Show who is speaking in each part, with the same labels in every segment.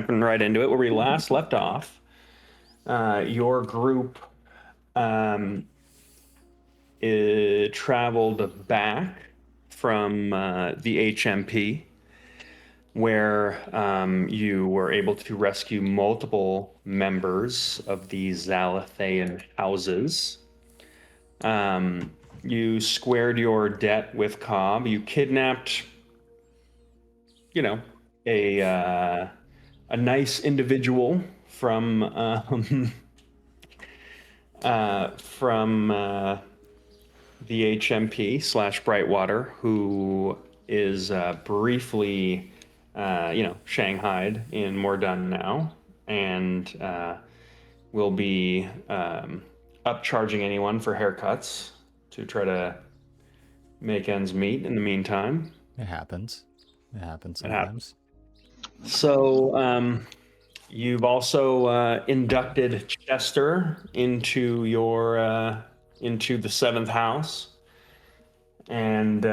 Speaker 1: jumping right into it, where we last left off, your group traveled back from the HMP, where you were able to rescue multiple members of the Zalathaean houses. You squared your debt with Cobb. You kidnapped, a nice individual from the HMP/Brightwater, who is briefly, shanghaied in Mordun now, and will be upcharging anyone for haircuts to try to make ends meet in the meantime.
Speaker 2: It happens. It happens
Speaker 1: It
Speaker 2: sometimes.
Speaker 1: So, you've also inducted Chester into into the seventh house, and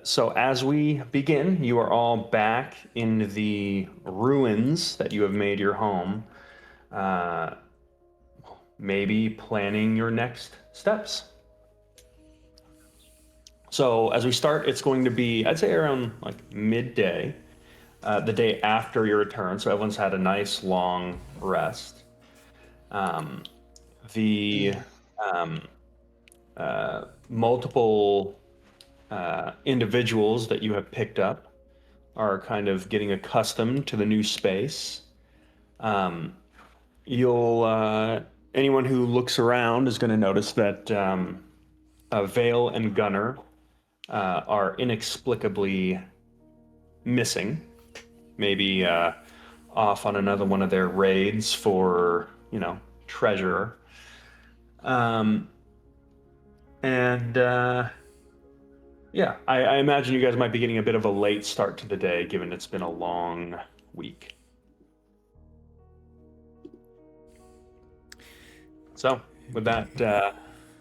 Speaker 1: so as we begin, you are all back in the ruins that you have made your home. Maybe planning your next steps. So as we start, it's going to be, I'd say, around like midday, the day after your return. So everyone's had a nice long rest. The multiple individuals that you have picked up are kind of getting accustomed to the new space. Anyone who looks around is going to notice that Vale and Gunnar are inexplicably missing. Maybe off on another one of their raids for, treasure. I imagine you guys might be getting a bit of a late start to the day, given it's been a long week. So, with that, the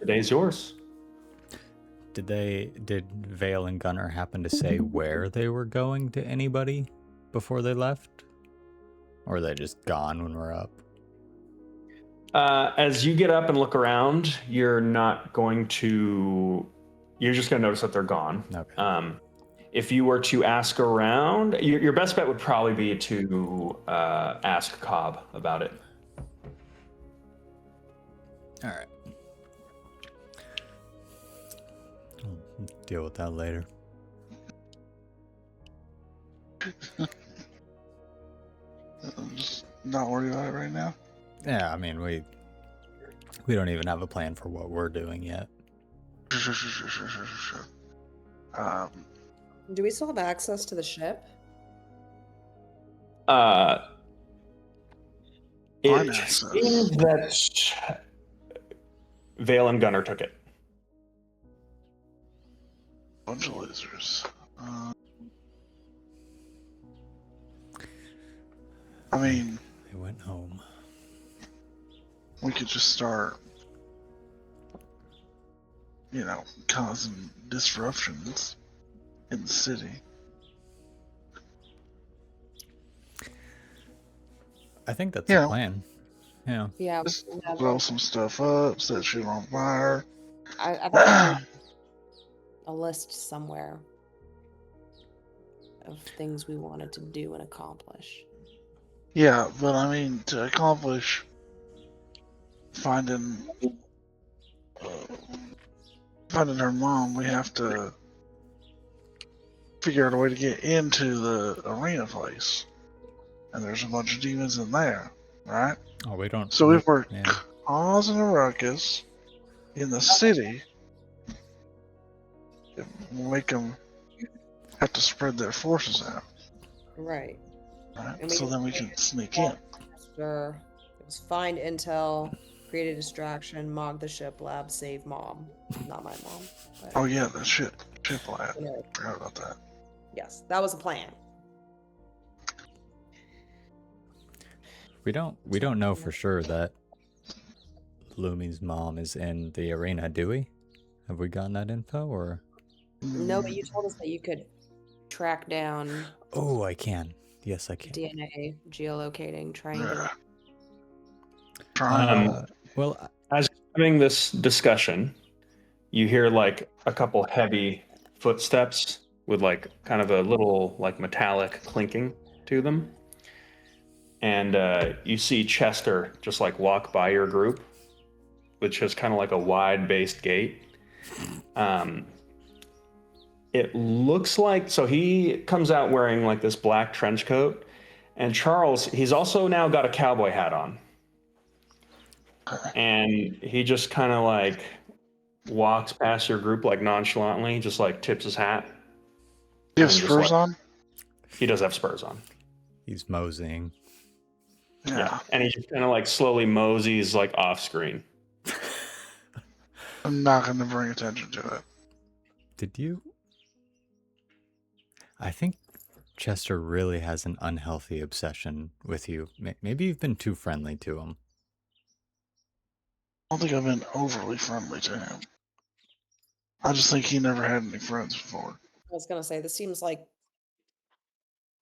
Speaker 1: day's yours.
Speaker 2: Did Vale and Gunnar happen to say where they were going to anybody before they left? Or are they just gone when we're up?
Speaker 1: As you get up and look around, you're just going to notice that they're gone.
Speaker 2: Okay.
Speaker 1: If you were to ask around, your best bet would probably be to ask Cobb about it.
Speaker 2: All right. I'll deal with that later.
Speaker 3: I'm just not worried about it right now.
Speaker 2: Yeah, I mean, we don't even have a plan for what we're doing yet.
Speaker 3: Sure.
Speaker 4: Do we still have access to the ship?
Speaker 1: It seems that Vale and Gunnar took it.
Speaker 3: Bunch of losers. I mean,
Speaker 2: They went home.
Speaker 3: we could just start, causing disruptions in the city.
Speaker 2: I think that's the plan. Yeah.
Speaker 4: Yeah.
Speaker 3: Just blow some stuff up, set shit on fire.
Speaker 4: I've got a list somewhere of things we wanted to do and accomplish.
Speaker 3: Yeah, but I mean, to accomplish finding her mom, we have to figure out a way to get into the arena place. And there's a bunch of demons in there, right?
Speaker 2: Oh, we don't.
Speaker 3: So if we're
Speaker 2: Yeah.
Speaker 3: causing a ruckus in the city, it will make them have to spread their forces out.
Speaker 4: Right.
Speaker 3: Right? So then we can sneak in.
Speaker 4: Sure. It was find intel, create a distraction, mog the ship lab, save mom. Not my mom. But
Speaker 3: Oh yeah, the ship lab.
Speaker 4: yeah.
Speaker 3: Forgot about that.
Speaker 4: Yes, that was the plan.
Speaker 2: We don't know for sure that Lumi's mom is in the arena, do we? Have we gotten that info, or?
Speaker 4: No, but you told us that you could track down
Speaker 2: Oh, I can. Yes, I can.
Speaker 4: DNA geolocating triangle.
Speaker 3: Yeah. Triangle.
Speaker 2: Well,
Speaker 1: As you're having this discussion, you hear like a couple heavy footsteps with like kind of a little like metallic clinking to them. And you see Chester just like walk by your group, which is kind of like a wide based gate. It looks like, so he comes out wearing like this black trench coat. And Charles, he's also now got a cowboy hat on. And he just kind of like walks past your group like nonchalantly, just like tips his hat.
Speaker 3: Do you have
Speaker 1: and just,
Speaker 3: spurs
Speaker 1: like-
Speaker 3: on?
Speaker 1: He does have spurs on.
Speaker 2: he's moseying.
Speaker 3: Yeah.
Speaker 1: And he just kind of like slowly moseys like off screen.
Speaker 3: I'm not going to bring attention to it.
Speaker 2: Did you? I think Chester really has an unhealthy obsession with you. Maybe you've been too friendly to him.
Speaker 3: I don't think I've been overly friendly to him. I just think he never had any friends before.
Speaker 4: I was gonna say this seems like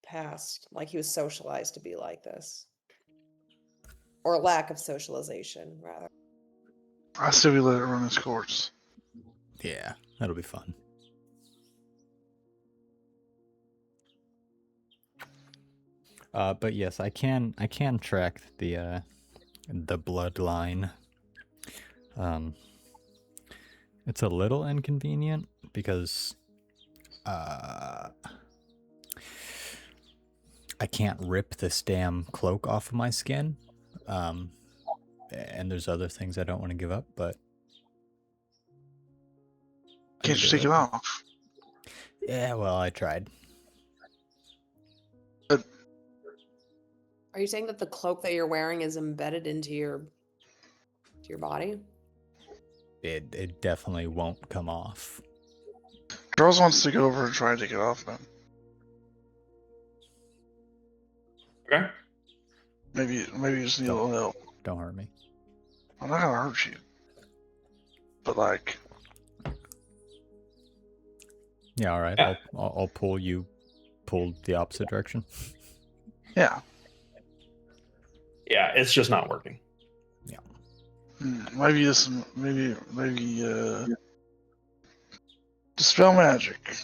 Speaker 4: past, like he was socialized to be like this, or lack of socialization rather.
Speaker 3: I still be let it run its course.
Speaker 2: Yeah, that'll be fun. But yes, I can track the bloodline. It's a little inconvenient because I can't rip this damn cloak off of my skin. And there's other things I don't want to give up, but I
Speaker 3: Can't
Speaker 2: can
Speaker 3: you
Speaker 2: do
Speaker 3: take it off?
Speaker 2: Yeah, well, I tried.
Speaker 4: Are you saying that the cloak that you're wearing is embedded into your body?
Speaker 2: It definitely won't come off.
Speaker 3: Charles wants to go over and try and take it off then.
Speaker 1: Okay.
Speaker 3: Maybe you just need a little help.
Speaker 2: Don't hurt me.
Speaker 3: I'm not gonna hurt you. But like,
Speaker 2: Yeah, all right.
Speaker 1: Yeah.
Speaker 2: I'll pull you. Pull the opposite direction.
Speaker 3: yeah.
Speaker 1: Yeah, it's just not working.
Speaker 3: Maybe dispel magic.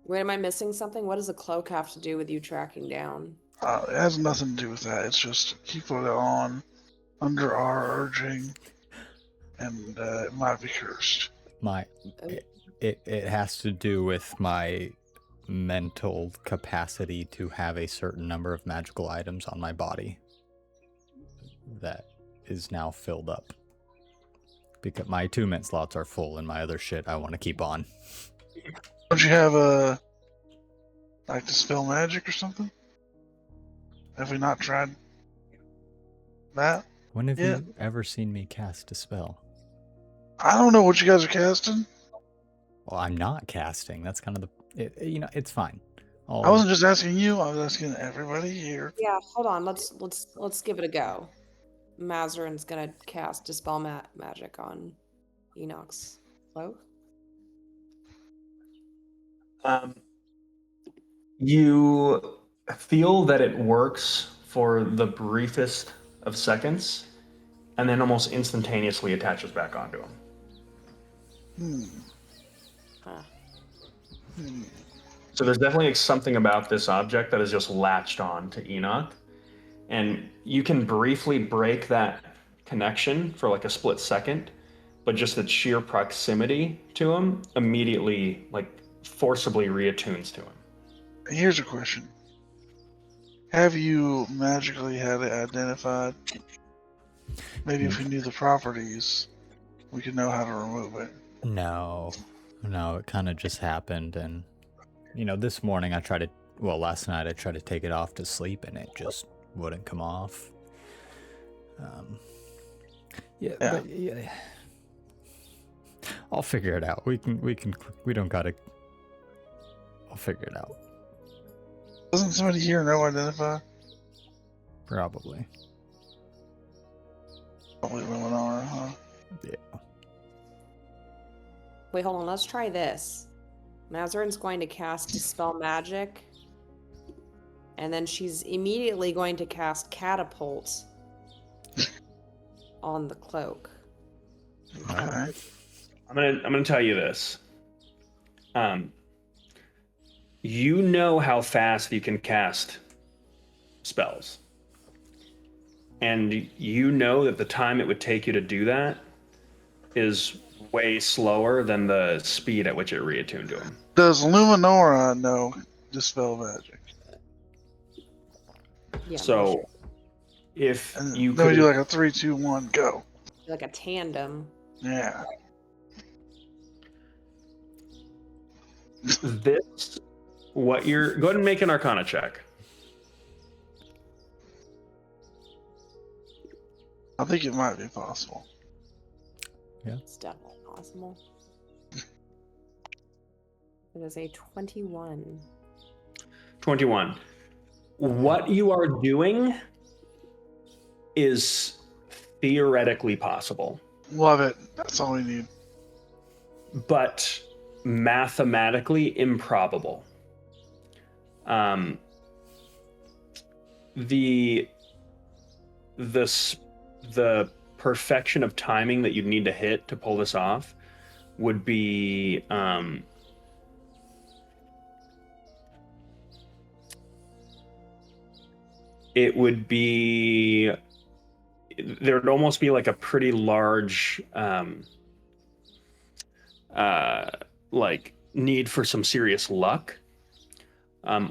Speaker 4: Wait, am I missing something? What does a cloak have to do with you tracking down?
Speaker 3: It has nothing to do with that. It's just he put it on under our urging, and it might be cursed.
Speaker 2: It has to do with my mental capacity to have a certain number of magical items on my body that is now filled up. Because my attunement slots are full and my other shit I want to keep on.
Speaker 3: Don't you have a like dispel magic or something? Have we not tried that?
Speaker 2: When have
Speaker 3: Yeah.
Speaker 2: you ever seen me cast a spell?
Speaker 3: I don't know what you guys are casting.
Speaker 2: Well, I'm not casting. That's kind of it's fine.
Speaker 3: I wasn't just asking you. I was asking everybody here.
Speaker 4: Yeah, hold on. Let's give it a go. Mazarin's gonna cast dispel magic on Enoch's cloak.
Speaker 1: You feel that it works for the briefest of seconds, and then almost instantaneously attaches back onto him.
Speaker 4: Huh.
Speaker 1: So there's definitely something about this object that is just latched on to Enoch. And you can briefly break that connection for like a split second, but just the sheer proximity to him immediately, like, forcibly reattunes to him.
Speaker 3: Here's a question. Have you magically had it identified? Maybe if we knew the properties, we could know how to remove it.
Speaker 2: No, it kind of just happened, and this morning last night I tried to take it off to sleep, and it just wouldn't come off. But I'll figure it out. We don't gotta. I'll figure it out.
Speaker 3: Doesn't somebody here know identify?
Speaker 2: Probably.
Speaker 3: Probably Luminar, huh?
Speaker 2: Yeah.
Speaker 4: Wait, hold on. Let's try this. Mazarin's going to cast dispel magic and then she's immediately going to cast Catapult on the cloak.
Speaker 3: Okay.
Speaker 1: I'm gonna tell you this. You know how fast you can cast spells, and you know that the time it would take you to do that is way slower than the speed at which it reattuned to him.
Speaker 3: Does Luminora know Dispel Magic?
Speaker 4: Yeah,
Speaker 1: So, if
Speaker 3: And
Speaker 1: you
Speaker 3: then we
Speaker 1: could,
Speaker 3: do like a 3, 2, 1, go.
Speaker 4: like a tandem.
Speaker 3: Yeah.
Speaker 1: this, what you're go ahead and make an Arcana check.
Speaker 3: I think it might be possible.
Speaker 4: It's definitely possible. It is a 21.
Speaker 1: 21. What you are doing is theoretically possible,
Speaker 3: Love it. That's all we need.
Speaker 1: but mathematically improbable. The perfection of timing that you'd need to hit to pull this off would be it would be there would almost be like a pretty large like need for some serious luck.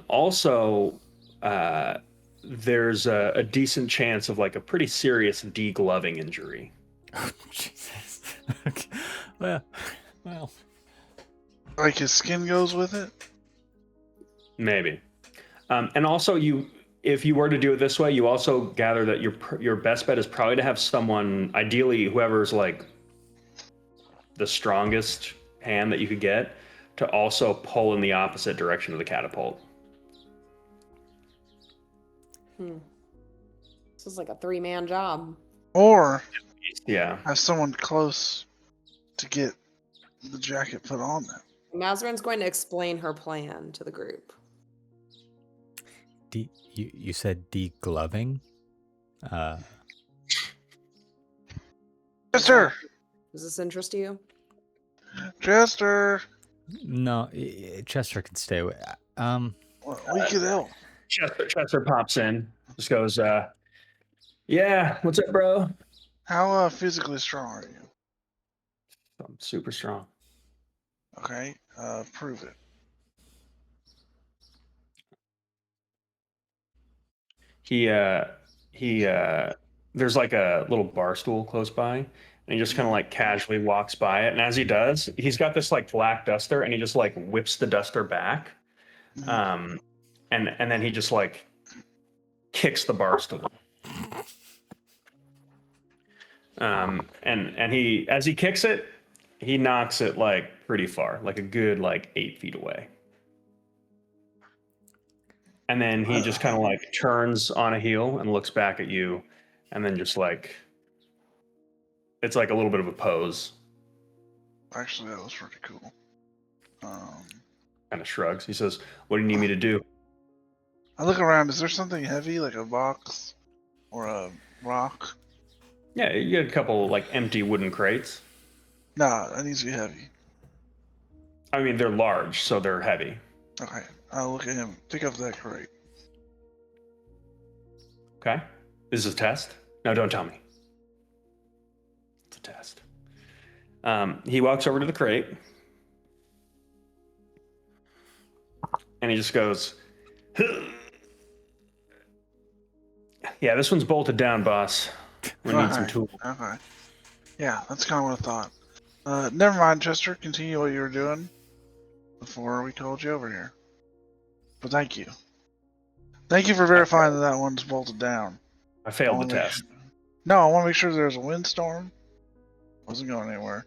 Speaker 1: Also, there's a decent chance of like a pretty serious degloving injury.
Speaker 2: Oh, Jesus. Okay. Well.
Speaker 3: Like his skin goes with it?
Speaker 1: Maybe. And also, if you were to do it this way, you also gather that your best bet is probably to have someone, ideally whoever's like the strongest hand that you could get, to also pull in the opposite direction of the catapult.
Speaker 4: This is like a 3-man job.
Speaker 3: Or
Speaker 1: Yeah.
Speaker 3: have someone close to get the jacket put on them.
Speaker 4: Mazarin's going to explain her plan to the group.
Speaker 2: You said degloving?
Speaker 3: Chester!
Speaker 4: Does this interest you?
Speaker 3: Chester!
Speaker 2: No, Chester can stay away.
Speaker 3: We could help.
Speaker 1: Chester pops in, just goes, yeah, what's up, bro?
Speaker 3: How physically strong are you?
Speaker 1: I'm super strong.
Speaker 3: Okay, prove it.
Speaker 1: He there's like a little bar stool close by, and he just kind of like casually walks by it. And as he does, he's got this like black duster, and he just like whips the duster back, and then he just like kicks the bar stool. And he, as he kicks it, he knocks it like pretty far, like a good like 8 feet away. And then he just kind of like turns on a heel and looks back at you, and then just like, it's like a little bit of a pose.
Speaker 3: Actually, that was pretty cool.
Speaker 1: Kind of shrugs. He says, "What do you need me to do?"
Speaker 3: I look around. Is there something heavy, like a box or a rock?
Speaker 1: Yeah, you get a couple like empty wooden crates.
Speaker 3: Nah, that needs to be heavy.
Speaker 1: I mean, they're large, so they're heavy.
Speaker 3: Okay, I'll look at him. Pick up that crate.
Speaker 1: Okay. This is a test? No, don't tell me. It's a test. He walks over to the crate. And he just goes, yeah, this one's bolted down, boss. We need some tools.
Speaker 3: Okay. Yeah, that's kind of what I thought. Never mind, Chester. Continue what you were doing before we called you over here. But thank you. Thank you for verifying that one's bolted down.
Speaker 1: I failed the test.
Speaker 3: No, I want to make sure there's a windstorm. Wasn't going anywhere.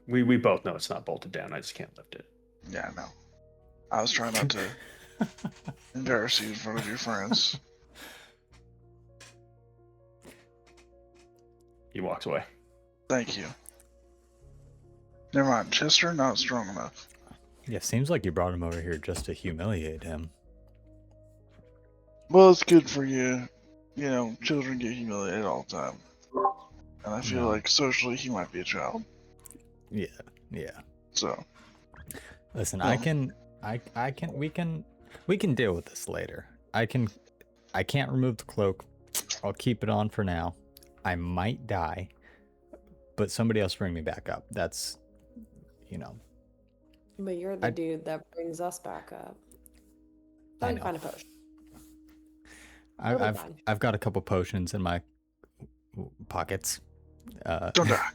Speaker 1: We both know it's not bolted down. I just can't lift it.
Speaker 3: Yeah, no. I was trying not to embarrass you in front of your friends.
Speaker 1: He walks away.
Speaker 3: Thank you. Never mind, Chester, not strong enough.
Speaker 2: Yeah, seems like you brought him over here just to humiliate him.
Speaker 3: Well, it's good for you. You know, children get humiliated all the time. And I feel
Speaker 2: No.
Speaker 3: like socially he might be a child.
Speaker 2: Yeah.
Speaker 3: So,
Speaker 2: Listen,
Speaker 3: Well-
Speaker 2: we can deal with this later. I can't remove the cloak. I'll keep it on for now. I might die, but somebody else bring me back up. That's,
Speaker 4: But you're the
Speaker 2: I-
Speaker 4: dude that brings us back up. So
Speaker 2: I
Speaker 4: I can
Speaker 2: know.
Speaker 4: find a potion.
Speaker 2: I've
Speaker 4: fine.
Speaker 2: I've got a couple potions in my pockets.
Speaker 3: don't die.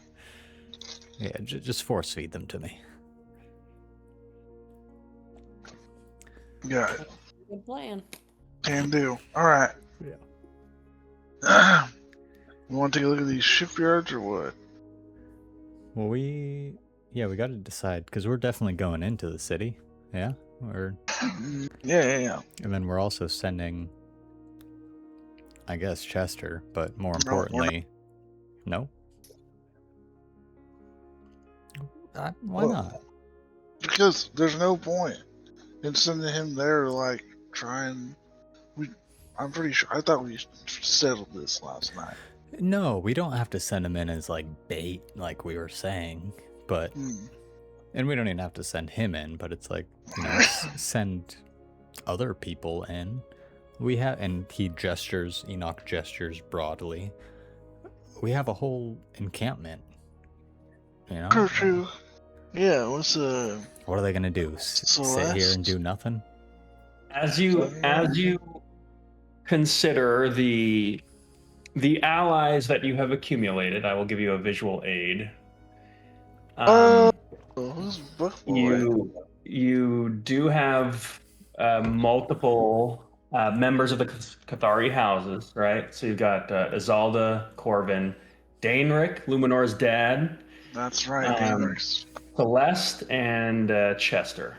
Speaker 2: Yeah, just force feed them to me.
Speaker 3: Got it.
Speaker 4: Good plan.
Speaker 3: Can do. Alright.
Speaker 2: Yeah.
Speaker 3: We want to take a look at these shipyards or what?
Speaker 2: Well, we got to decide because we're definitely going into the city. Yeah,
Speaker 3: Yeah.
Speaker 2: and then we're also sending, I guess, Chester, but more
Speaker 3: No, we're not.
Speaker 2: importantly, no. Why
Speaker 3: Well,
Speaker 2: not?
Speaker 3: Because there's no point in sending him there to, like, try and... I'm pretty sure... I thought we settled this last night.
Speaker 2: No, we don't have to send him in as like bait, like we were saying, but and we don't even have to send him in, but it's like, send other people in. We have, and Enoch gestures broadly. We have a whole encampment.
Speaker 3: True. Yeah, what's
Speaker 2: What are they gonna do? Sit here and do nothing?
Speaker 1: As you consider the allies that you have accumulated, I will give you a visual aid.
Speaker 3: who's Buck Boy?
Speaker 1: You do have multiple members of the Cathari houses, right? So you've got Izalda, Corvin, Daenric, Luminor's dad,
Speaker 3: That's right, Daenric.
Speaker 1: Celeste, and Chester.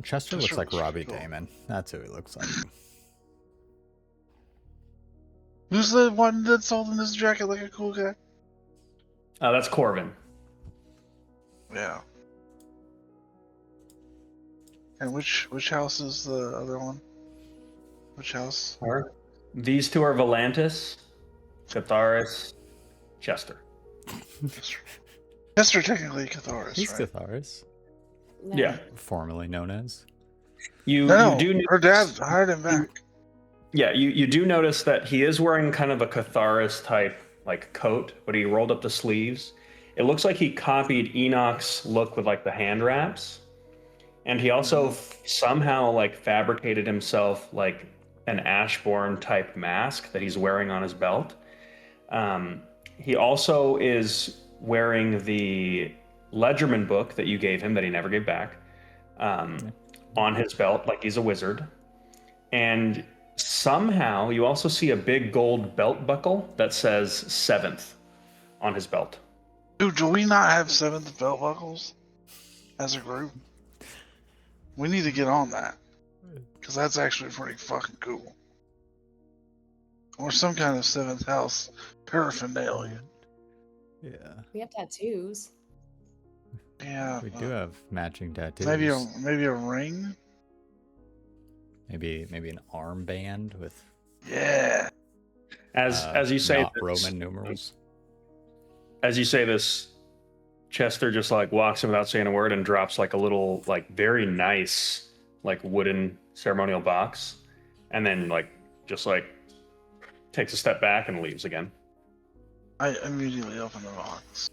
Speaker 2: Chester looks like
Speaker 3: looks
Speaker 2: Robbie
Speaker 3: cool.
Speaker 2: Damon. That's who he looks like.
Speaker 3: Who's the one that's holding this jacket like a cool guy?
Speaker 1: That's Corvin.
Speaker 3: Yeah. And which house is the other one? Which house?
Speaker 1: These two are Volantis, Catharis, Chester.
Speaker 3: Chester technically Catharis,
Speaker 2: He's
Speaker 3: right?
Speaker 2: Catharis,
Speaker 1: Yeah.
Speaker 2: formerly known as.
Speaker 1: You
Speaker 3: No,
Speaker 1: do
Speaker 3: her dad hired him back.
Speaker 1: Yeah, you do notice that he is wearing kind of a Catharis type like coat, but he rolled up the sleeves. It looks like he copied Enoch's look with like the hand wraps, and he also somehow like fabricated himself like an Ashbourne type mask that he's wearing on his belt. He also is wearing the Ledgerman book that you gave him that he never gave back on his belt, like he's a wizard. And somehow you also see a big gold belt buckle that says 7th on his belt.
Speaker 3: Dude, do we not have 7th belt buckles as a group? We need to get on that. Because that's actually pretty fucking cool. Or some kind of 7th house paraphernalia.
Speaker 2: Yeah.
Speaker 4: We have tattoos.
Speaker 3: Yeah.
Speaker 2: We do have matching tattoos.
Speaker 3: Maybe a ring?
Speaker 2: Maybe an armband with
Speaker 3: Yeah.
Speaker 1: As you say
Speaker 2: not
Speaker 1: this,
Speaker 2: Roman numerals.
Speaker 1: as you say this, Chester just like walks in without saying a word and drops like a little like very nice like wooden ceremonial box, and then like just like takes a step back and leaves again.
Speaker 3: I immediately open the box.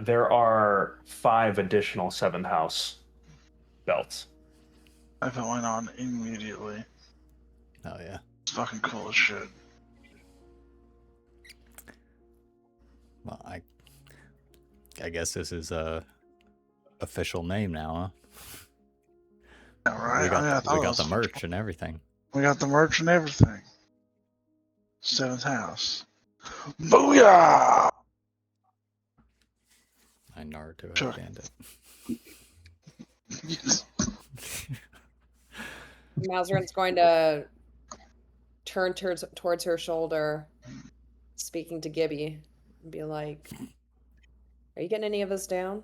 Speaker 1: There are 5 additional 7th house belts.
Speaker 3: I put mine on immediately.
Speaker 2: Oh yeah.
Speaker 3: It's fucking cool as shit.
Speaker 2: Well, I guess this is a official name now, huh?
Speaker 3: Yeah, right?
Speaker 2: We got,
Speaker 3: I thought
Speaker 2: we
Speaker 3: it
Speaker 2: got
Speaker 3: was-
Speaker 2: the merch and everything.
Speaker 3: We got the merch and everything. 7th house. Booyah!
Speaker 2: I Naruto
Speaker 3: Sure.
Speaker 2: bandit.
Speaker 3: Yes.
Speaker 4: Mazrin's going to turn towards her shoulder, speaking to Gibby, and be like, "Are you getting any of us down?"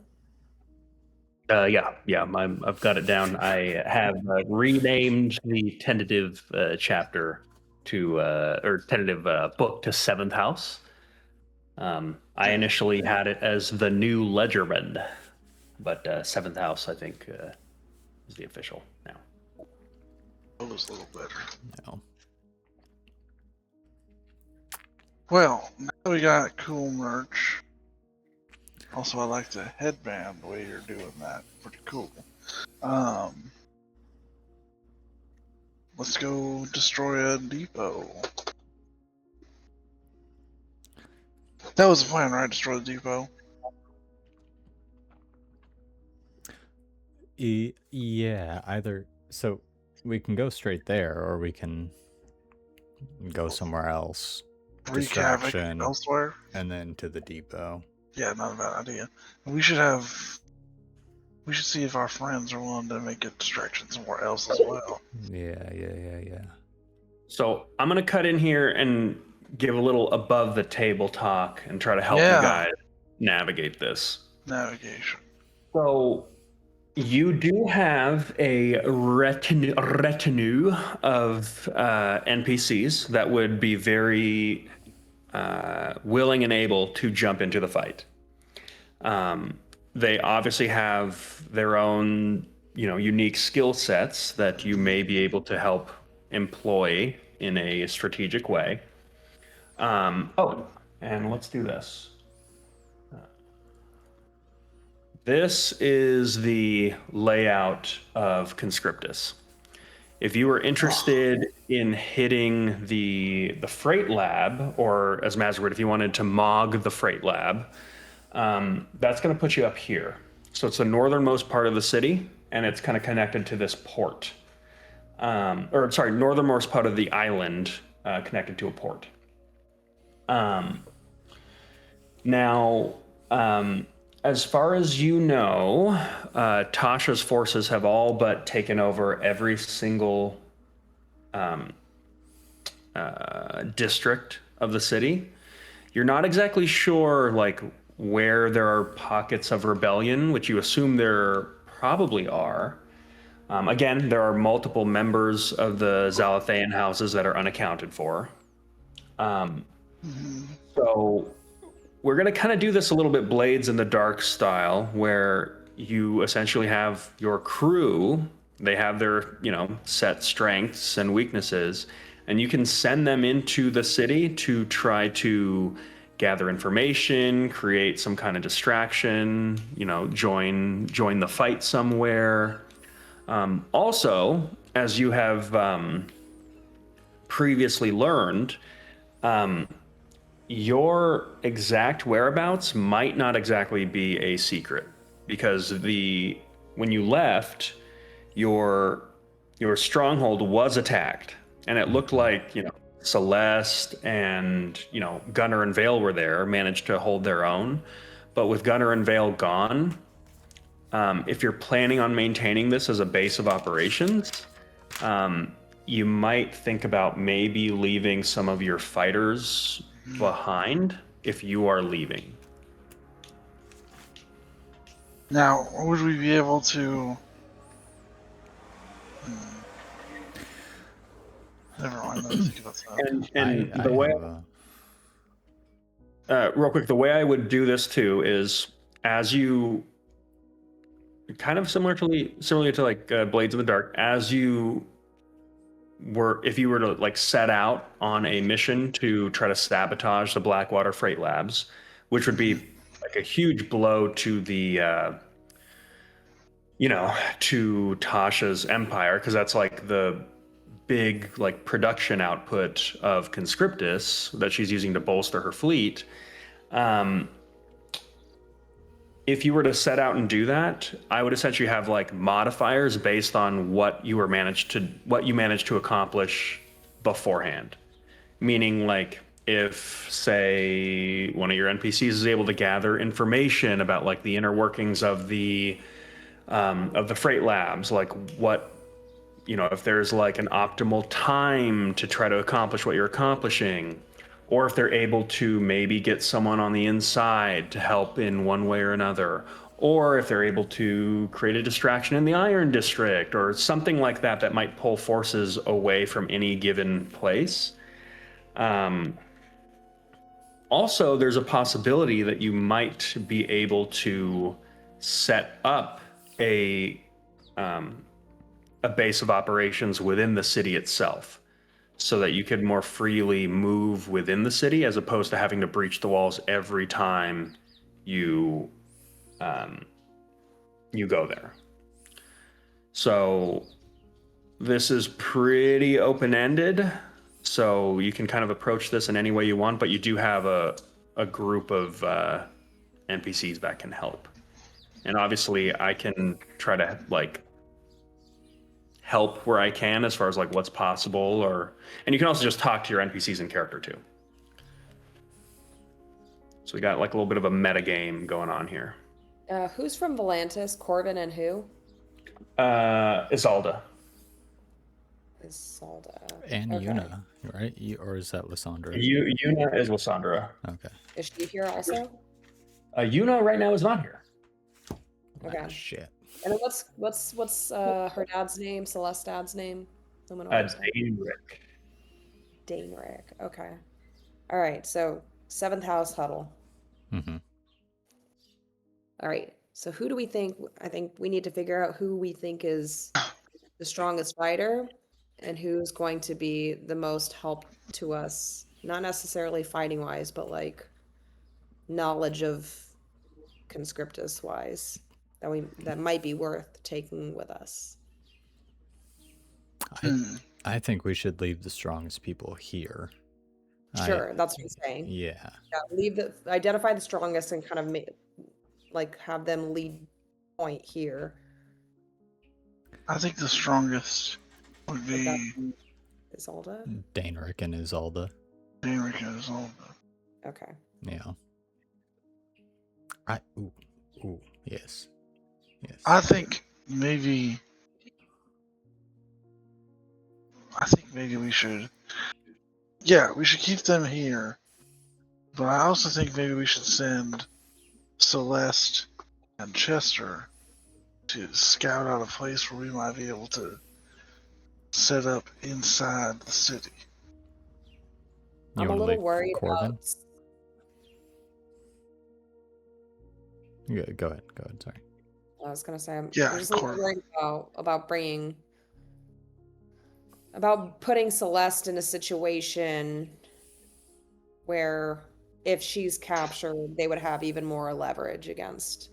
Speaker 1: I've got it down. I have renamed the tentative chapter to or tentative book to Seventh House. I initially had it as the new Ledgerman, but Seventh House, I think, is the official now.
Speaker 3: It was a little better.
Speaker 2: No.
Speaker 3: Well, now we got cool merch. Also, I like the headband, the way you're doing that. Pretty cool. Let's go destroy a depot. That was the plan, right? Destroy the depot.
Speaker 2: Yeah, either. So we can go straight there, or we can go somewhere else.
Speaker 3: Wreak havoc
Speaker 2: Distraction,
Speaker 3: elsewhere.
Speaker 2: and then to the depot.
Speaker 3: Yeah, not a bad idea. We should see if our friends are willing to make a distraction somewhere else as well.
Speaker 2: Yeah.
Speaker 1: So I'm gonna cut in here and give a little above the table talk and try to help you guys navigate this.
Speaker 3: Navigation.
Speaker 1: So you do have a retinue of NPCs that would be very willing and able to jump into the fight. They obviously have their own, unique skill sets that you may be able to help employ in a strategic way. And let's do this. This is the layout of Conscriptus. If you were interested in hitting the freight lab, or as Maz word, if you wanted to mog the freight lab, that's going to put you up here. So it's the northernmost part of the city, and it's kind of connected to this port. Northernmost part of the island, connected to a port. As far as you know, Tasha's forces have all but taken over every single district of the city. You're not exactly sure, where there are pockets of rebellion, which you assume there probably are. Again, there are multiple members of the Zalathaean houses that are unaccounted for. So we're going to kind of do this a little bit Blades in the Dark style, where you essentially have your crew. They have their, set strengths and weaknesses, and you can send them into the city to try to gather information, create some kind of distraction, join the fight somewhere. Also, as you have previously learned, your exact whereabouts might not exactly be a secret, because when you left, your stronghold was attacked, and it looked like Celeste and Gunnar and Vale were there, managed to hold their own. But with Gunnar and Vale gone, if you're planning on maintaining this as a base of operations, you might think about maybe leaving some of your fighters behind if you are leaving.
Speaker 3: Now, would we be able to... Never mind, let me think about that.
Speaker 1: The way... real quick, the way I would do this too is, as you... kind of similarly to Blades in the Dark, as you were, if you were to set out on a mission to try to sabotage the Blackwater Freight Labs, which would be a huge blow to the to Tasha's empire, because that's the big production output of Conscriptus that she's using to bolster her fleet. If you were to set out and do that, I would essentially have modifiers based on what you managed to accomplish beforehand. Meaning, if, say, one of your NPCs is able to gather information about the inner workings of the freight labs, what, if there's an optimal time to try to accomplish what you're accomplishing, or if they're able to maybe get someone on the inside to help in one way or another, or if they're able to create a distraction in the Iron District or something like that that might pull forces away from any given place. Also, there's a possibility that you might be able to set up a base of operations within the city itself, so that you could more freely move within the city as opposed to having to breach the walls every time you you go there. So this is pretty open-ended, so you can kind of approach this in any way you want, but you do have a group of NPCs that can help. And obviously I can try to like help where I can as far as like what's possible, and you can also just talk to your NPCs in character too. So we got like a little bit of a meta game going on here.
Speaker 4: Who's from Volantis? Corvin and who?
Speaker 1: Isolda.
Speaker 4: Isolda.
Speaker 2: And
Speaker 4: Okay.
Speaker 2: Yuna, right? Or is that Lysandra?
Speaker 1: Yuna is Lysandra.
Speaker 2: Okay.
Speaker 4: Is she here also?
Speaker 1: Yuna right now is not here.
Speaker 4: Okay.
Speaker 2: Ah, shit.
Speaker 4: And then what's her dad's name? Celeste's dad's name?
Speaker 1: Daenric.
Speaker 4: Daenric. Okay. All right. So 7th house huddle.
Speaker 2: Mm-hmm.
Speaker 4: All right. So who do we think? I think we need to figure out who we think is the strongest fighter and who's going to be the most help to us. Not necessarily fighting wise, but like knowledge of conscriptus wise that might be worth taking with us.
Speaker 2: I think we should leave the strongest people here.
Speaker 4: Sure, that's what I'm saying.
Speaker 2: Yeah.
Speaker 4: Identify the strongest and kind of have them lead point here.
Speaker 3: I think the strongest would be
Speaker 4: Isolda?
Speaker 2: Daenric and Isolda.
Speaker 3: Daenric and Isolda.
Speaker 4: Okay.
Speaker 2: Yeah. Yes. Yes.
Speaker 3: I think maybe we should. Yeah, we should keep them here. But I also think maybe we should send Celeste and Chester to scout out a place where we might be able to set up inside the city.
Speaker 4: I'm a little worried about.
Speaker 2: Yeah, go ahead. Sorry.
Speaker 4: I was gonna say I'm
Speaker 3: Yeah,
Speaker 4: just a little worried about putting Celeste in a situation where if she's captured, they would have even more leverage against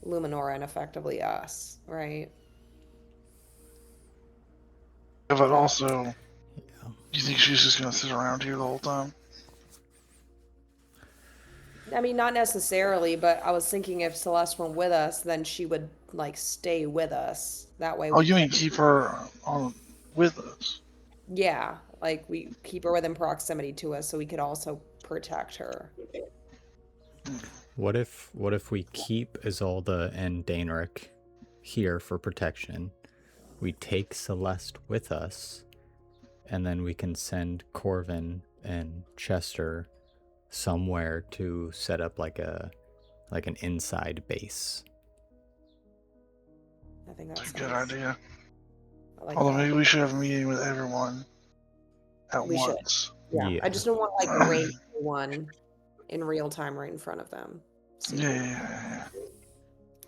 Speaker 4: Luminora and effectively us, right?
Speaker 3: But also, you think she's just gonna sit around here the whole time?
Speaker 4: I mean, not necessarily, but I was thinking if Celeste went with us, then she would like stay with us. That way.
Speaker 3: Oh, you mean keep her on with us?
Speaker 4: Yeah, like we keep her within proximity to us, so we could also protect her.
Speaker 2: What if we keep Isolda and Daenric here for protection? We take Celeste with us, and then we can send Corvin and Chester somewhere to set up like an inside base.
Speaker 4: I think
Speaker 3: That's a good idea.
Speaker 4: Although
Speaker 3: maybe we should have a meeting with everyone at once.
Speaker 4: Yeah. I just don't want to like rank one in real time right in front of them. So,
Speaker 3: Yeah.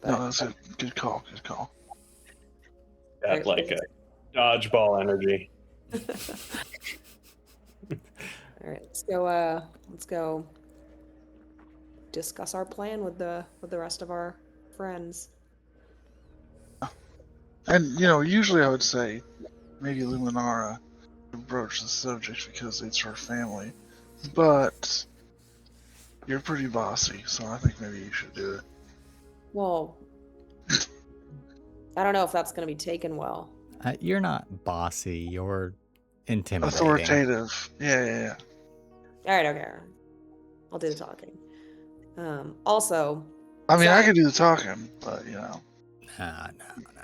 Speaker 3: No, that's a good call.
Speaker 1: Got like a dodgeball energy.
Speaker 4: All right, let's go discuss our plan with the rest of our friends.
Speaker 3: And usually I would say maybe Luminara would broach the subject because it's her family, but you're pretty bossy, so I think maybe you should do it.
Speaker 4: Well, I don't know if that's going to be taken well.
Speaker 2: You're not bossy. You're intimidating.
Speaker 3: Authoritative. Yeah.
Speaker 4: All right, okay. I'll do the talking. Also,
Speaker 3: I mean, I could do the talking, but
Speaker 2: No.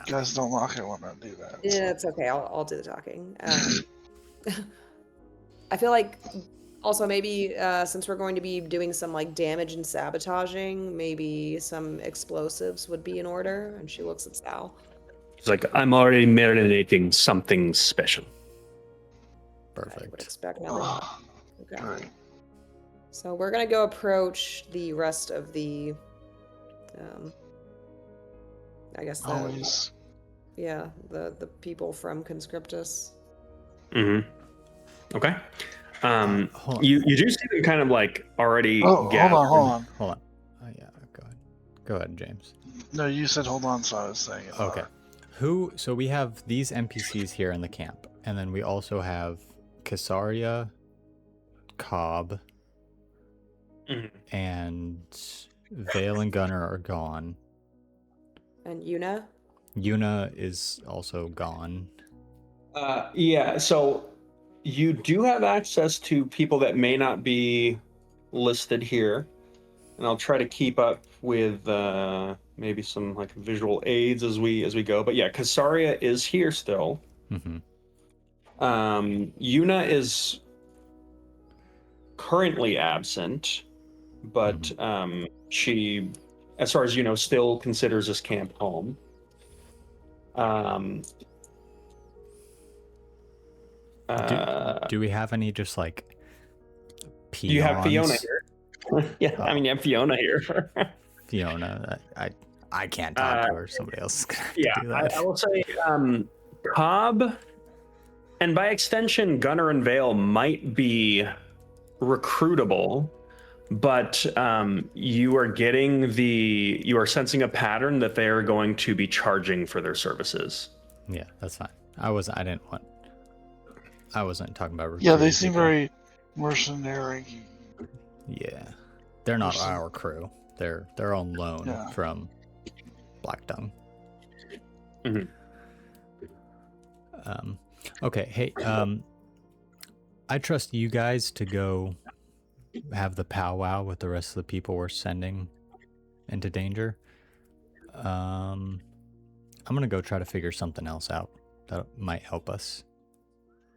Speaker 3: you guys don't like it when I do that.
Speaker 4: Yeah, it's okay. I'll do the talking. I feel like Also, maybe since we're going to be doing some like damage and sabotaging, maybe some explosives would be in order. And she looks at Sal.
Speaker 1: It's like, I'm already marinating something special.
Speaker 4: I would
Speaker 2: Perfect.
Speaker 4: expect nothing.
Speaker 3: Oh,
Speaker 4: Okay.
Speaker 3: great.
Speaker 4: So we're gonna go approach the rest of the, I guess
Speaker 3: Homies.
Speaker 4: the people from Conscriptus.
Speaker 1: Mm-hmm. Okay.
Speaker 2: Hold on.
Speaker 1: You do see them kind of like already
Speaker 3: Oh,
Speaker 1: gathered.
Speaker 3: hold on.
Speaker 2: Hold on. Yeah, go ahead. Go ahead, James.
Speaker 3: No, you said hold on, so I was saying it.
Speaker 2: Okay. So we have these NPCs here in the camp, and then we also have Casaria, Cobb,
Speaker 1: Mhm.
Speaker 2: and Vale and Gunner are gone.
Speaker 4: And Yuna?
Speaker 2: Yuna is also gone.
Speaker 1: Yeah, so you do have access to people that may not be listed here, and I'll try to keep up with maybe some like visual aids as we go. But yeah, Casaria is here still.
Speaker 2: Mm-hmm.
Speaker 1: Yuna is currently absent, but she, as far as you know, still considers this camp home.
Speaker 2: Do we have any just like peons?
Speaker 1: Do you have Fiona here? Yeah, I mean, you have Fiona here.
Speaker 2: Fiona, I can't talk to her. Somebody else is gonna have
Speaker 1: Yeah,
Speaker 2: to do that.
Speaker 1: I will say Cobb, and by extension, Gunner and Vale might be recruitable, but you are sensing a pattern that they are going to be charging for their services.
Speaker 2: Yeah, that's fine. I wasn't talking about
Speaker 3: Yeah, they
Speaker 2: recruiting
Speaker 3: seem
Speaker 2: people.
Speaker 3: very mercenary.
Speaker 2: Yeah, they're not
Speaker 3: Person.
Speaker 2: our crew. They're on loan
Speaker 3: Yeah.
Speaker 2: from Black Tongue.
Speaker 1: Mhm.
Speaker 2: Okay, hey, I trust you guys to go have the powwow with the rest of the people we're sending into danger. I'm gonna go try to figure something else out that might help us.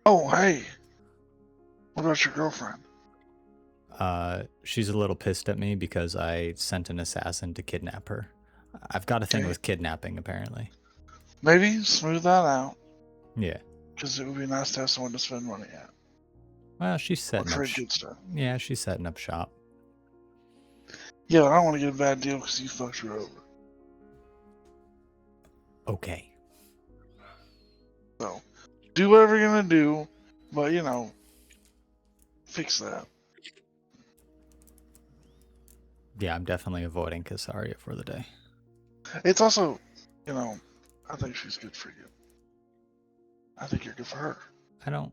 Speaker 3: Oh, hey. What about your girlfriend?
Speaker 2: She's a little pissed at me because I sent an assassin to kidnap her. I've got a thing
Speaker 3: Okay.
Speaker 2: with kidnapping, apparently.
Speaker 3: Maybe smooth that out,
Speaker 2: Yeah.
Speaker 3: because it would be nice to have someone to spend money at.
Speaker 2: Well, she's
Speaker 3: Or
Speaker 2: setting up.
Speaker 3: trade good stuff.
Speaker 2: Yeah, she's setting up shop.
Speaker 3: Yeah, but I don't want to get a bad deal because you fucked her over.
Speaker 2: Okay.
Speaker 3: So, do whatever you're gonna do, but fix that.
Speaker 2: Yeah, I'm definitely avoiding Casaria for the day.
Speaker 3: It's also, I think she's good for you. I think you're good for her.
Speaker 2: I don't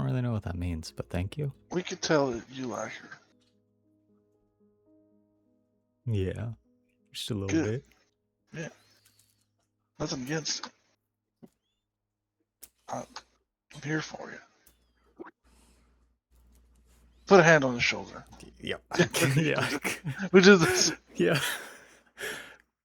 Speaker 2: really know what that means, but thank you.
Speaker 3: We could tell that you like her.
Speaker 2: Yeah. Just a little
Speaker 3: Good.
Speaker 2: bit.
Speaker 3: Yeah. Nothing against it. I'm here for you. Put a hand on his shoulder.
Speaker 2: Yep. Yeah.
Speaker 3: We did this.
Speaker 2: Yeah.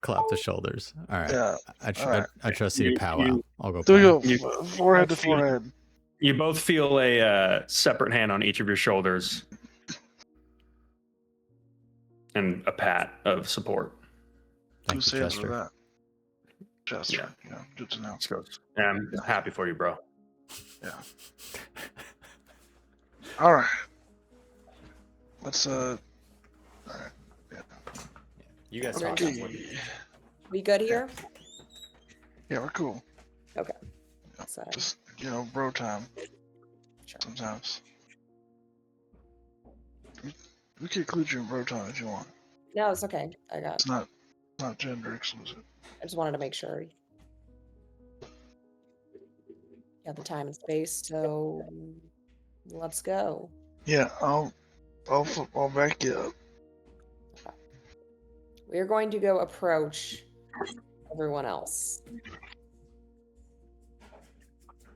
Speaker 2: Clap the shoulders. All right.
Speaker 3: Yeah.
Speaker 2: I trust you to powwow. I'll go.
Speaker 3: So we
Speaker 2: play.
Speaker 3: go forehead to forehead.
Speaker 1: You both feel a separate hand on each of your shoulders, and a pat of support.
Speaker 3: Who
Speaker 2: Thank you,
Speaker 3: stands for
Speaker 2: Chester.
Speaker 3: that? Chester. Yeah. Good to know.
Speaker 1: And I'm happy for you, bro.
Speaker 3: Yeah. All right. Let's All right. Yeah.
Speaker 2: You guys
Speaker 4: talk.
Speaker 3: Okay.
Speaker 4: We good here?
Speaker 3: Yeah, we're cool.
Speaker 4: Okay. So,
Speaker 3: Just bro time.
Speaker 4: sure.
Speaker 3: Sometimes. We can include you in bro time if you want.
Speaker 4: No, it's okay.
Speaker 3: It's not gender exclusive.
Speaker 4: I just wanted to make sure you have the time and space, so let's go.
Speaker 3: Yeah, I'll back you up.
Speaker 4: We're going to go approach everyone else.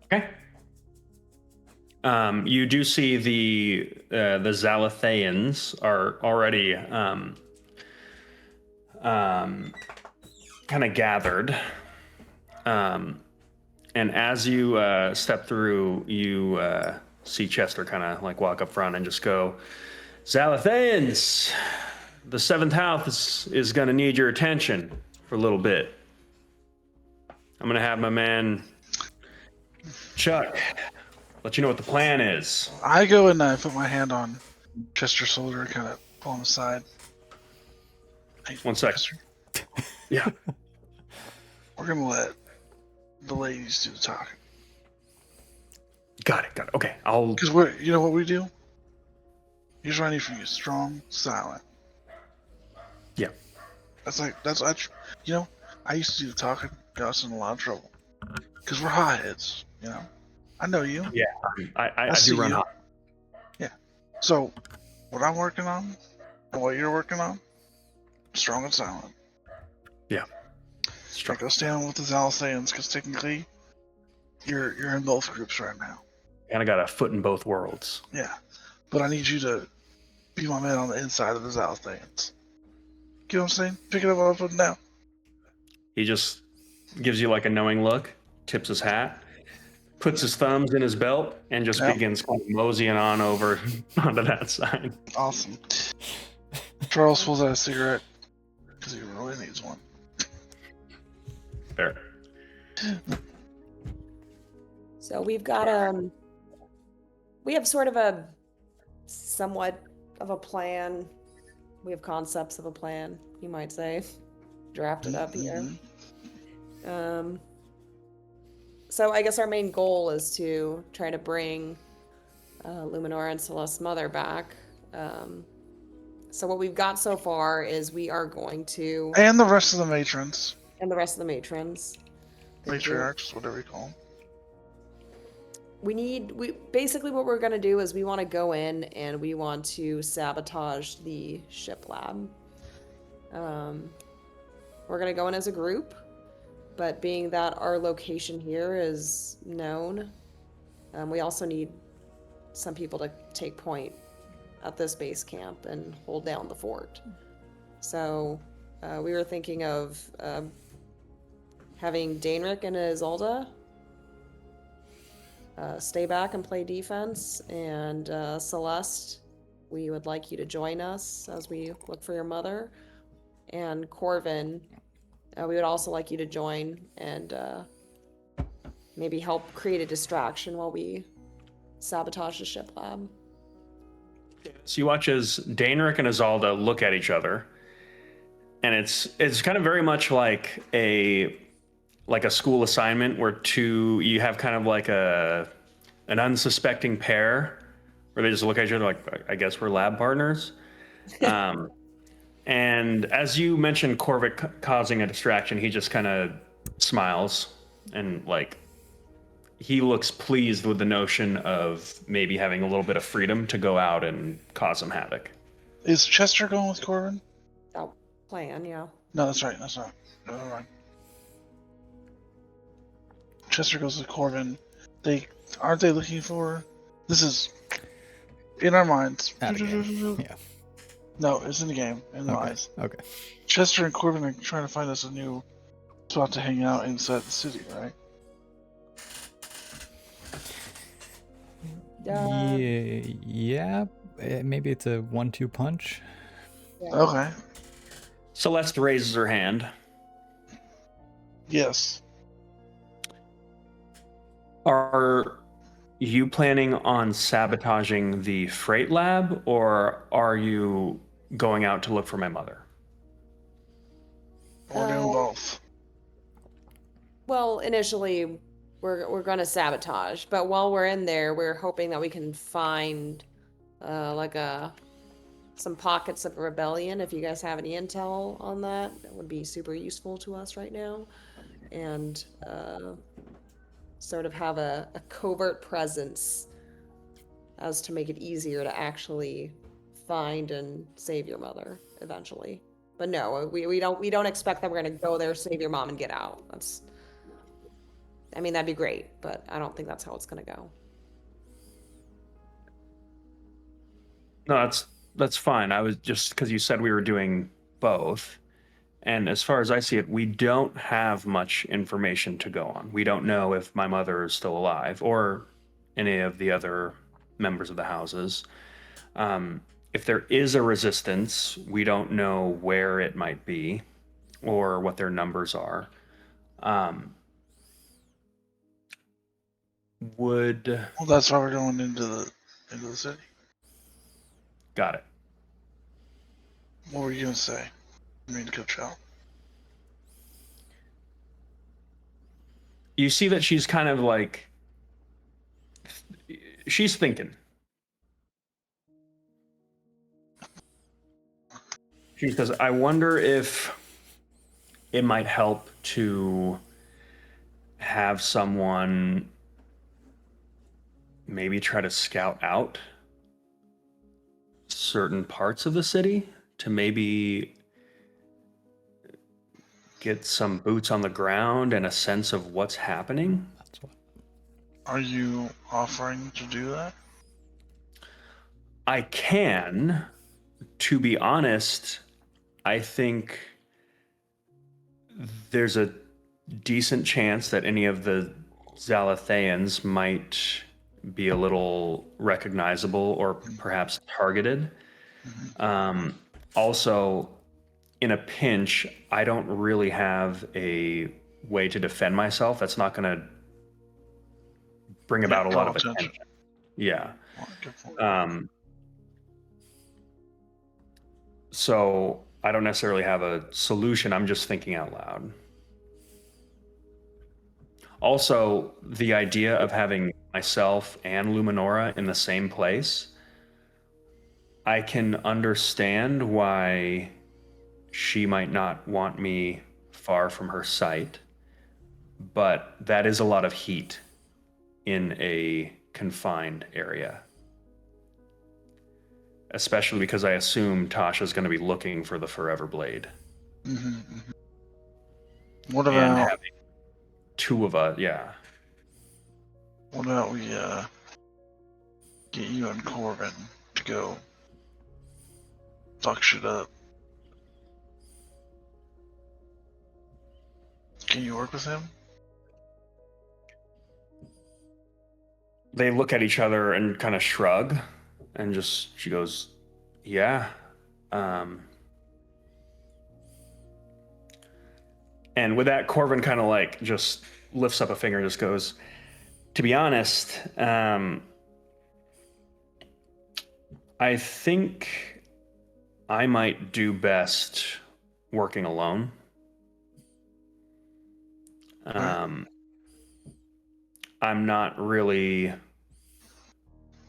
Speaker 1: Okay. You do see the Zalatheans are already kind of gathered, And as you step through, you see Chester kind of like walk up front and just go, Zalatheans, the seventh house is going to need your attention for a little bit. I'm going to have my man Chuck let you know what the plan is.
Speaker 3: I go and I put my hand on Chester's shoulder and kind of pull him aside. Hey,
Speaker 1: 1 sec.
Speaker 3: Chester,
Speaker 1: Yeah.
Speaker 3: we're gonna let the ladies do the talking.
Speaker 1: Got it. Okay. I'll.
Speaker 3: Because you know what we do? Here's what I need from you: strong, silent.
Speaker 1: Yeah.
Speaker 3: You know, I used to do the talking, got us in a lot of trouble. Because we're hotheads, you know. I know you.
Speaker 1: Yeah. I
Speaker 3: see
Speaker 1: do run
Speaker 3: you.
Speaker 1: hot.
Speaker 3: Yeah. So, what I'm working on, and what you're working on, strong and silent.
Speaker 1: Yeah.
Speaker 3: Strong. Go stand with the Zalathans, because technically, you're in both groups right now.
Speaker 1: Kind of got a foot in both worlds.
Speaker 3: Yeah. But I need you to be my man on the inside of the Zalathans. Get what I'm saying? Pick it up what I'm putting down.
Speaker 1: He just gives you like a knowing look, tips his hat, puts his thumbs in his belt, and just begins kind of moseying on over onto that side.
Speaker 3: Awesome. Charles pulls out a cigarette because he really needs one.
Speaker 1: Fair.
Speaker 4: So we've got we have sort of a somewhat of a plan. We have concepts of a plan, you might say, drafted up here. So I guess our main goal is to try to bring Luminora and Celeste's mother back. So what we've got so far is we are going to...
Speaker 3: And the rest of the matrons.
Speaker 4: And the rest of the matrons.
Speaker 3: Matriarchs, whatever you call them.
Speaker 4: Basically what we're going to do is we want to go in and we want to sabotage the ship lab. We're going to go in as a group, but being that our location here is known, we also need some people to take point at this base camp and hold down the fort. So we were thinking of having Daenric and Isolde stay back and play defense, and Celeste, we would like you to join us as we look for your mother, and Corvin, we would also like you to join and maybe help create a distraction while we sabotage the ship lab.
Speaker 1: So you watch as Daenric and Isolde look at each other, and it's kind of very much like a school assignment where you have kind of like an unsuspecting pair where they just look at each other like, I guess we're lab partners. And as you mentioned Corvic causing a distraction, he just kind of smiles and like he looks pleased with the notion of maybe having a little bit of freedom to go out and cause some havoc.
Speaker 3: Is Chester going with Corvin?
Speaker 4: Oh, plan, yeah.
Speaker 3: No, that's right. That's not. Never mind. Chester goes with Corvin. Aren't they looking for? This is in our minds.
Speaker 2: Yeah.
Speaker 3: No, it's in the game. In the minds.
Speaker 2: Okay.
Speaker 3: Chester and Corvin are trying to find us a new spot to hang out inside the city, right?
Speaker 2: Yeah. Maybe it's a 1-2 punch.
Speaker 4: Yeah.
Speaker 3: Okay.
Speaker 1: Celeste raises her hand.
Speaker 3: Yes.
Speaker 1: Are you planning on sabotaging the freight lab, or are you going out to look for my mother?
Speaker 3: We're doing both.
Speaker 4: Well, initially, we're going to sabotage, but while we're in there, we're hoping that we can find some pockets of rebellion. If you guys have any intel on that, that would be super useful to us right now, and sort of have a covert presence as to make it easier to actually find and save your mother eventually. But no, we don't expect that we're gonna go there, save your mom, and get out. That'd be great, but I don't think that's how it's gonna go.
Speaker 1: No, that's fine. I was just because you said we were doing both, And as far as I see it, we don't have much information to go on. We don't know if my mother is still alive or any of the other members of the houses. If there is a resistance, we don't know where it might be or what their numbers are. Would
Speaker 3: Well, that's why we're going into the city.
Speaker 1: got it.
Speaker 3: What were you gonna say? I mean, Coach Al.
Speaker 1: You see that she's kind of like she's thinking. She says, "I wonder if it might help to have someone maybe try to scout out certain parts of the city to maybe get some boots on the ground and a sense of what's happening."
Speaker 2: That's what.
Speaker 3: Are you offering to do that?
Speaker 1: I can. To be honest, I think there's a decent chance that any of the Zalatheans might be a little recognizable or perhaps targeted. Also, in a pinch, I don't really have a way to defend myself. That's not going to bring about a lot of attention. Yeah.
Speaker 3: Good point.
Speaker 1: So I don't necessarily have a solution. I'm just thinking out loud. Also, the idea of having myself and Luminora in the same place, I can understand why she might not want me far from her sight, but that is a lot of heat in a confined area. Especially because I assume Tasha's going to be looking for the Forever Blade.
Speaker 3: What
Speaker 1: And
Speaker 3: about
Speaker 1: having two of us, yeah.
Speaker 3: what about we get you and Corbin to go fuck shit up? Can you work with him?
Speaker 1: They look at each other and kind of shrug, and she goes, yeah. And with that, Corbin kind of like just lifts up a finger and just goes, to be honest, I think I might do best working alone. I'm not really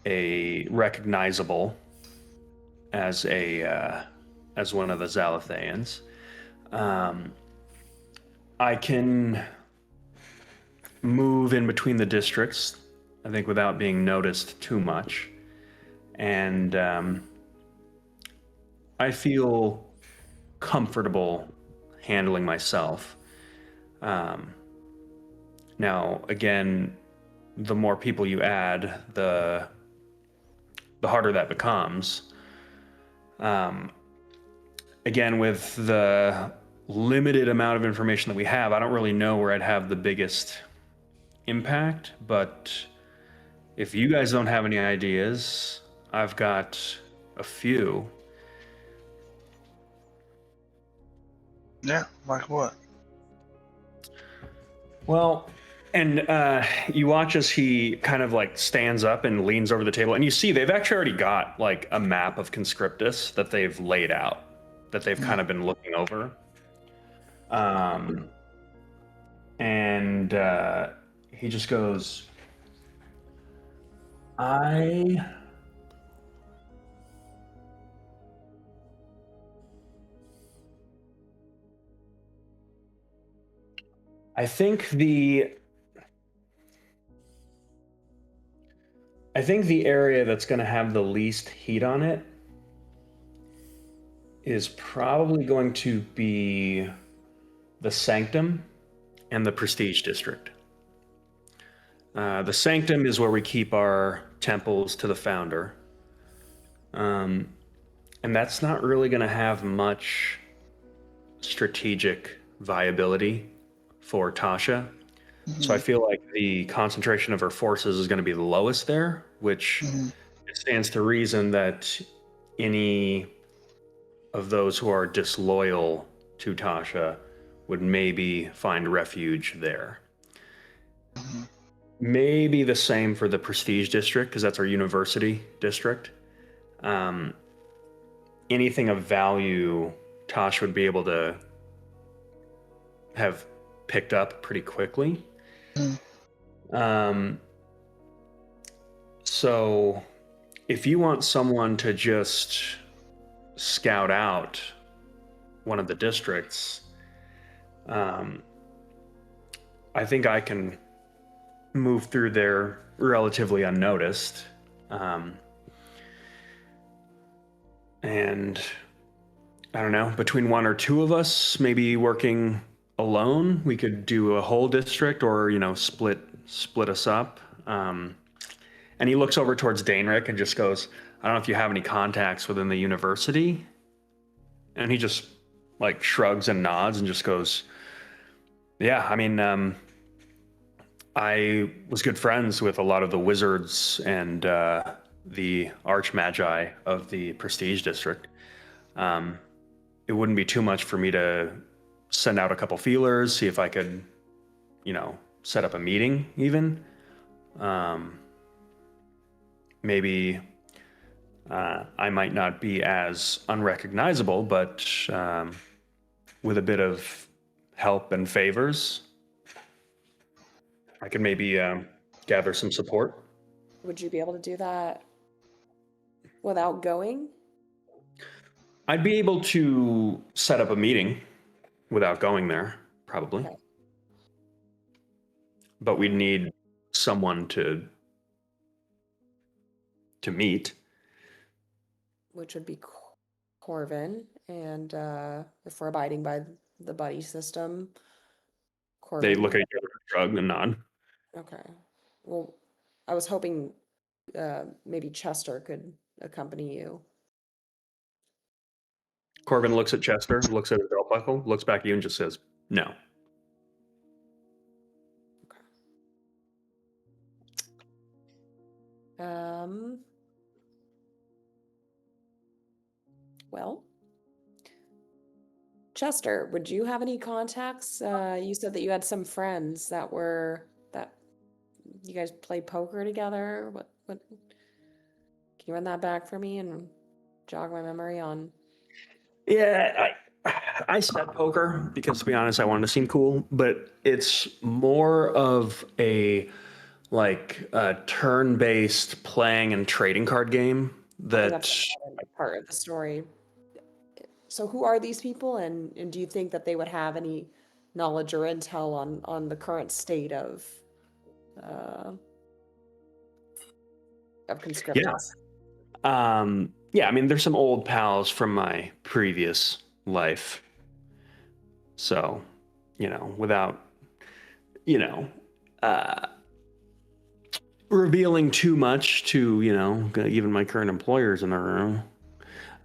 Speaker 1: a recognizable as as one of the Zalatheans. I can move in between the districts, I think, without being noticed too much, and I feel comfortable handling myself. Now, again, the more people you add, the harder that becomes. Again, with the limited amount of information that we have, I don't really know where I'd have the biggest impact, but if you guys don't have any ideas, I've got a few.
Speaker 3: Yeah, like what?
Speaker 1: Well, and you watch as he kind of like stands up and leans over the table, and you see they've actually already got like a map of Conscriptus that they've laid out, that they've kind of been looking over. And he just goes, I think the area that's going to have the least heat on it is probably going to be the Sanctum and the Prestige District. The Sanctum is where we keep our temples to the Founder. And that's not really going to have much strategic viability for Tasha. So I feel like the concentration of her forces is going to be the lowest there, which it stands to reason that any of those who are disloyal to Tasha would maybe find refuge there. Maybe the same for the Prestige District, because that's our university district. Anything of value, Tasha would be able to have picked up pretty quickly. So if you want someone to just scout out one of the districts, I think I can move through there relatively unnoticed. And I don't know, between one or two of us, maybe working alone, we could do a whole district, or, you know, split us up. And he looks over towards Dainrick and just goes, I don't know if you have any contacts within the university. And he just like shrugs and nods and just goes, yeah, I mean, I was good friends with a lot of the wizards and the archmagi of the Prestige District. It wouldn't be too much for me to send out a couple feelers, see if I could, you know, set up a meeting even. Maybe I might not be as unrecognizable, but with a bit of help and favors, I could maybe gather some support.
Speaker 4: Would you be able to do that without going?
Speaker 1: I'd be able to set up a meeting without going there, probably.
Speaker 4: Okay.
Speaker 1: But we'd need someone to meet.
Speaker 4: Which would be Corvin, and if we're abiding by the buddy system, Corvin.
Speaker 1: They look at each other, shrug, and nod.
Speaker 4: Okay. Well, I was hoping maybe Chester could accompany you.
Speaker 1: Corbin looks at Chester, looks at his belt buckle, looks back at you, and just says, no.
Speaker 4: Well, Chester, would you have any contacts? You said that you had some friends that you guys play poker together. What can you run that back for me and jog my memory on?
Speaker 1: Yeah, I said poker because, to be honest, I wanted to seem cool, but it's more of a turn-based playing and trading card game that
Speaker 4: That's part of the story. So who are these people, and do you think that they would have any knowledge or intel on the current state of conscriptus?
Speaker 1: Yeah, I mean, there's some old pals from my previous life. So, you know, without, you know, revealing too much to, you know, even my current employers in the room.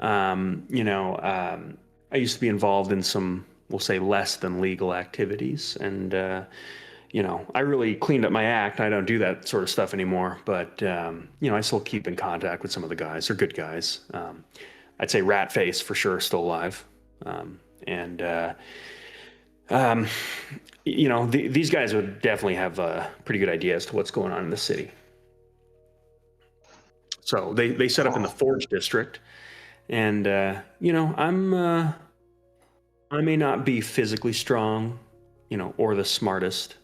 Speaker 1: I used to be involved in some, we'll say, less than legal activities. And, I really cleaned up my act. I don't do that sort of stuff anymore. But, I still keep in contact with some of the guys. They're good guys. I'd say Ratface for sure, still alive. These guys would definitely have a pretty good idea as to what's going on in the city. So they set up in the Forge District. And, I may not be physically strong, or the smartest,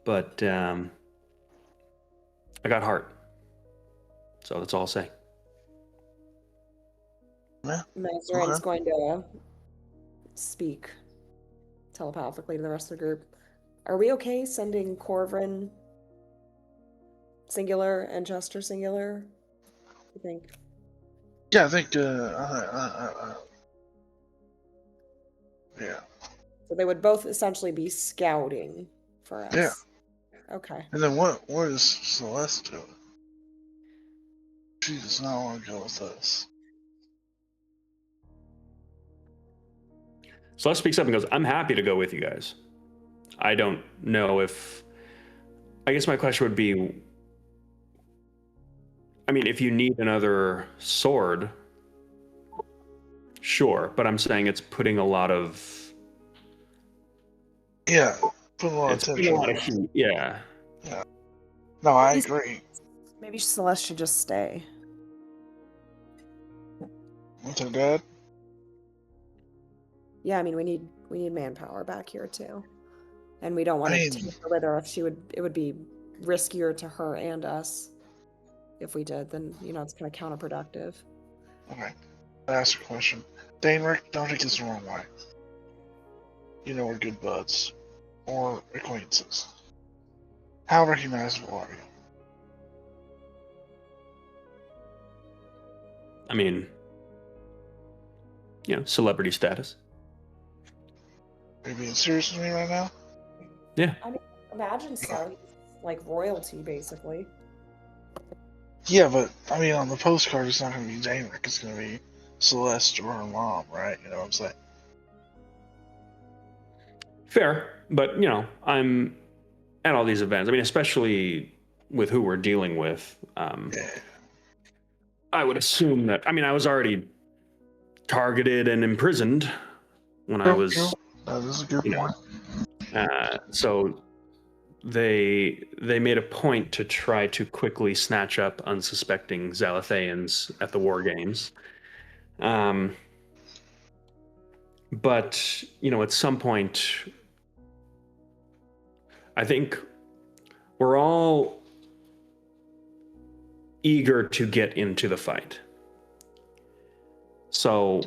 Speaker 1: but I got heart. So that's all I'll say.
Speaker 3: Yeah.
Speaker 4: Mazarin's going to speak telepathically to the rest of the group. Are we okay sending Corvin singular and Chester singular? You think?
Speaker 3: Yeah, I think. Yeah.
Speaker 4: So they would both essentially be scouting for us.
Speaker 3: Yeah.
Speaker 4: Okay.
Speaker 3: And then what is Celeste doing? She does not want to go with us.
Speaker 1: Celeste speaks up and goes, I'm happy to go with you guys. I don't know if... I guess my question would be, I mean, if you need another sword, sure, but I'm saying it's putting a lot of...
Speaker 3: Yeah, put a lot of
Speaker 1: It's putting a lot of
Speaker 3: attention.
Speaker 1: heat, yeah.
Speaker 3: Yeah. No, I
Speaker 4: Maybe-
Speaker 3: agree.
Speaker 4: Maybe Celeste should just stay.
Speaker 3: With her dad?
Speaker 4: Yeah, I mean, we need manpower back here too, and we don't want
Speaker 3: I
Speaker 4: to
Speaker 3: mean-
Speaker 4: take her with her if it would be riskier to her and us if we did. Then it's kind of counterproductive.
Speaker 3: Okay. I ask a question. Dane, Rick, don't take this the wrong way. You know we're good buds. Or acquaintances. How recognizable are you?
Speaker 1: I mean, celebrity status.
Speaker 3: Are you being serious with me right now?
Speaker 1: Yeah.
Speaker 4: I mean, imagine so. Like royalty, basically.
Speaker 3: Yeah, but I mean, on the postcard, it's not going to be Dane Rick. It's going to be Celeste or her mom, right? You know what I'm saying?
Speaker 1: Fair, but I'm at all these events. I mean, especially with who we're dealing with.
Speaker 3: Yeah.
Speaker 1: I would assume that. I mean, I was already targeted and imprisoned when I was.
Speaker 3: True. That is a good point.
Speaker 1: So they made a point to try to quickly snatch up unsuspecting Zalathayans at the war games. But at some point, I think we're all eager to get into the fight. So,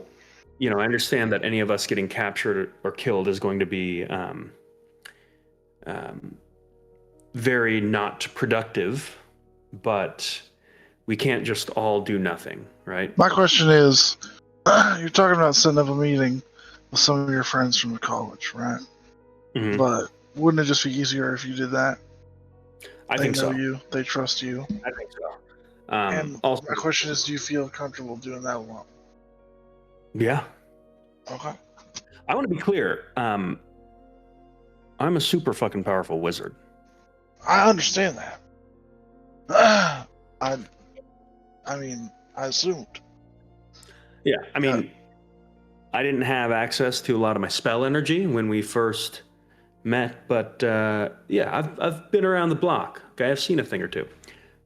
Speaker 1: I understand that any of us getting captured or killed is going to be very not productive, but we can't just all do nothing, right?
Speaker 3: My question is, you're talking about setting up a meeting with some of your friends from the college, right?
Speaker 1: Mhm.
Speaker 3: But wouldn't it just be easier if you did that?
Speaker 1: I
Speaker 3: They
Speaker 1: think
Speaker 3: know
Speaker 1: so.
Speaker 3: you. They trust you.
Speaker 1: I think so.
Speaker 3: And
Speaker 1: Also,
Speaker 3: my question is, do you feel comfortable doing that alone?
Speaker 1: yeah,
Speaker 3: Okay.
Speaker 1: I want to be clear. I'm a super fucking powerful wizard.
Speaker 3: I understand that. I mean, I assumed.
Speaker 1: Yeah, I mean, I didn't have access to a lot of my spell energy when we first met, but yeah, I've been around the block. Okay, I've seen a thing or two,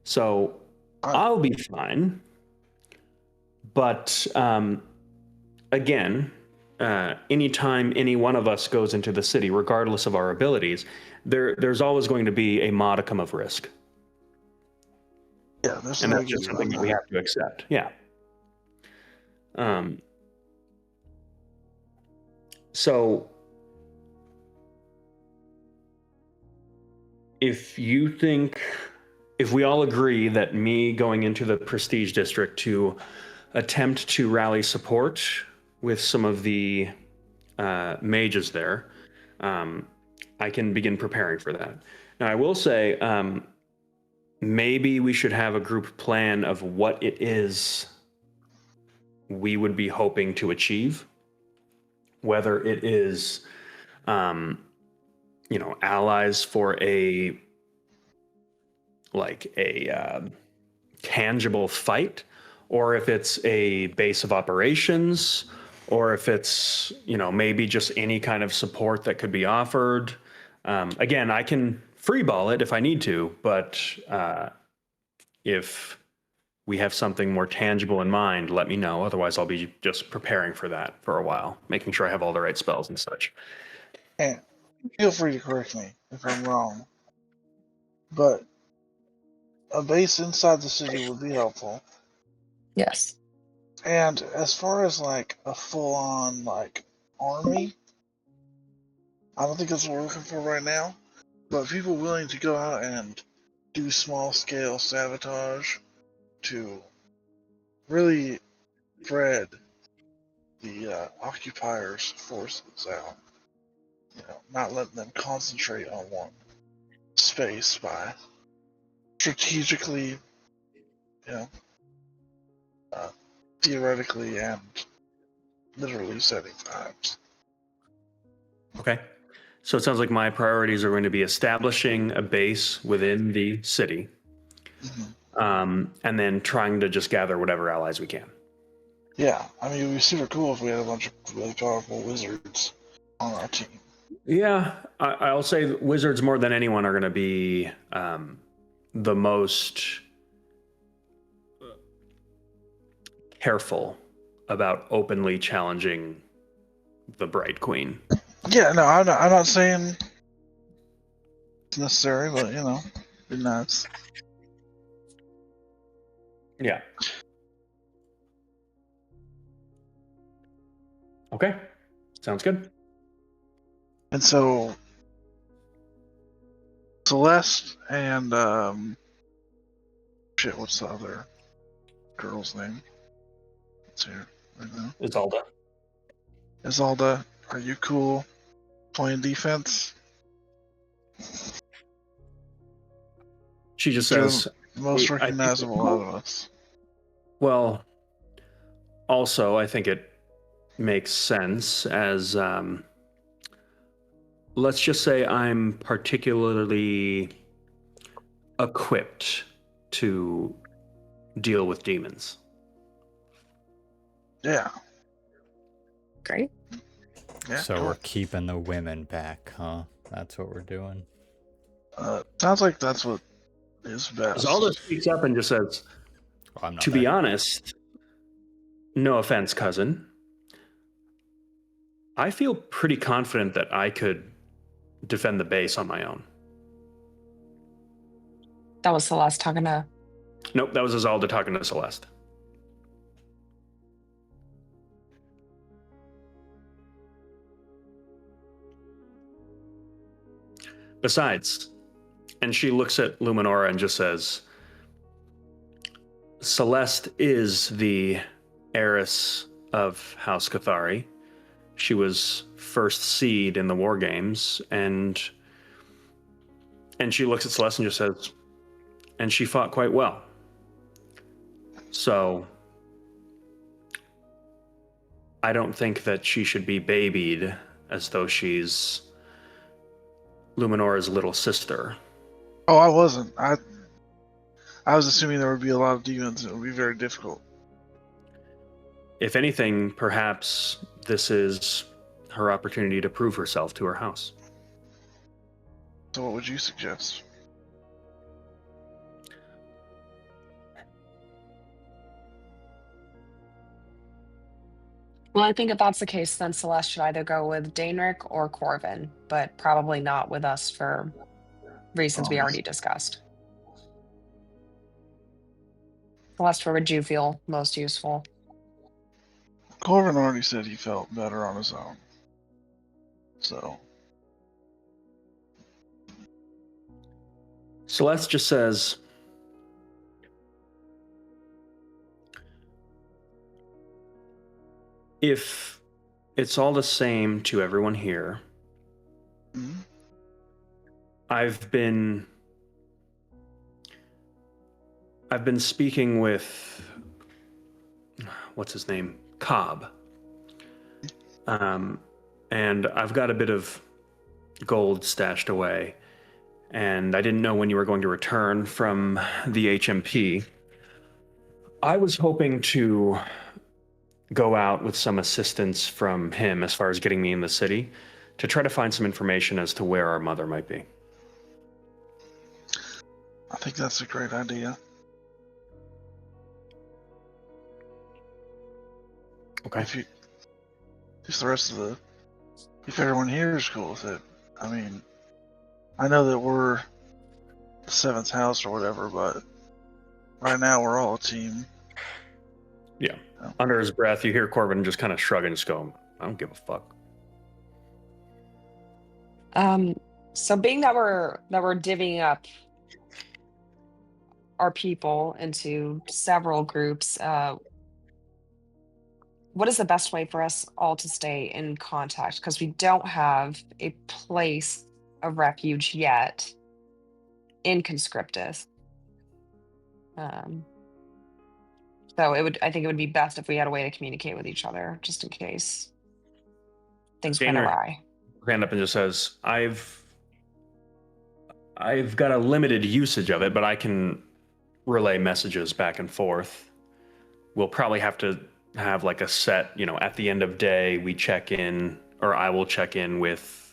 Speaker 1: so I'll be fine. But again, anytime any one of us goes into the city, regardless of our abilities, there's always going to be a modicum of risk.
Speaker 3: Yeah, there's
Speaker 1: And
Speaker 3: no
Speaker 1: that's just
Speaker 3: getting
Speaker 1: something that
Speaker 3: around
Speaker 1: we
Speaker 3: that.
Speaker 1: have to accept. Yeah. So if we all agree that me going into the Prestige District to attempt to rally support with some of the mages there, I can begin preparing for that. Now, I will say, maybe we should have a group plan of what it is we would be hoping to achieve, whether it is, allies for a tangible fight, or if it's a base of operations, or if it's maybe just any kind of support that could be offered. Again, I can freeball it if I need to, but if we have something more tangible in mind, let me know. Otherwise, I'll be just preparing for that for a while, making sure I have all the right spells and such.
Speaker 3: And feel free to correct me if I'm wrong. But a base inside the city would be helpful.
Speaker 5: Yes.
Speaker 3: And as far as like a full-on like army, I don't think that's what we're looking for right now. But people willing to go out and do small-scale sabotage to really spread the occupiers' forces out. Not letting them concentrate on one space by strategically, theoretically and literally setting times.
Speaker 1: Okay. So it sounds like my priorities are going to be establishing a base within the city, and then trying to just gather whatever allies we can.
Speaker 3: Yeah, I mean, it would be super cool if we had a bunch of really powerful wizards on our team.
Speaker 1: Yeah, I'll say wizards more than anyone are going to be the most careful about openly challenging the Bright Queen.
Speaker 3: Yeah, no, I'm not saying it's necessary, but you know, be nice.
Speaker 1: Yeah. Okay. Sounds good.
Speaker 3: And so, Celeste and shit, what's the other girl's name? It's here right now.
Speaker 1: Isolda.
Speaker 3: Isolda, are you cool playing defense?
Speaker 1: She just
Speaker 3: You're
Speaker 1: says,
Speaker 3: the most
Speaker 1: I think
Speaker 3: recognizable out of us.
Speaker 1: well, also, I think it makes sense as, let's just say I'm particularly equipped to deal with demons.
Speaker 3: Yeah.
Speaker 5: Great.
Speaker 3: Yeah.
Speaker 2: So
Speaker 3: cool.
Speaker 2: we're keeping the women back, huh? That's what we're doing.
Speaker 3: Sounds like that's what is best.
Speaker 1: Isolda speaks up and just says,
Speaker 2: Well, I'm not
Speaker 1: to
Speaker 2: there.
Speaker 1: be honest, no offense, cousin, I feel pretty confident that I could defend the base on my own.
Speaker 5: That was Celeste talking to.
Speaker 1: Nope, that was Isolda talking to Celeste. Besides, and she looks at Luminora and just says, Celeste is the heiress of House Cathari. She was first seed in the war games, and she looks at Celeste and just says, and she fought quite well. So I don't think that she should be babied as though she's Luminora's little sister.
Speaker 3: Oh, I wasn't. I was assuming there would be a lot of demons and it would be very difficult.
Speaker 1: If anything, perhaps this is her opportunity to prove herself to her house.
Speaker 3: So what would you suggest?
Speaker 5: Well, I think if that's the case, then Celeste should either go with Daenric or Corvin, but probably not with us for reasons we already discussed. Celeste, where would you feel most useful?
Speaker 3: Corvin already said he felt better on his own. So
Speaker 1: Celeste just says, if it's all the same to everyone here, I've been speaking with, what's his name? Cobb. And I've got a bit of gold stashed away, and I didn't know when you were going to return from the HMP. I was hoping to go out with some assistance from him as far as getting me in the city to try to find some information as to where our mother might be.
Speaker 3: I think that's a great idea.
Speaker 1: Okay.
Speaker 3: If everyone here is cool with it. I mean, I know that we're the seventh house or whatever, but right now we're all a team.
Speaker 1: Yeah. Under his breath, you hear Corbin just kind of shrug and just go, I don't give a fuck.
Speaker 5: So being that we're divvying up our people into several groups, what is the best way for us all to stay in contact? Because we don't have a place of refuge yet in Conscriptus. So I think it would be best if we had a way to communicate with each other, just in case things went awry.
Speaker 1: her hand up and just says, I've got a limited usage of it, but I can relay messages back and forth. We'll probably have to have like a set, at the end of day, we check in, or I will check in with,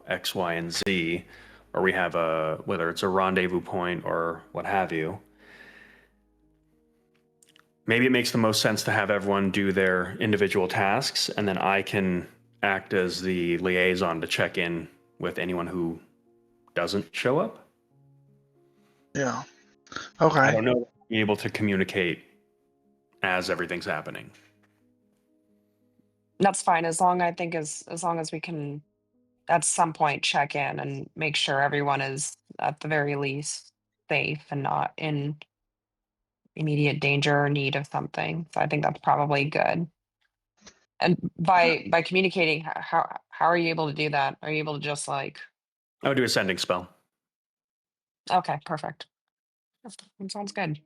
Speaker 1: X, Y, and Z, or we have whether it's a rendezvous point or what have you. Maybe it makes the most sense to have everyone do their individual tasks, and then I can act as the liaison to check in with anyone who doesn't show up.
Speaker 3: Yeah. Okay.
Speaker 1: I don't know, be able to communicate as everything's happening.
Speaker 5: That's fine, as long as we can at some point check in and make sure everyone is at the very least safe and not in immediate danger or need of something. So I think that's probably good. And by communicating, how are you able to do that? Are you able to just like?
Speaker 1: I would do a sending spell.
Speaker 5: Okay, perfect. That sounds good.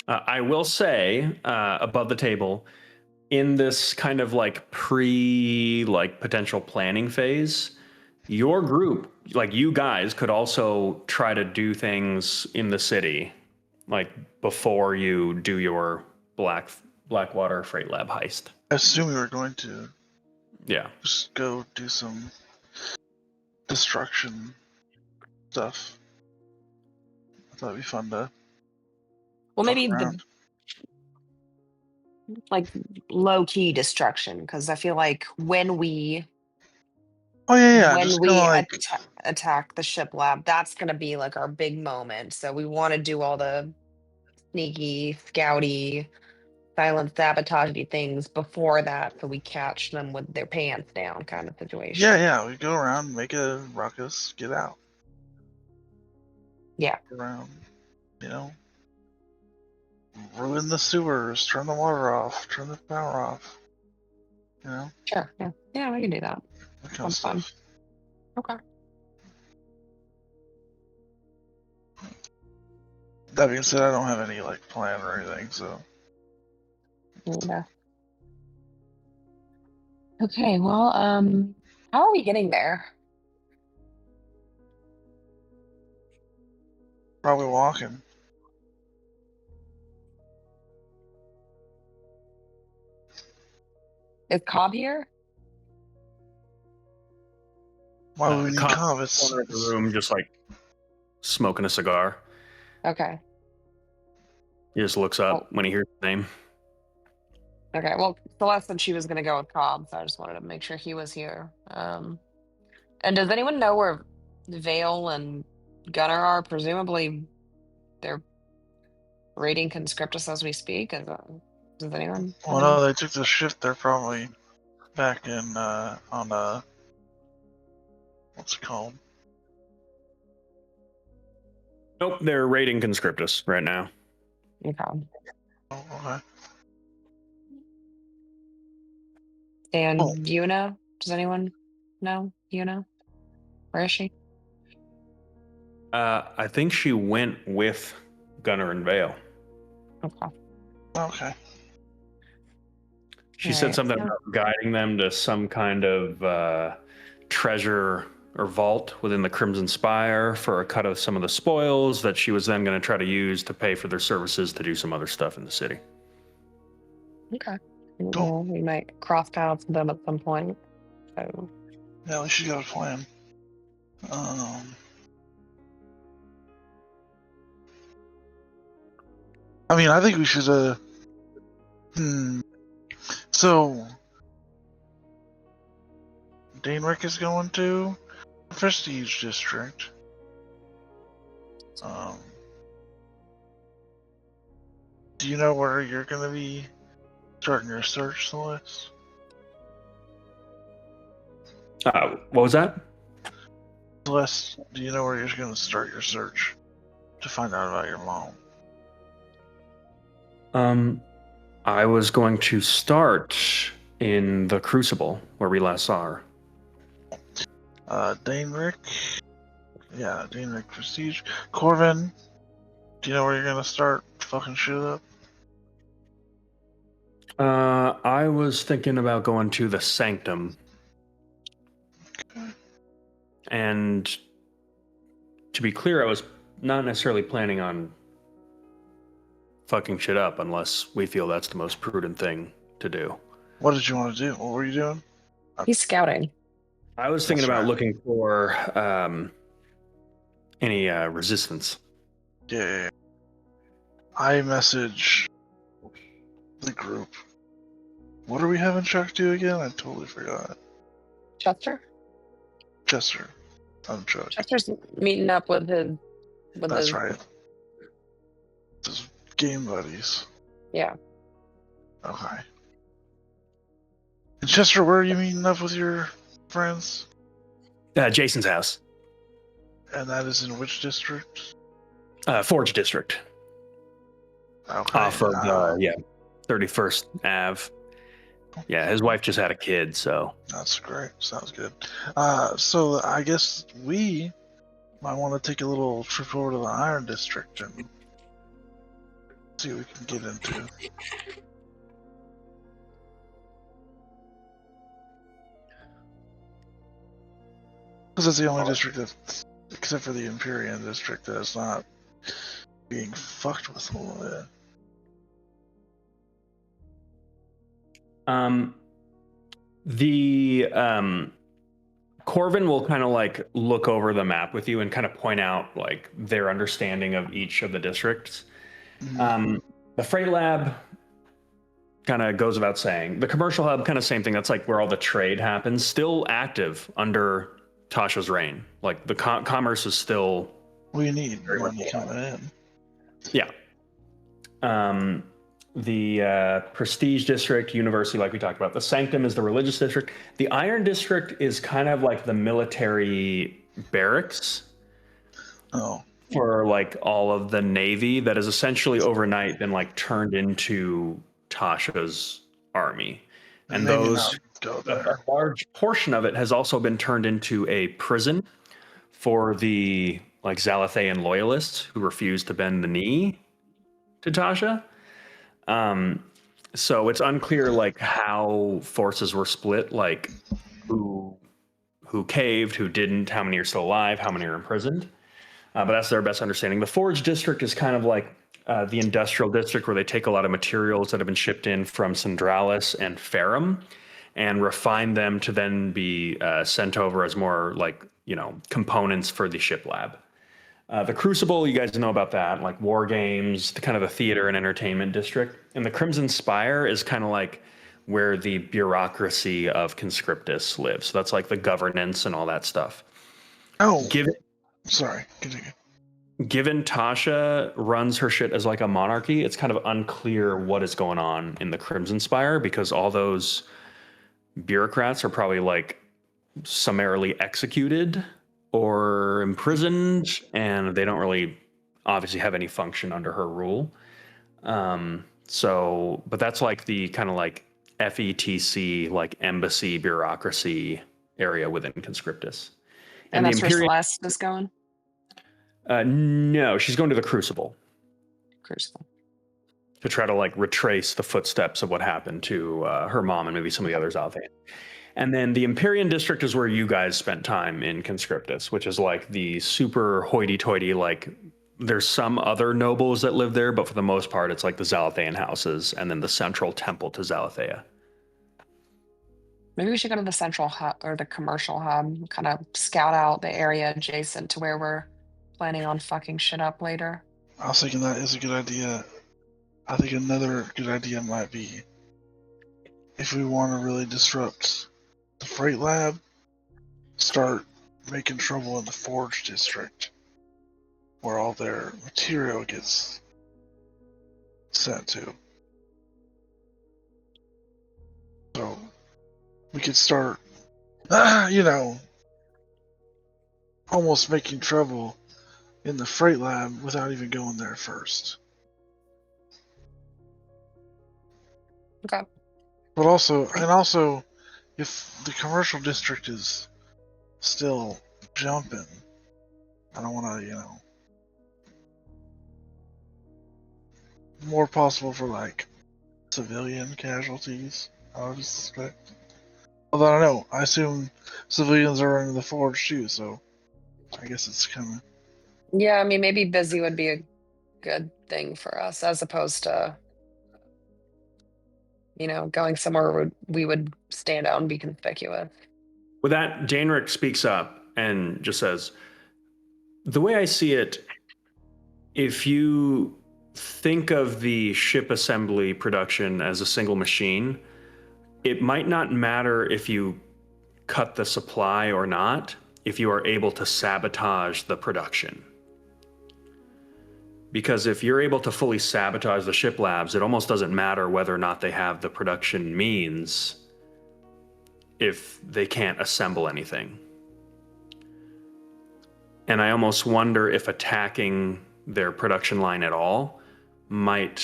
Speaker 1: I will say, above the table, in this kind of like potential planning phase, your group, like you guys, could also try to do things in the city, like before you do your Blackwater Freight Lab heist.
Speaker 3: I assume we were going to
Speaker 1: Yeah.
Speaker 3: just go do some destruction stuff. I thought it'd be fun to
Speaker 5: Well,
Speaker 3: fuck
Speaker 5: maybe
Speaker 3: around.
Speaker 5: like low key destruction, because I feel like when we
Speaker 3: Oh yeah, just kind of like
Speaker 5: attack the ship lab, that's gonna be like our big moment. So we want to do all the sneaky, scouty, silent sabotagey things before that, so we catch them with their pants down, kind of situation.
Speaker 3: yeah. We go around, make a ruckus, get out.
Speaker 5: Yeah.
Speaker 3: Get around, ruin the sewers, turn the water off, turn the power off.
Speaker 5: Sure. Yeah, we can do that.
Speaker 3: That kind of
Speaker 5: Sounds fun.
Speaker 3: stuff.
Speaker 5: Okay.
Speaker 3: That being said, I don't have any like plan or anything, so.
Speaker 5: Yeah. Okay. Well, how are we getting there?
Speaker 3: Probably walking.
Speaker 5: Is Cobb here?
Speaker 3: Why would we need
Speaker 1: Cobb
Speaker 3: Cobb? It's
Speaker 1: corner of the room, just like smoking a cigar.
Speaker 5: Okay.
Speaker 1: He just looks up when he hears the name.
Speaker 5: Okay. Well, Celeste said she was going to go with Cobb, so I just wanted to make sure he was here. And does anyone know where Vale and Gunnar are? Presumably, they're raiding Conscriptus as we speak. Does anyone?
Speaker 3: Well, no, they took the shift. They're probably back in on what's it called?
Speaker 1: Nope, they're raiding Conscriptus right now.
Speaker 5: Okay.
Speaker 3: Oh, okay.
Speaker 5: And Yuna? Does anyone know Yuna? Where is she?
Speaker 1: I think she went with Gunnar and Vale.
Speaker 5: Okay.
Speaker 3: Okay.
Speaker 1: She said something about guiding them to some kind of treasure or vault within the Crimson Spire for a cut of some of the spoils that she was then going to try to use to pay for their services to do some other stuff in the city.
Speaker 5: Okay. Well, we might cross paths with them at some point. So.
Speaker 3: Yeah, at least you got a plan. I mean, I think we should. So, Danewick is going to the Prestige District. Do you know where you're going to be starting your search, Celeste?
Speaker 1: What was that?
Speaker 3: Celeste, do you know where you're going to start your search to find out about your mom?
Speaker 1: I was going to start in the Crucible where we last saw her.
Speaker 3: Danewick. Yeah, Danewick Prestige. Corvin, do you know where you're going to start fucking shit up?
Speaker 1: I was thinking about going to the Sanctum. And to be clear, I was not necessarily planning on fucking shit up unless we feel that's the most prudent thing to do.
Speaker 3: What did you want to do? What were you doing?
Speaker 5: He's scouting.
Speaker 1: I was thinking
Speaker 3: That's
Speaker 1: about
Speaker 3: right.
Speaker 1: looking for any resistance.
Speaker 3: Yeah. I message the group. What are we having Chuck do again? I totally forgot.
Speaker 5: Chester?
Speaker 3: Chester. I'm Chuck.
Speaker 5: Chester's meeting up with his.
Speaker 3: That's right. His game buddies.
Speaker 5: Yeah.
Speaker 3: Okay. And Chester, where are you meeting up with your friends?
Speaker 1: Jason's house.
Speaker 3: And that is in which district?
Speaker 1: Forge District.
Speaker 3: Okay.
Speaker 1: Off of, 31st Ave. Yeah, his wife just had a kid, so.
Speaker 3: That's great. Sounds good. So I guess we might want to take a little trip over to the Iron District and see what we can get into. Because it's the only district that, except for the Empyrean District, that is not being fucked with a little bit.
Speaker 1: Corvin will kind of like look over the map with you and kind of point out like their understanding of each of the districts. The freight lab kind of goes without saying. The commercial hub, kind of same thing. That's like where all the trade happens. Still active under Tasha's reign. Like the commerce is still.
Speaker 3: We need money coming in.
Speaker 1: Yeah. The Prestige District, University, like we talked about. The Sanctum is the religious district. The Iron District is kind of like the military barracks.
Speaker 3: Oh.
Speaker 1: For like all of the Navy that has essentially overnight been like turned into Tasha's army. And those, a large portion of it has also been turned into a prison for the like Zalathaean loyalists who refuse to bend the knee to Tasha. So it's unclear like how forces were split, like who caved, who didn't, how many are still alive, how many are imprisoned. But that's their best understanding. The Forge District is kind of like the industrial district where they take a lot of materials that have been shipped in from Syndralis and Ferrum and refine them to then be sent over as more like, components for the ship lab. The Crucible, you guys know about that, like war games, the kind of the theater and entertainment district. And the Crimson Spire is kind of like where the bureaucracy of Conscriptus lives. So that's like the governance and all that stuff.
Speaker 3: Oh, sorry, continue.
Speaker 1: Given Tasha runs her shit as like a monarchy, it's kind of unclear what is going on in the Crimson Spire because all those bureaucrats are probably like summarily executed or imprisoned, and they don't really obviously have any function under her rule. But that's like the kind of like FETC, like embassy bureaucracy area within Conscriptus.
Speaker 5: And that's where Celeste is going?
Speaker 1: No, she's going to the Crucible.
Speaker 5: Crucible.
Speaker 1: To try to like retrace the footsteps of what happened to her mom and maybe some of the others out there. And then the Empyrean District is where you guys spent time in Conscriptus, which is like the super hoity-toity, like there's some other nobles that live there, but for the most part, it's like the Zalathaean houses and then the central temple to Zalathea.
Speaker 5: Maybe we should go to the central hub or the commercial hub, kind of scout out the area adjacent to where we're planning on fucking shit up later.
Speaker 3: I was thinking that is a good idea. I think another good idea might be if we want to really disrupt the freight lab, start making trouble in the Forge District, where all their material gets sent to. So we could start, almost making trouble in the freight lab without even going there first.
Speaker 5: Okay.
Speaker 3: But also, if the commercial district is still jumping, I don't want to, more possible for like civilian casualties, I would suspect. Although I don't know, I assume civilians are running the forge too, so I guess it's kind of.
Speaker 5: Yeah, I mean, maybe busy would be a good thing for us as opposed to, going somewhere where we would stand out and be conspicuous.
Speaker 1: With that, Janerick speaks up and just says, the way I see it, if you think of the ship assembly production as a single machine, it might not matter if you cut the supply or not, if you are able to sabotage the production. Because if you're able to fully sabotage the ship labs, it almost doesn't matter whether or not they have the production means if they can't assemble anything. And I almost wonder if attacking their production line at all might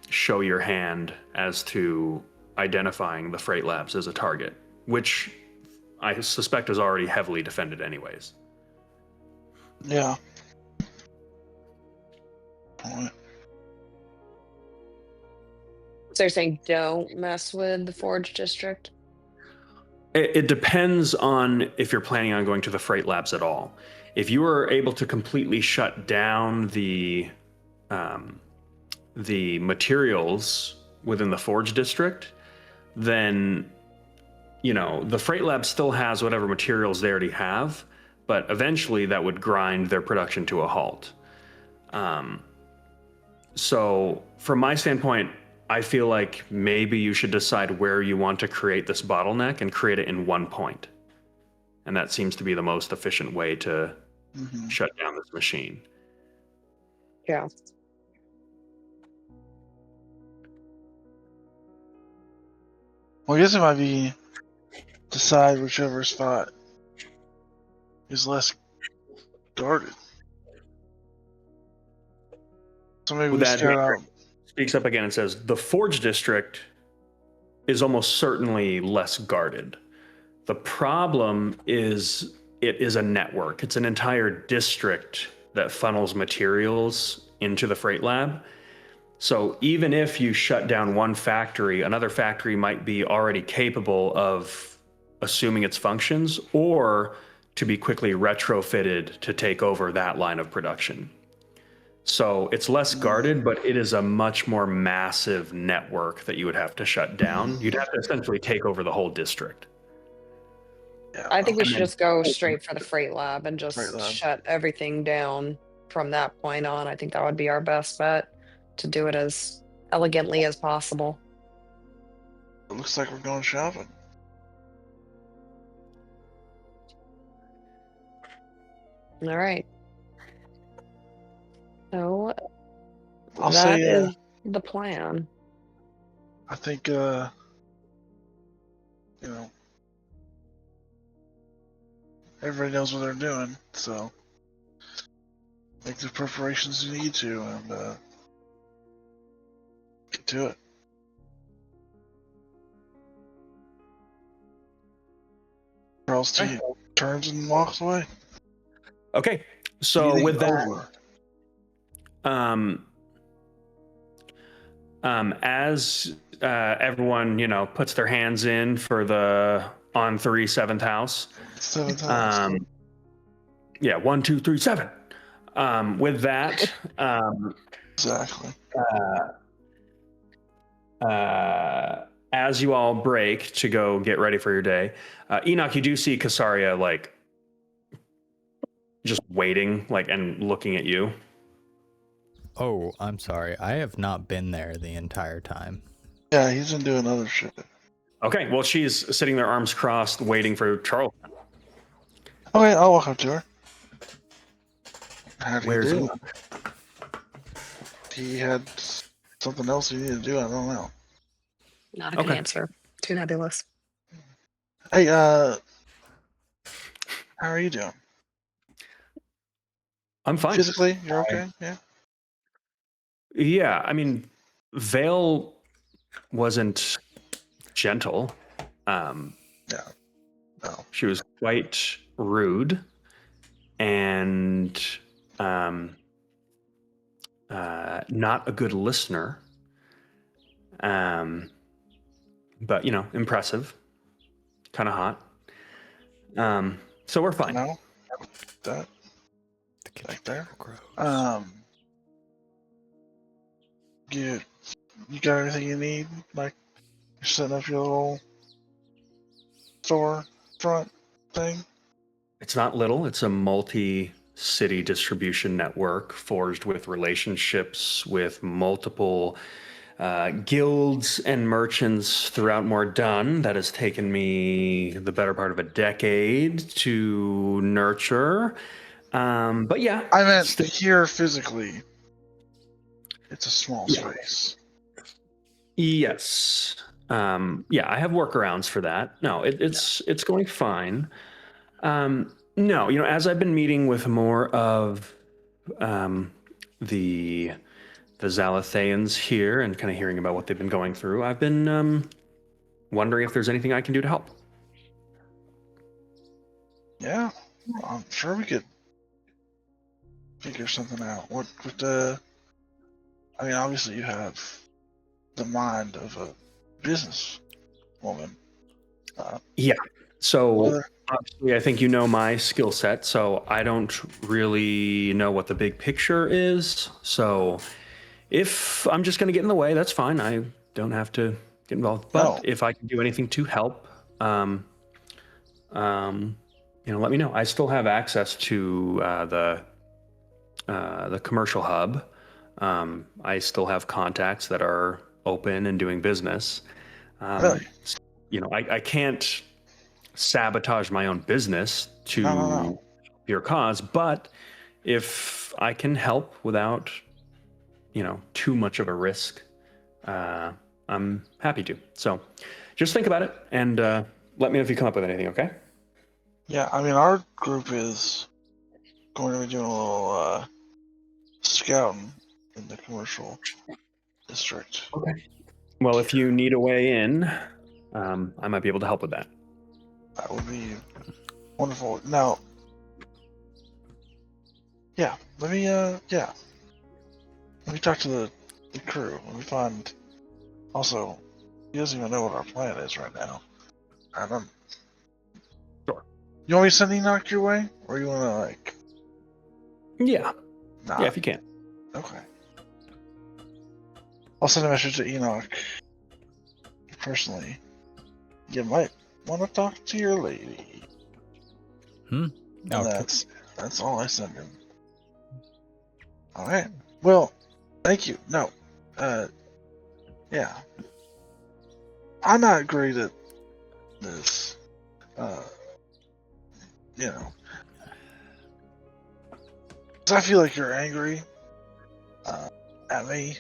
Speaker 1: show your hand as to identifying the freight labs as a target, which I suspect is already heavily defended anyways.
Speaker 3: Yeah. Alright.
Speaker 5: So you're saying don't mess with the Forge District?
Speaker 1: It depends on if you're planning on going to the freight labs at all. If you are able to completely shut down the materials within the Forge District, then the freight lab still has whatever materials they already have, but eventually that would grind their production to a halt. So from my standpoint, I feel like maybe you should decide where you want to create this bottleneck and create it in one point. And that seems to be the most efficient way to shut down this machine.
Speaker 5: Yeah.
Speaker 3: Well, I guess it might be decide whichever spot is less guarded. So maybe
Speaker 1: With
Speaker 3: we
Speaker 1: that,
Speaker 3: scout out.
Speaker 1: speaks up again and says, the Forge District is almost certainly less guarded. The problem is it is a network. It's an entire district that funnels materials into the freight lab. So even if you shut down one factory, another factory might be already capable of assuming its functions or to be quickly retrofitted to take over that line of production. So it's less guarded, but it is a much more massive network that you would have to shut down. You'd have to essentially take over the whole district.
Speaker 3: Yeah,
Speaker 5: I think we should
Speaker 1: then-
Speaker 5: just go straight for the freight lab and
Speaker 3: Freight
Speaker 5: just
Speaker 3: lab.
Speaker 5: shut everything down from that point on. I think that would be our best bet to do it as elegantly as possible.
Speaker 3: It looks like we're going shopping.
Speaker 5: All right. So
Speaker 3: I'll
Speaker 5: that
Speaker 3: say,
Speaker 5: is the plan.
Speaker 3: I think, everybody knows what they're doing, so make the preparations you need to and get to it. Charles T turns and walks away.
Speaker 1: Okay, so
Speaker 3: Meeting
Speaker 1: with that,
Speaker 3: over.
Speaker 1: as everyone puts their hands in for the on 3 7th house.
Speaker 3: 7 times.
Speaker 1: Yeah, 1 2 3 7. With that,
Speaker 3: Exactly.
Speaker 1: as you all break to go get ready for your day, Enoch, you do see Kasaria just waiting and looking at you.
Speaker 2: Oh, I'm sorry. I have not been there the entire time.
Speaker 3: Yeah, he's been doing other shit.
Speaker 1: Okay, well, she's sitting there, arms crossed, waiting for Charles.
Speaker 3: Okay, I'll walk up to her. How do you
Speaker 1: Where's
Speaker 3: do?
Speaker 1: Enoch?
Speaker 3: He had something else he needed to do. I don't know.
Speaker 5: Not a good
Speaker 1: Okay.
Speaker 5: answer. Too nebulous.
Speaker 3: Hey, how are you doing?
Speaker 1: I'm fine.
Speaker 3: Physically, you're okay? Yeah.
Speaker 1: Yeah, I mean, Vale wasn't gentle.
Speaker 3: No.
Speaker 1: She was quite rude and not a good listener. But impressive, kind of hot. So we're fine.
Speaker 3: No, that
Speaker 2: The kitchen
Speaker 3: back there.
Speaker 2: table grows.
Speaker 3: You got everything you need? Like, you're setting up your little store front thing?
Speaker 1: It's not little. It's a multi-city distribution network forged with relationships with multiple guilds and merchants throughout Mordun. That has taken me the better part of a decade to nurture. But yeah,
Speaker 3: I meant here physically. It's a small space.
Speaker 1: yes. Yeah, I have workarounds for that. No, it's going fine. No, as I've been meeting with more of the Zalatheans here and kind of hearing about what they've been going through, I've been wondering if there's anything I can do to help.
Speaker 3: Yeah, I'm sure we could figure something out. I mean, obviously you have the mind of a business woman.
Speaker 1: Yeah. So
Speaker 3: Well,
Speaker 1: obviously, I think you know my skill set, so I don't really know what the big picture is. So if I'm just going to get in the way, that's fine. I don't have to get involved. But
Speaker 3: No.
Speaker 1: if I can do anything to help, let me know. I still have access to the commercial hub. I still have contacts that are open and doing business.
Speaker 3: Really?
Speaker 1: I can't sabotage my own business to
Speaker 3: No.
Speaker 1: your cause, but if I can help without, too much of a risk, I'm happy to. So just think about it and let me know if you come up with anything, okay?
Speaker 3: Yeah, I mean, our group is going to be doing a little scouting in the commercial district.
Speaker 1: Okay. Well, if you need a way in, I might be able to help with that.
Speaker 3: That would be wonderful. Now, let me talk to the crew. Let me find. Also, he doesn't even know what our plan is right now. I don't.
Speaker 1: Sure.
Speaker 3: You want me to send Enoch your way, or you want to like?
Speaker 1: Yeah.
Speaker 3: Nah.
Speaker 1: Yeah, if you can.
Speaker 3: Okay. I'll send a message to Enoch personally. You might want to talk to your lady. And
Speaker 2: Okay.
Speaker 3: that's all I send him. All right. Well, thank you. No. Yeah. I'm not great at this. Cause I feel like you're angry at me.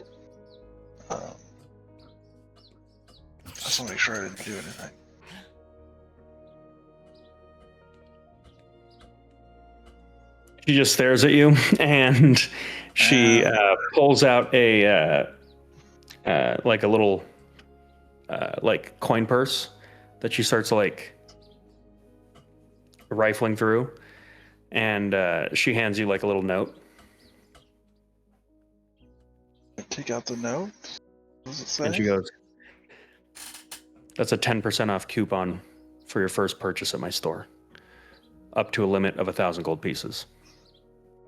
Speaker 3: I just want to make sure I didn't do anything.
Speaker 1: She just stares at you and she pulls out a like a little like coin purse that she starts like rifling through, and she hands you like a little note.
Speaker 3: Take out the note. What does it say?
Speaker 1: And she goes, "That's a 10% off coupon for your first purchase at my store, up to a limit of 1,000 gold pieces."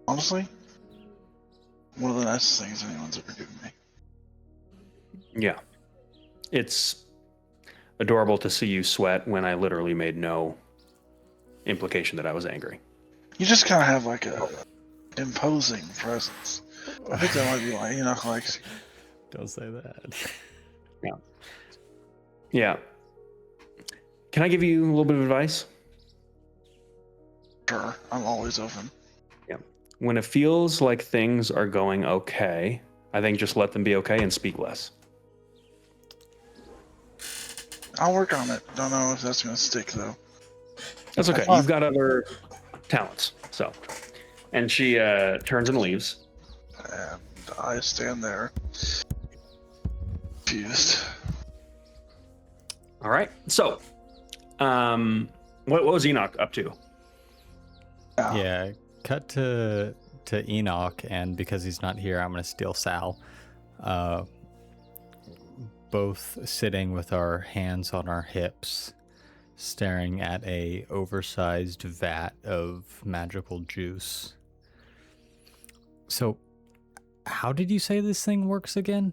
Speaker 3: Honestly, one of the nicest things anyone's ever given me.
Speaker 1: Yeah, it's adorable to see you sweat when I literally made no implication that I was angry.
Speaker 3: You just kind of have like a imposing presence. I think that might be why Enoch likes you.
Speaker 2: Don't say that.
Speaker 1: Yeah. Can I give you a little bit of advice?
Speaker 3: Sure, I'm always open.
Speaker 1: Yeah. When it feels like things are going okay, I think just let them be okay and speak less.
Speaker 3: I'll work on it. Don't know if that's gonna stick though.
Speaker 1: That's okay.
Speaker 3: Fine.
Speaker 1: You've got other talents. So, and she turns and leaves.
Speaker 3: And I stand there, confused.
Speaker 1: All right. So, what was Enoch up to?
Speaker 2: Yeah, cut to Enoch, and because he's not here, I'm gonna steal Sal. both sitting with our hands on our hips, staring at a oversized vat of magical juice. So, how did you say this thing works again?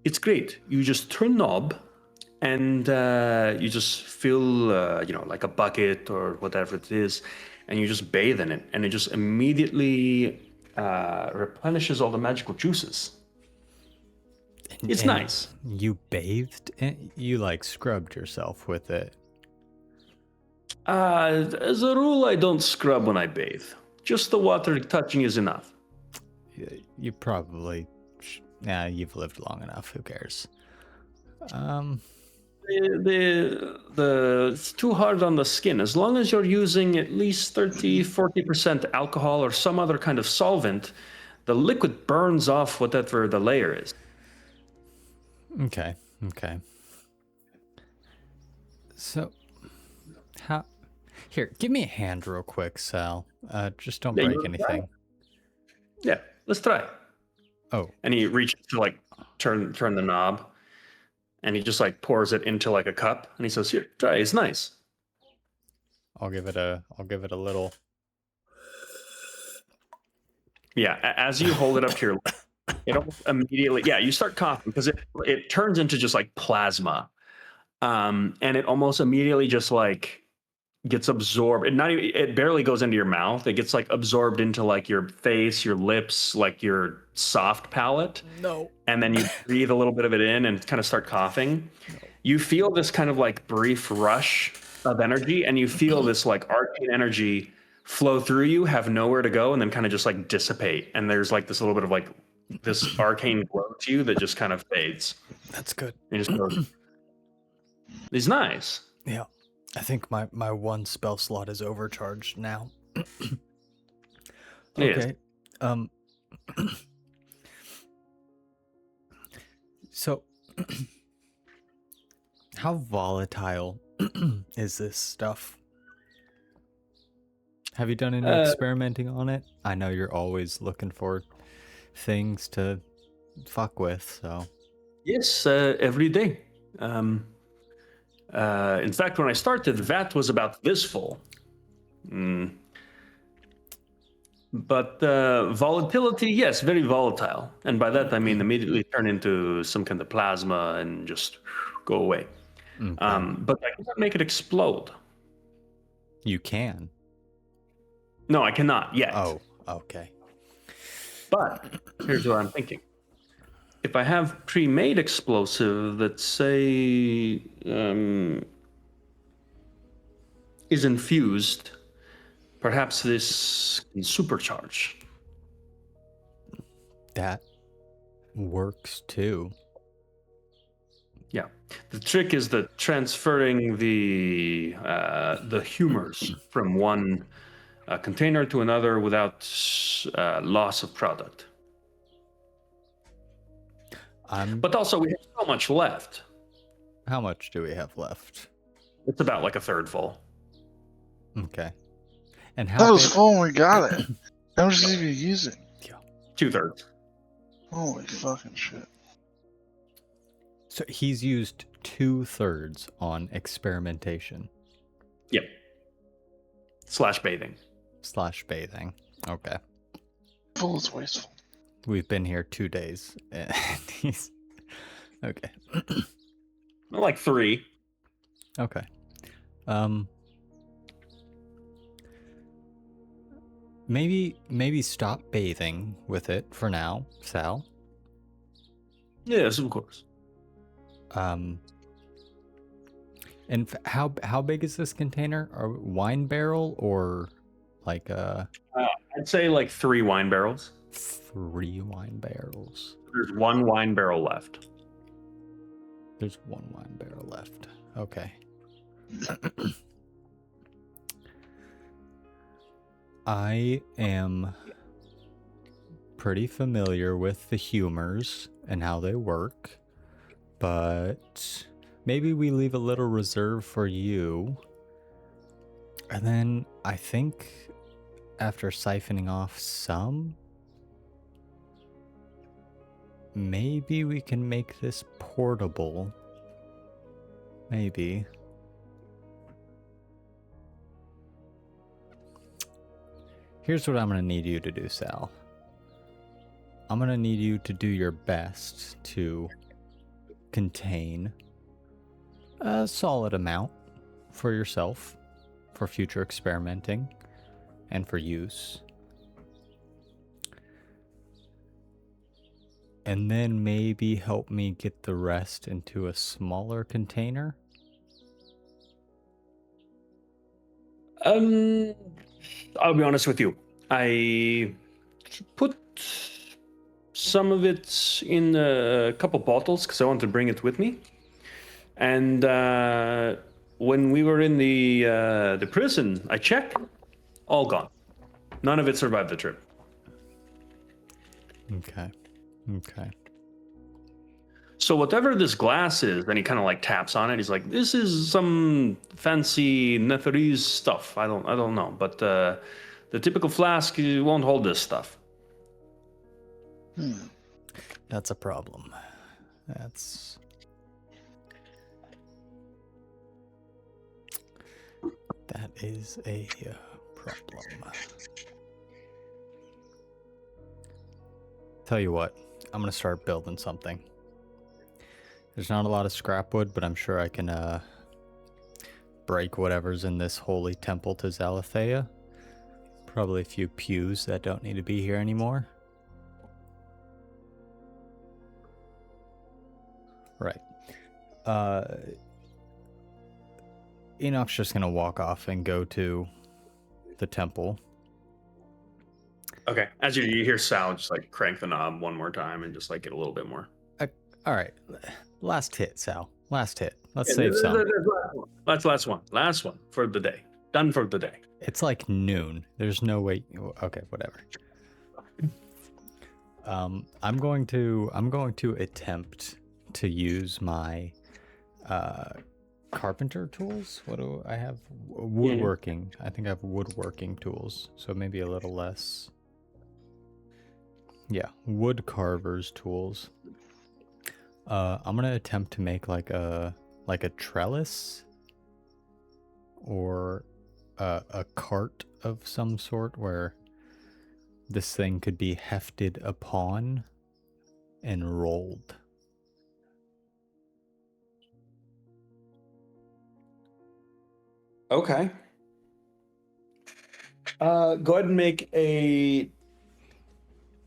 Speaker 1: It's great. You just turn knob, and you just fill, like a bucket or whatever it is, and you just bathe in it, and it just immediately replenishes all the magical juices. It's
Speaker 2: And
Speaker 1: nice.
Speaker 2: You bathed? You like scrubbed yourself with it?
Speaker 1: As a rule, I don't scrub when I bathe. Just the water touching is enough.
Speaker 2: You probably... you've lived long enough. Who cares?
Speaker 1: It's too hard on the skin. As long as you're using at least 30-40% alcohol or some other kind of solvent, the liquid burns off whatever the layer is.
Speaker 2: Okay. So, how... Here, give me a hand real quick, Sal. Just don't
Speaker 1: Yeah,
Speaker 2: break
Speaker 1: you wanna try?
Speaker 2: anything.
Speaker 1: Yeah, let's try.
Speaker 2: Oh,
Speaker 1: And he reaches to like turn the knob, and he just like pours it into like a cup, and he says, "Here, try. It's nice."
Speaker 2: I'll give it a little...
Speaker 1: Yeah, as you hold it up to your lip, it almost immediately, you start coughing because it turns into just like plasma, and it almost immediately just like gets absorbed. It barely goes into your mouth. It gets like absorbed into like your face, your lips, like your soft palate.
Speaker 2: No.
Speaker 1: And then you breathe a little bit of it in and kind of start coughing. You feel this kind of like brief rush of energy, and you feel this like arcane energy flow through you, have nowhere to go, and then kind of just like dissipate. And there's like this little bit of like this arcane glow to you that just kind of fades.
Speaker 2: That's good.
Speaker 1: And just goes, it's nice.
Speaker 2: Yeah. I think my one spell slot is overcharged now. Okay. So, how volatile is this stuff? Have you done any experimenting on it? I know you're always looking for things to fuck with, so...
Speaker 1: Yes, every day. In fact, when I started, the vat was about this full. But volatility, yes, very volatile. And by that, I mean immediately turn into some kind of plasma and just go away.
Speaker 2: Okay.
Speaker 1: But I cannot make it explode.
Speaker 2: You can.
Speaker 1: No, I cannot yet.
Speaker 2: Oh, okay.
Speaker 1: But here's what I'm thinking. If I have pre-made explosive that, say, is infused, perhaps this can supercharge.
Speaker 2: That works too.
Speaker 1: Yeah. The trick is the transferring the humors from one container to another without loss of product. But also, we have so much left.
Speaker 2: How much do we have left?
Speaker 1: It's about like a third full.
Speaker 2: Okay. And how
Speaker 3: That was
Speaker 2: big...
Speaker 3: full when we got it. How much did you use it?
Speaker 1: 2/3.
Speaker 3: Holy fucking shit.
Speaker 2: So he's used 2/3 on experimentation.
Speaker 1: Yep. / bathing.
Speaker 2: / bathing. Okay.
Speaker 3: Full is wasteful.
Speaker 2: We've been here 2 days. And he's... Okay.
Speaker 1: Like 3.
Speaker 2: Okay. Maybe stop bathing with it for now, Sal.
Speaker 1: Yes, of course.
Speaker 2: And how big is this container? A wine barrel or like a...
Speaker 1: I'd say like 3 wine barrels.
Speaker 2: 3 wine barrels.
Speaker 1: There's 1 wine barrel left.
Speaker 2: There's 1 wine barrel left. Okay. I am pretty familiar with the humors and how they work, but maybe we leave a little reserve for you. And then I think after siphoning off some, maybe we can make this portable. Maybe. Here's what I'm going to need you to do, Sal. I'm going to need you to do your best to contain a solid amount for yourself, for future experimenting, and for use. And then maybe help me get the rest into a smaller container.
Speaker 1: I'll be honest with you. I put some of it in a couple bottles because I want to bring it with me. And when we were in the prison, I checked, all gone. None of it survived the trip.
Speaker 2: Okay.
Speaker 1: So whatever this glass is, then he kind of like taps on it. He's like, "This is some fancy Netherese stuff. I don't know, but the typical flask won't hold this stuff."
Speaker 2: That's a problem. That is a problem. Tell you what, I'm gonna start building something. There's not a lot of scrap wood, but I'm sure I can break whatever's in this holy temple to Zalathea. Probably a few pews that don't need to be here anymore. Right. Enoch's just gonna walk off and go to the temple.
Speaker 1: Okay. As you hear Sal just like crank the knob one more time and just like get a little bit more.
Speaker 2: All right. Last hit, Sal. Last hit. Let's save some.
Speaker 1: Last one. Last one for the day. Done for the day.
Speaker 2: It's like noon. There's no way. Okay, whatever. I'm going to attempt to use my carpenter tools. What do I have? Woodworking. I think I have woodworking tools, so maybe a little less. Yeah, wood carver's tools. I'm gonna attempt to make like a trellis or a cart of some sort where this thing could be hefted upon and rolled.
Speaker 1: Okay. Go ahead and make a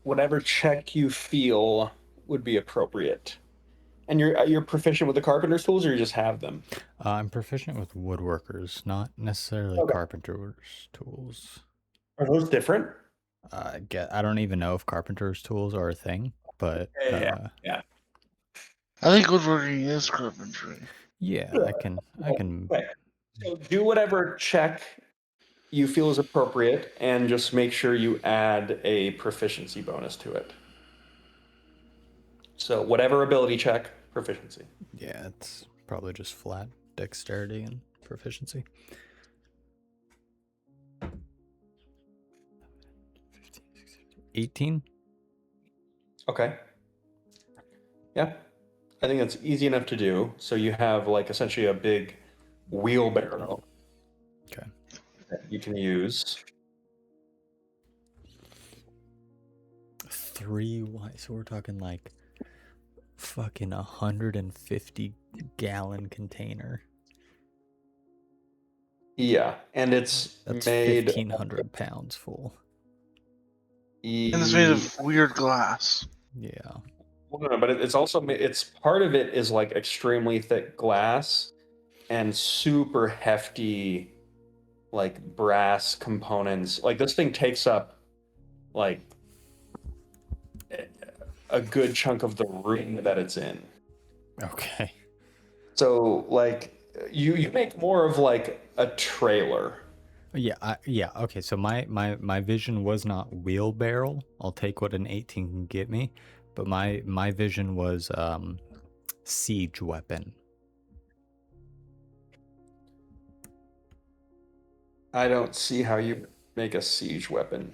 Speaker 1: whatever check you feel would be appropriate. And you're proficient with the carpenter's tools, or you just have them?
Speaker 2: I'm proficient with woodworkers, not necessarily carpenter's tools.
Speaker 1: Are those different?
Speaker 2: I don't even know if carpenter's tools are a thing, but
Speaker 1: Yeah.
Speaker 3: I think woodworking is carpentry.
Speaker 2: Yeah, I can.
Speaker 1: Okay. So do whatever check you feel is appropriate, and just make sure you add a proficiency bonus to it. So whatever ability check, proficiency.
Speaker 2: Yeah, it's probably just flat dexterity and proficiency. 18.
Speaker 1: Okay. Yeah. I think that's easy enough to do. So you have like essentially a big wheelbarrow.
Speaker 2: Okay.
Speaker 1: That you can use.
Speaker 2: 3 wide, so we're talking like fucking 150 gallon container.
Speaker 1: Yeah, and that's made
Speaker 2: 1,500 pounds full.
Speaker 3: And it's made of weird glass.
Speaker 2: Yeah.
Speaker 1: Well, no, but it's also it's part of it is like extremely thick glass and super hefty like brass components. Like this thing takes up like a good chunk of the room that it's in.
Speaker 2: Okay.
Speaker 1: So like you make more of like a trailer.
Speaker 2: Yeah, okay, so my vision was not wheelbarrow. I'll take what an 18 can get me, but my vision was siege weapon.
Speaker 1: I don't see how you make a siege weapon.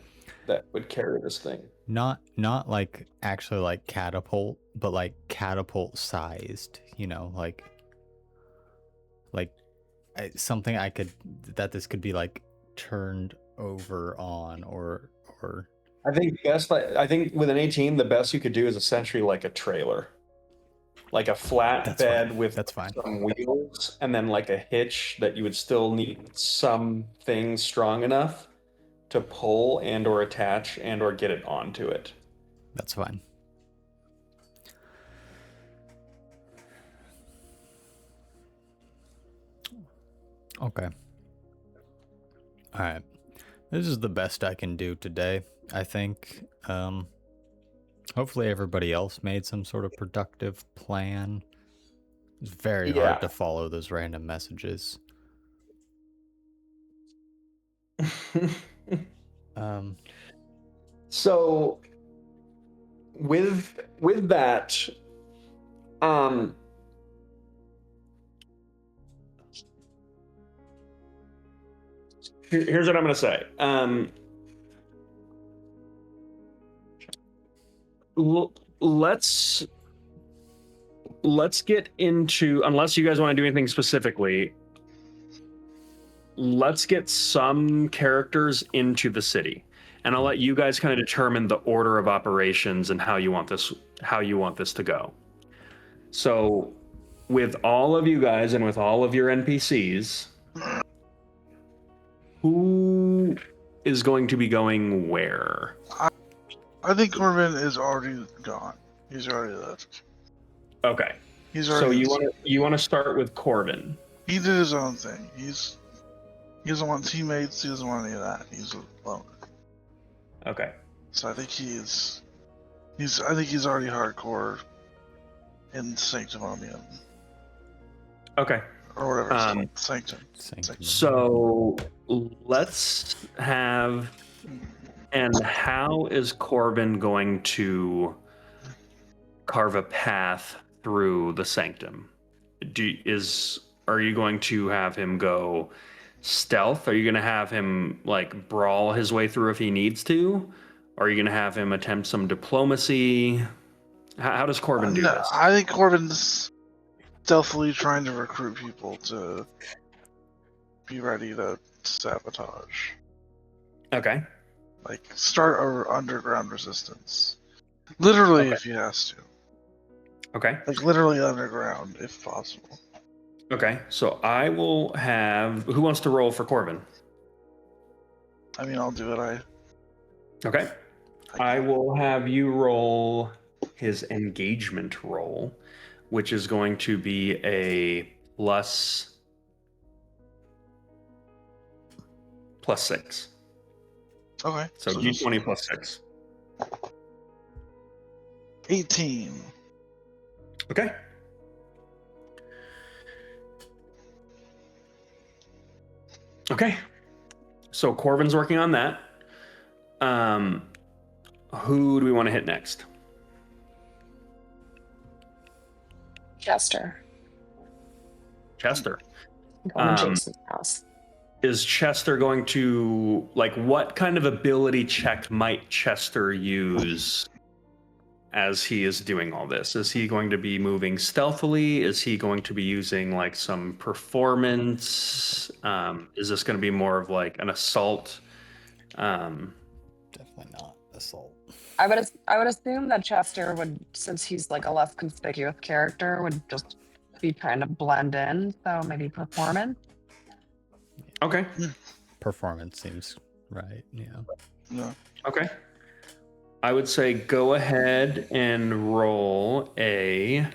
Speaker 1: that would carry this thing.
Speaker 2: Not like actually like catapult, but like catapult sized, you know, like something I could, that this could be like turned over on or
Speaker 1: I think with an 18, the best you could do is essentially like a trailer, like a flat
Speaker 2: That's
Speaker 1: bed
Speaker 2: fine.
Speaker 1: with
Speaker 2: That's fine.
Speaker 1: some wheels, and then like a hitch that you would still need something strong enough to pull and or attach and or get it onto it.
Speaker 2: That's fine. Okay. All right. This is the best I can do today, I think. Hopefully everybody else made some sort of productive plan. It's very hard to follow those random messages.
Speaker 1: So with that, here's what I'm going to say. Let's get into, unless you guys want to do anything specifically, let's get some characters into the city, and I'll let you guys kind of determine the order of operations and how you want this to go. So with all of you guys and with all of your NPCs, who is going to be going where?
Speaker 3: I think Corbin is already gone. He's already left.
Speaker 1: Okay. So you want to start with Corbin.
Speaker 3: He did his own thing. He doesn't want teammates. He doesn't want any of that. He's alone.
Speaker 1: Okay.
Speaker 3: So I think he's already hardcore in Sanctimonium.
Speaker 1: Okay.
Speaker 3: Or whatever it's called. Sanctum.
Speaker 1: So let's have. And how is Corbin going to carve a path through the sanctum? Are you going to have him go stealth? Are you going to have him like brawl his way through if he needs to? Or are you going to have him attempt some diplomacy? How does Corbin do this?
Speaker 3: I think Corbin's stealthily trying to recruit people to be ready to sabotage.
Speaker 1: Okay.
Speaker 3: Like, start an underground resistance. Literally, if he has to.
Speaker 1: Okay.
Speaker 3: Like, literally underground, if possible.
Speaker 1: Okay, so I will have... Who wants to roll for Corbin?
Speaker 3: I mean, I'll do it.
Speaker 1: Okay. I will have you roll his engagement roll, which is going to be a plus 6.
Speaker 3: Okay.
Speaker 1: So D20 plus 6.
Speaker 3: 18.
Speaker 1: Okay. Okay. So Corbin's working on that. Who do we want to hit next?
Speaker 5: Chester.
Speaker 1: Chester.
Speaker 5: Going to Jason's house.
Speaker 1: Is Chester going to, like, what kind of ability check might Chester use as he is doing all this? Is he going to be moving stealthily? Is he going to be using like some performance? Is this going to be more of like an assault?
Speaker 2: Definitely not assault.
Speaker 5: I would assume that Chester would, since he's like a less conspicuous character, would just be trying to blend in. So maybe performance.
Speaker 1: Okay.
Speaker 2: Performance seems right. Yeah.
Speaker 1: Okay. I would say go ahead and roll a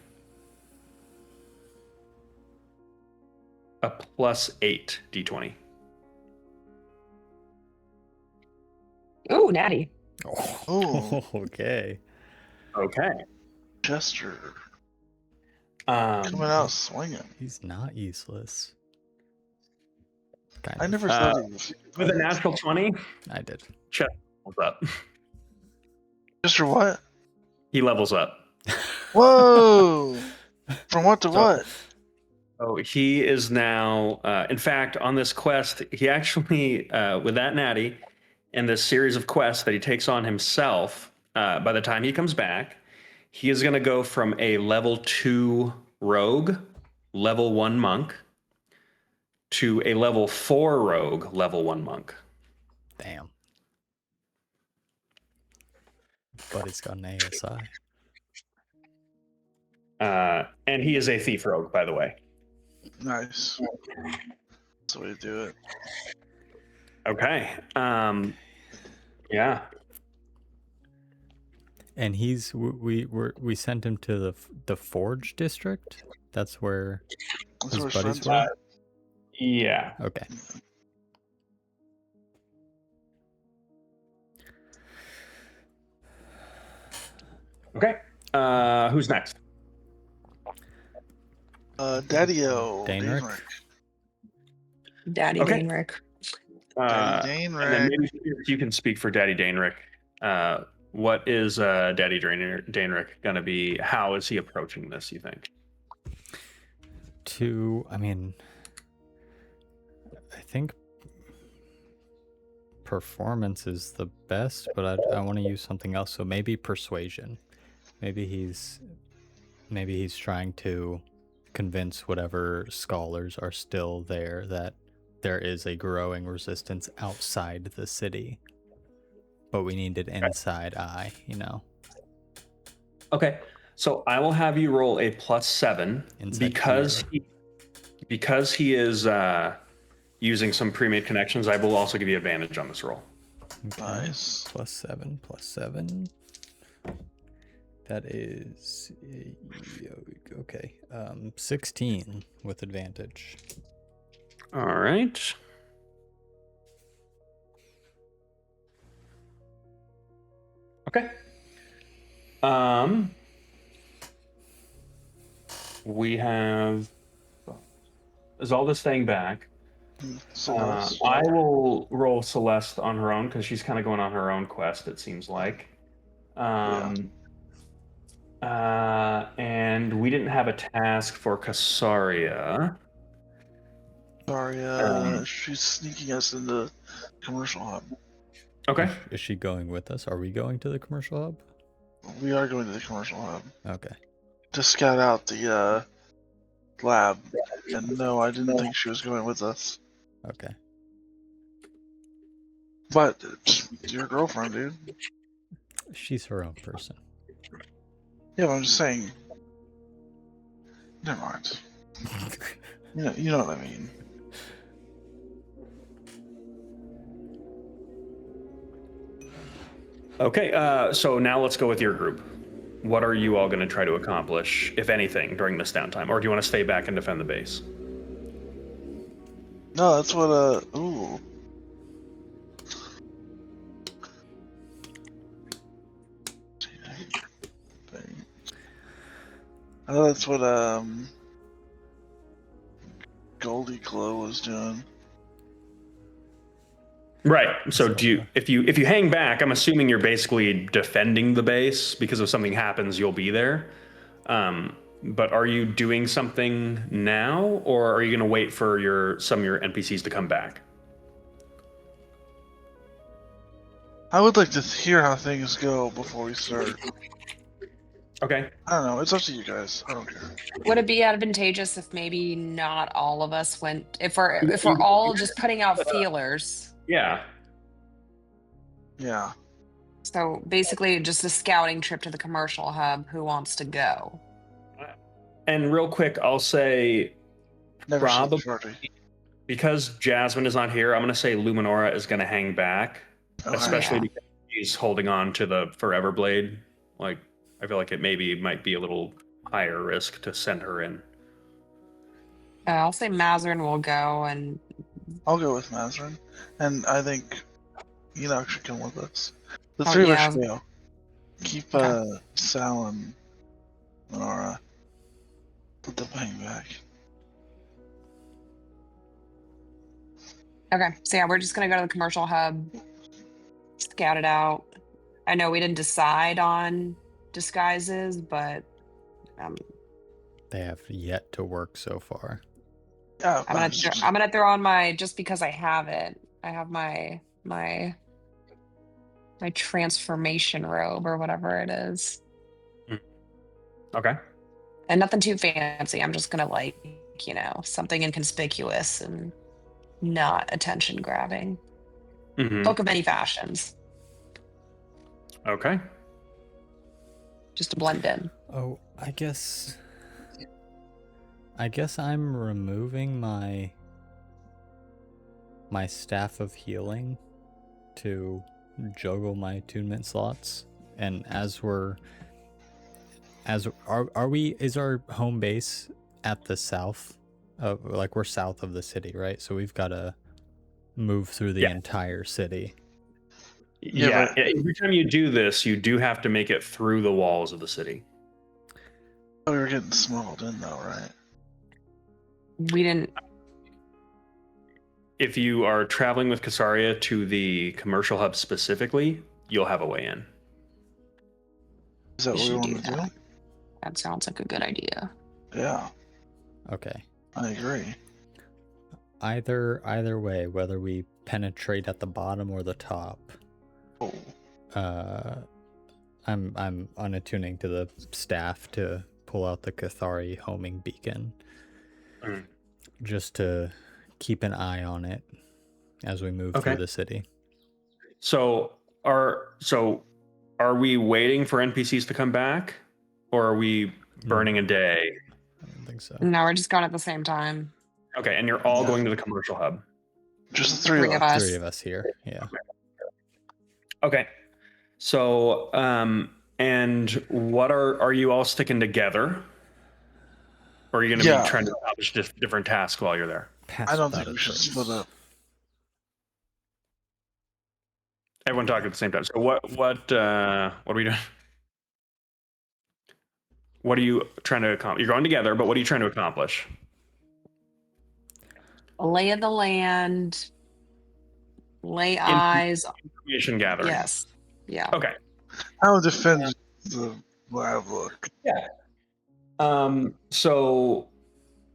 Speaker 1: plus 8 D20.
Speaker 5: Ooh, natty.
Speaker 3: Oh.
Speaker 2: Okay.
Speaker 1: Okay.
Speaker 3: Chester.
Speaker 1: Coming
Speaker 3: out swinging.
Speaker 2: He's not useless.
Speaker 3: I never said he was.
Speaker 1: With a natural 20,
Speaker 2: I did.
Speaker 1: Chester levels up.
Speaker 3: Chester what?
Speaker 1: He levels up.
Speaker 3: Whoa! From what to what?
Speaker 1: Oh, he is now, in fact, on this quest, he actually, with that natty, in this series of quests that he takes on himself, by the time he comes back, he is going to go from a level 2 rogue, level 1 monk, to a level 4 rogue, level 1 monk.
Speaker 2: Damn. But it's got an ASI.
Speaker 1: And he is a thief rogue, by the way.
Speaker 3: Nice. That's the way to do it.
Speaker 1: Okay. Yeah.
Speaker 2: And we sent him to the Forge district. That's where
Speaker 3: That's
Speaker 2: his
Speaker 3: where
Speaker 2: buddies
Speaker 3: friends
Speaker 2: were.
Speaker 3: are.
Speaker 1: Yeah.
Speaker 2: Okay.
Speaker 1: Okay. Who's next?
Speaker 3: Daddy-O.
Speaker 2: Dainrick?
Speaker 5: Daddy
Speaker 1: Okay.
Speaker 5: Dainrick.
Speaker 3: Daddy
Speaker 1: And then
Speaker 3: Dainrick.
Speaker 1: maybe you can speak for Daddy Dainrick. What is Daddy Dainrick going to be? How is he approaching this, you think?
Speaker 2: I think performance is the best, but I want to use something else. So maybe persuasion. Maybe he's trying to convince whatever scholars are still there that there is a growing resistance outside the city, but we need an inside eye, you know.
Speaker 1: Okay. So I will have you roll a +7
Speaker 2: Inside
Speaker 1: because he is using some pre-made connections. I will also give you advantage on this roll.
Speaker 2: Okay.
Speaker 3: Nice.
Speaker 2: +7. That is okay. 16 with advantage.
Speaker 1: All right. Okay. We have Zalda staying back.
Speaker 3: Celeste.
Speaker 1: I will roll Celeste on her own because she's kind of going on her own quest, it seems like. And we didn't have a task for Kasaria.
Speaker 3: Sorry, she's sneaking us into commercial hub.
Speaker 1: Okay.
Speaker 2: Is she going with us? Are we going to the commercial hub?
Speaker 3: We are going to the commercial hub
Speaker 2: Okay.
Speaker 3: to scout out the lab. And no, I didn't think she was going with us.
Speaker 2: Okay.
Speaker 3: But it's your girlfriend, dude.
Speaker 2: She's her own person.
Speaker 3: Yeah, but I'm just saying. Never mind. You know what I mean.
Speaker 1: Okay, so now let's go with your group. What are you all going to try to accomplish, if anything, during this downtime? Or do you want to stay back and defend the base?
Speaker 3: No, that's what, ooh. I know that's what, Goldie Glow was doing.
Speaker 1: Right. So if you hang back, I'm assuming you're basically defending the base because if something happens, you'll be there. But are you doing something now, or are you going to wait for some of your NPCs to come back?
Speaker 3: I would like to hear how things go before we start.
Speaker 1: Okay.
Speaker 3: I don't know. It's up to you guys. I don't care.
Speaker 5: Would it be advantageous if maybe not all of us went, if we're all just putting out feelers?
Speaker 1: Yeah.
Speaker 3: Yeah.
Speaker 5: So basically just a scouting trip to the commercial hub. Who wants to go?
Speaker 1: And real quick, I'll say
Speaker 3: Never saw the
Speaker 1: probably
Speaker 3: party.
Speaker 1: because Jasmine is not here, I'm going to say Luminora is going to hang back,
Speaker 3: Okay.
Speaker 1: especially
Speaker 5: Yeah.
Speaker 1: because she's holding on to the Forever Blade. Like, I feel like it might be a little higher risk to send her in.
Speaker 5: I'll say Mazarin will go, and
Speaker 3: I'll go with Mazarin. And I think Enoch should come with us. The
Speaker 5: Oh,
Speaker 3: three of us
Speaker 5: yeah.
Speaker 3: should go. Keep
Speaker 5: Okay.
Speaker 3: Sal and Lenora. Let them hang back.
Speaker 5: okay. So yeah, we're just gonna go to the commercial hub, scout it out. I know we didn't decide on disguises, but
Speaker 2: They have yet to work so far.
Speaker 3: Yeah,
Speaker 5: I'm gonna throw on my, just because I have it. I have my my transformation robe or whatever it is.
Speaker 1: Okay.
Speaker 5: And nothing too fancy. I'm just gonna like, something inconspicuous and not attention grabbing.
Speaker 1: Mm-hmm.
Speaker 5: Cloak of many fashions,
Speaker 1: Okay.
Speaker 5: just to blend in.
Speaker 2: Oh, I guess I'm removing my staff of healing to juggle my attunement slots. And is our home base at the south of, like, we're south of the city, right? So we've got to move through the entire city.
Speaker 3: Yeah,
Speaker 1: Yeah. Every time you do this, you do have to make it through the walls of the city.
Speaker 3: we were getting smuggled in though, right?
Speaker 5: We didn't.
Speaker 1: If you are traveling with Casaria to the commercial hub specifically, you'll have a way in.
Speaker 3: Is that
Speaker 5: We
Speaker 3: what we
Speaker 5: should do
Speaker 3: want to do?
Speaker 5: that. That sounds like a good idea.
Speaker 3: Yeah,
Speaker 2: Okay.
Speaker 3: I agree.
Speaker 2: Either way, whether we penetrate at the bottom or the top,
Speaker 3: Oh,
Speaker 2: I'm unattuning to the staff to pull out the Cathari homing beacon, just to keep an eye on it as we move through the city.
Speaker 1: So are we waiting for NPCs to come back, or are we burning a day?
Speaker 2: I don't think so.
Speaker 5: No, we're just going at the same time.
Speaker 1: Okay, and you're all
Speaker 3: Yeah.
Speaker 1: going to the commercial hub.
Speaker 3: just the three of us.
Speaker 2: Three of us here. Yeah.
Speaker 1: Okay. So, and what are you all sticking together? Or are you going to
Speaker 3: Yeah.
Speaker 1: be trying to accomplish different tasks while you're there?
Speaker 3: I don't think we should split up.
Speaker 1: Everyone talking at the same time. So what are we doing? What are you trying to accomplish? You're going together, but what are you trying to accomplish?
Speaker 5: Lay of the land, lay eyes.
Speaker 1: Information gathering.
Speaker 5: Yes. Yeah.
Speaker 1: Okay.
Speaker 3: How to defend the lab look.
Speaker 1: Yeah. So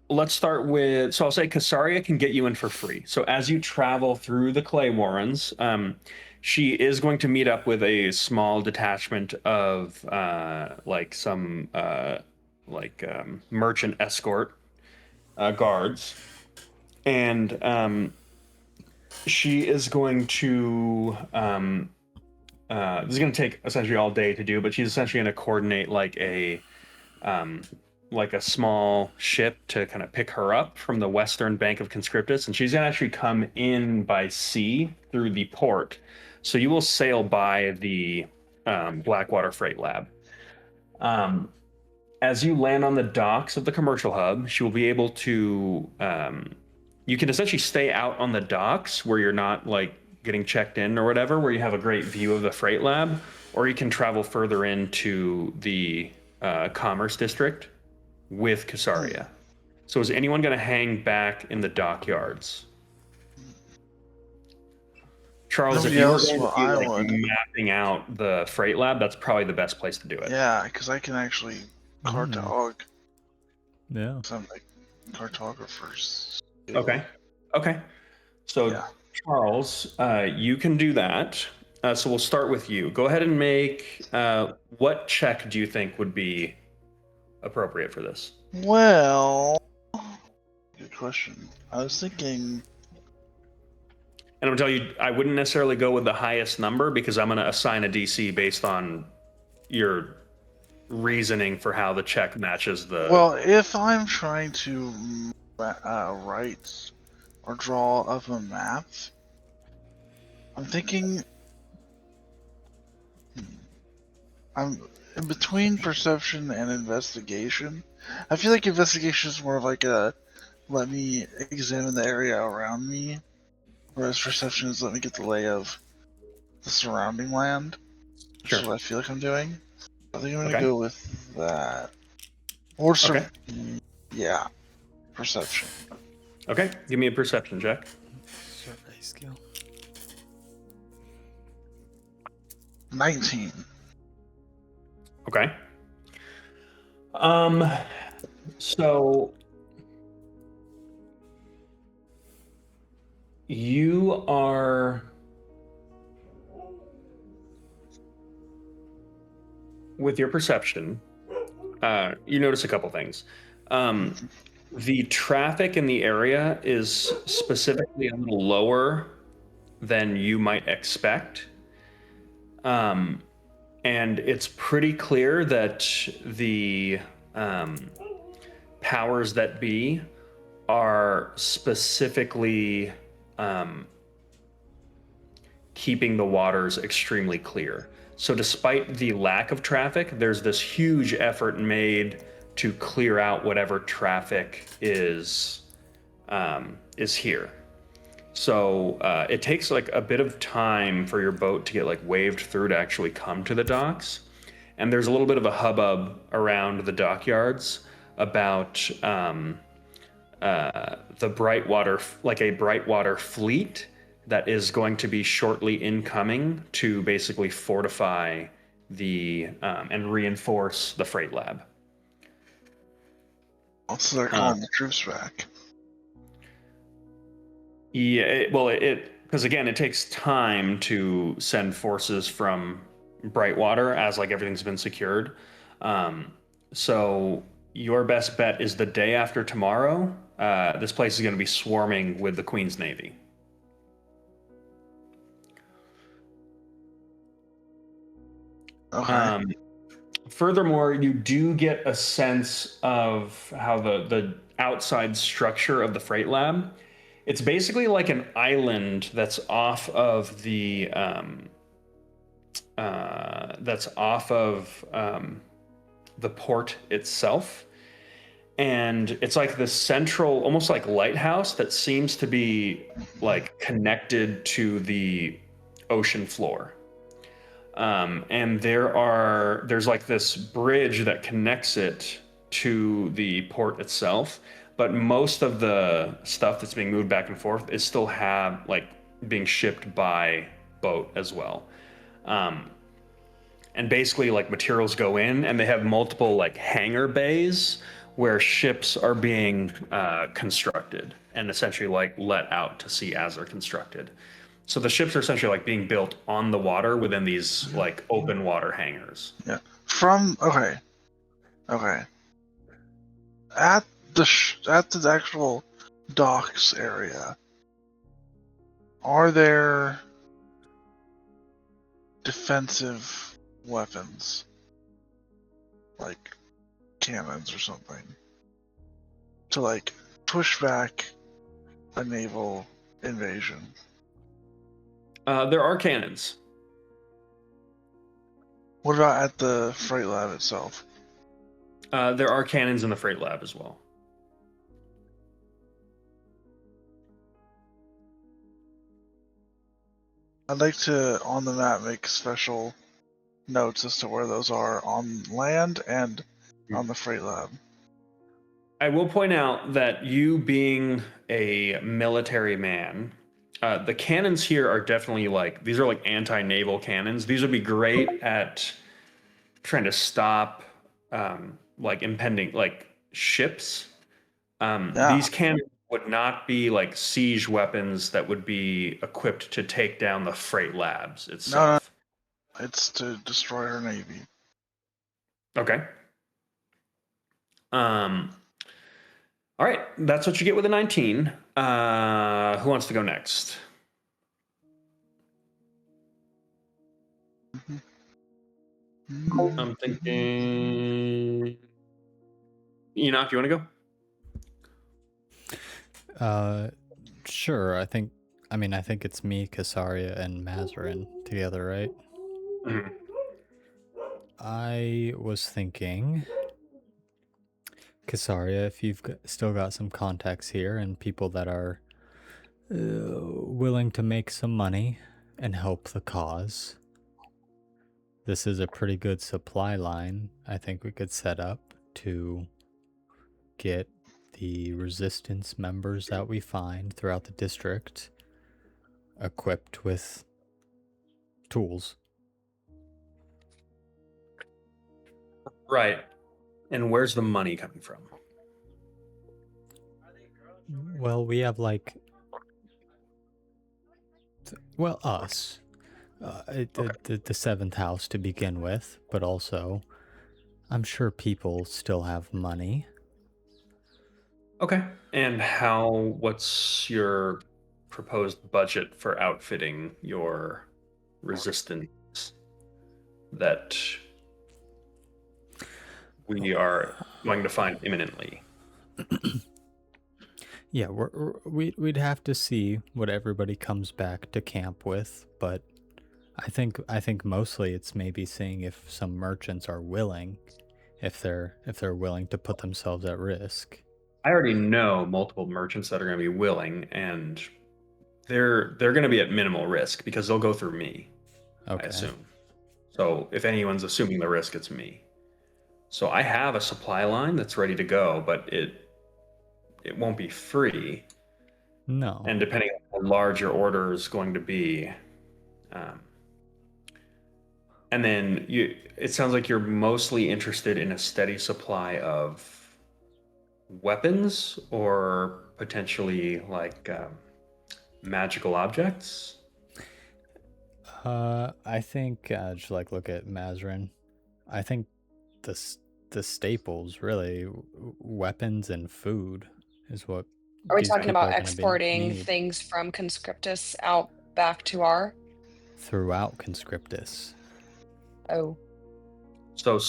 Speaker 1: let's start with, so I'll say Casaria can get you in for free. So as you travel through the Clay Warrens, she is going to meet up with a small detachment of some merchant escort guards, and she is going to this is going to take essentially all day to do, but she's essentially going to coordinate like a small ship to kind of pick her up from the western bank of Conscriptus, and she's going to actually come in by sea through the port. So you will sail by the Blackwater Freight Lab. As you land on the docks of the commercial hub, she will be able to. You can essentially stay out on the docks where you're not like getting checked in or whatever, where you have a great view of the freight lab, or you can travel further into the commerce district with Casaria. So is anyone going to hang back in the dockyards? Charles, if
Speaker 3: Nobody
Speaker 1: you were
Speaker 3: else,
Speaker 1: going
Speaker 3: well,
Speaker 1: to
Speaker 3: I
Speaker 1: be
Speaker 3: would.
Speaker 1: mapping out the freight lab, that's probably the best place to do it.
Speaker 3: Yeah, because I can actually cartog.
Speaker 2: Yeah.
Speaker 3: Some like cartographers.
Speaker 1: Okay. So
Speaker 3: Yeah.
Speaker 1: Charles, you can do that. So we'll start with you. Go ahead and make, what check do you think would be appropriate for this?
Speaker 3: Well, good question. I was thinking.
Speaker 1: And I'm gonna tell you, I wouldn't necessarily go with the highest number because I'm gonna assign a DC based on your reasoning for how the check matches the.
Speaker 3: Well, if I'm trying to write or draw up a map, I'm thinking. I'm in between perception and investigation. I feel like investigation is more of like a let me examine the area around me, whereas perception is let me get the lay of the surrounding land.
Speaker 1: Sure.
Speaker 3: That's what I feel like I'm doing. I think I'm gonna
Speaker 1: Okay.
Speaker 3: go with that. Or yeah, perception.
Speaker 1: Okay, give me a perception check.
Speaker 2: Survey skill.
Speaker 3: 19.
Speaker 1: Okay. So you are with your perception, you notice a couple things. The traffic in the area is specifically a little lower than you might expect. And it's pretty clear that the powers that be are specifically keeping the waters extremely clear. So despite the lack of traffic, there's this huge effort made to clear out whatever traffic is here. So it takes like a bit of time for your boat to get like waved through to actually come to the docks. And there's a little bit of a hubbub around the dockyards about the Brightwater, like a Brightwater fleet that is going to be shortly incoming to basically fortify the and reinforce the freight lab.
Speaker 3: So they're calling the troops back.
Speaker 1: Yeah, because again, it takes time to send forces from Brightwater as like everything's been secured. So your best bet is the day after tomorrow. This place is going to be swarming with the Queen's Navy.
Speaker 3: Okay.
Speaker 1: Furthermore, you do get a sense of how the outside structure of the freight lab. It's basically like an island that's off of the port itself, and it's like this central, almost like lighthouse that seems to be like connected to the ocean floor. And there's like this bridge that connects it to the port itself, but most of the stuff that's being moved back and forth is still being shipped by boat as well. And basically like materials go in, and they have multiple like hangar bays where ships are being constructed and essentially like let out to sea as they're constructed. So the ships are essentially like being built on the water within these like open water hangars.
Speaker 3: Yeah. Okay. At the actual docks area, are there defensive weapons like cannons or something to like push back a naval invasion?
Speaker 1: There are cannons.
Speaker 3: What about at the freight lab itself?
Speaker 1: There are cannons in the freight lab as well.
Speaker 3: I'd like to, on the map, make special notes as to where those are on land and on the freight lab.
Speaker 1: I will point out that you being a military man, the cannons here are definitely these are like anti-naval cannons. These would be great at trying to stop like impending like ships. These cannons would not be like siege weapons that would be equipped to take down the freight labs itself.
Speaker 3: No, it's to destroy our navy.
Speaker 1: Okay. All right, that's what you get with a 19. Who wants to go next? I'm thinking Enoch, you want to
Speaker 2: go? Sure. I think it's me, Casaria, and Mazarin together, right?
Speaker 1: Mm-hmm.
Speaker 2: I was thinking, Casaria, if you've still got some contacts here and people that are willing to make some money and help the cause, this is a pretty good supply line I think we could set up to get the resistance members that we find throughout the district equipped with tools.
Speaker 1: Right. And where's the money coming from?
Speaker 2: Well, we have us. The seventh house to begin with, but also, I'm sure people still have money.
Speaker 1: Okay. And what's your proposed budget for outfitting your resistance that we are going to find imminently?
Speaker 2: Yeah, we'd have to see what everybody comes back to camp with, but I think mostly it's maybe seeing if some merchants are willing, if they're willing to put themselves at risk.
Speaker 1: I already know multiple merchants that are going to be willing, and they're going to be at minimal risk because they'll go through me, I
Speaker 2: Okay.
Speaker 1: assume. So if anyone's assuming the risk, it's me. So I have a supply line that's ready to go, but it won't be free.
Speaker 2: No.
Speaker 1: And depending on how large your order is going to be, and then it sounds like you're mostly interested in a steady supply of weapons or potentially like magical objects.
Speaker 2: I think just like look at Mazrin. I think the staples really, weapons and food, is what
Speaker 5: Are we
Speaker 2: these
Speaker 5: talking
Speaker 2: people
Speaker 5: about
Speaker 2: are going to
Speaker 5: exporting
Speaker 2: need
Speaker 5: things from Conscriptus out back to our?
Speaker 2: throughout Conscriptus.
Speaker 5: Oh,
Speaker 1: So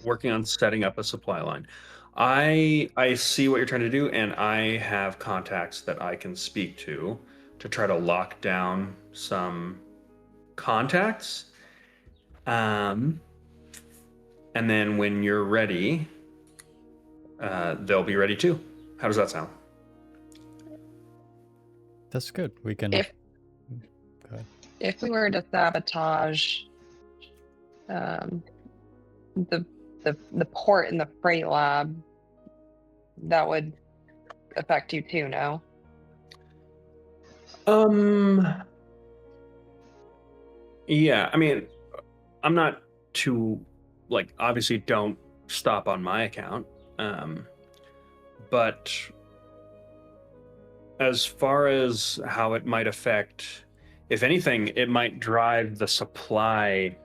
Speaker 1: working on setting up a supply line. I see what you're trying to do, and I have contacts that I can speak to try to lock down some contacts. And then when you're ready, they'll be ready too. How does that sound?
Speaker 2: That's good. We can.
Speaker 5: If-
Speaker 2: Go ahead.
Speaker 5: if we were to sabotage the port and the freight lab, that would affect you too, no?
Speaker 1: Yeah, I mean, I'm not too, like, obviously don't stop on my account. But as far as how it might affect, if anything, it might drive the supply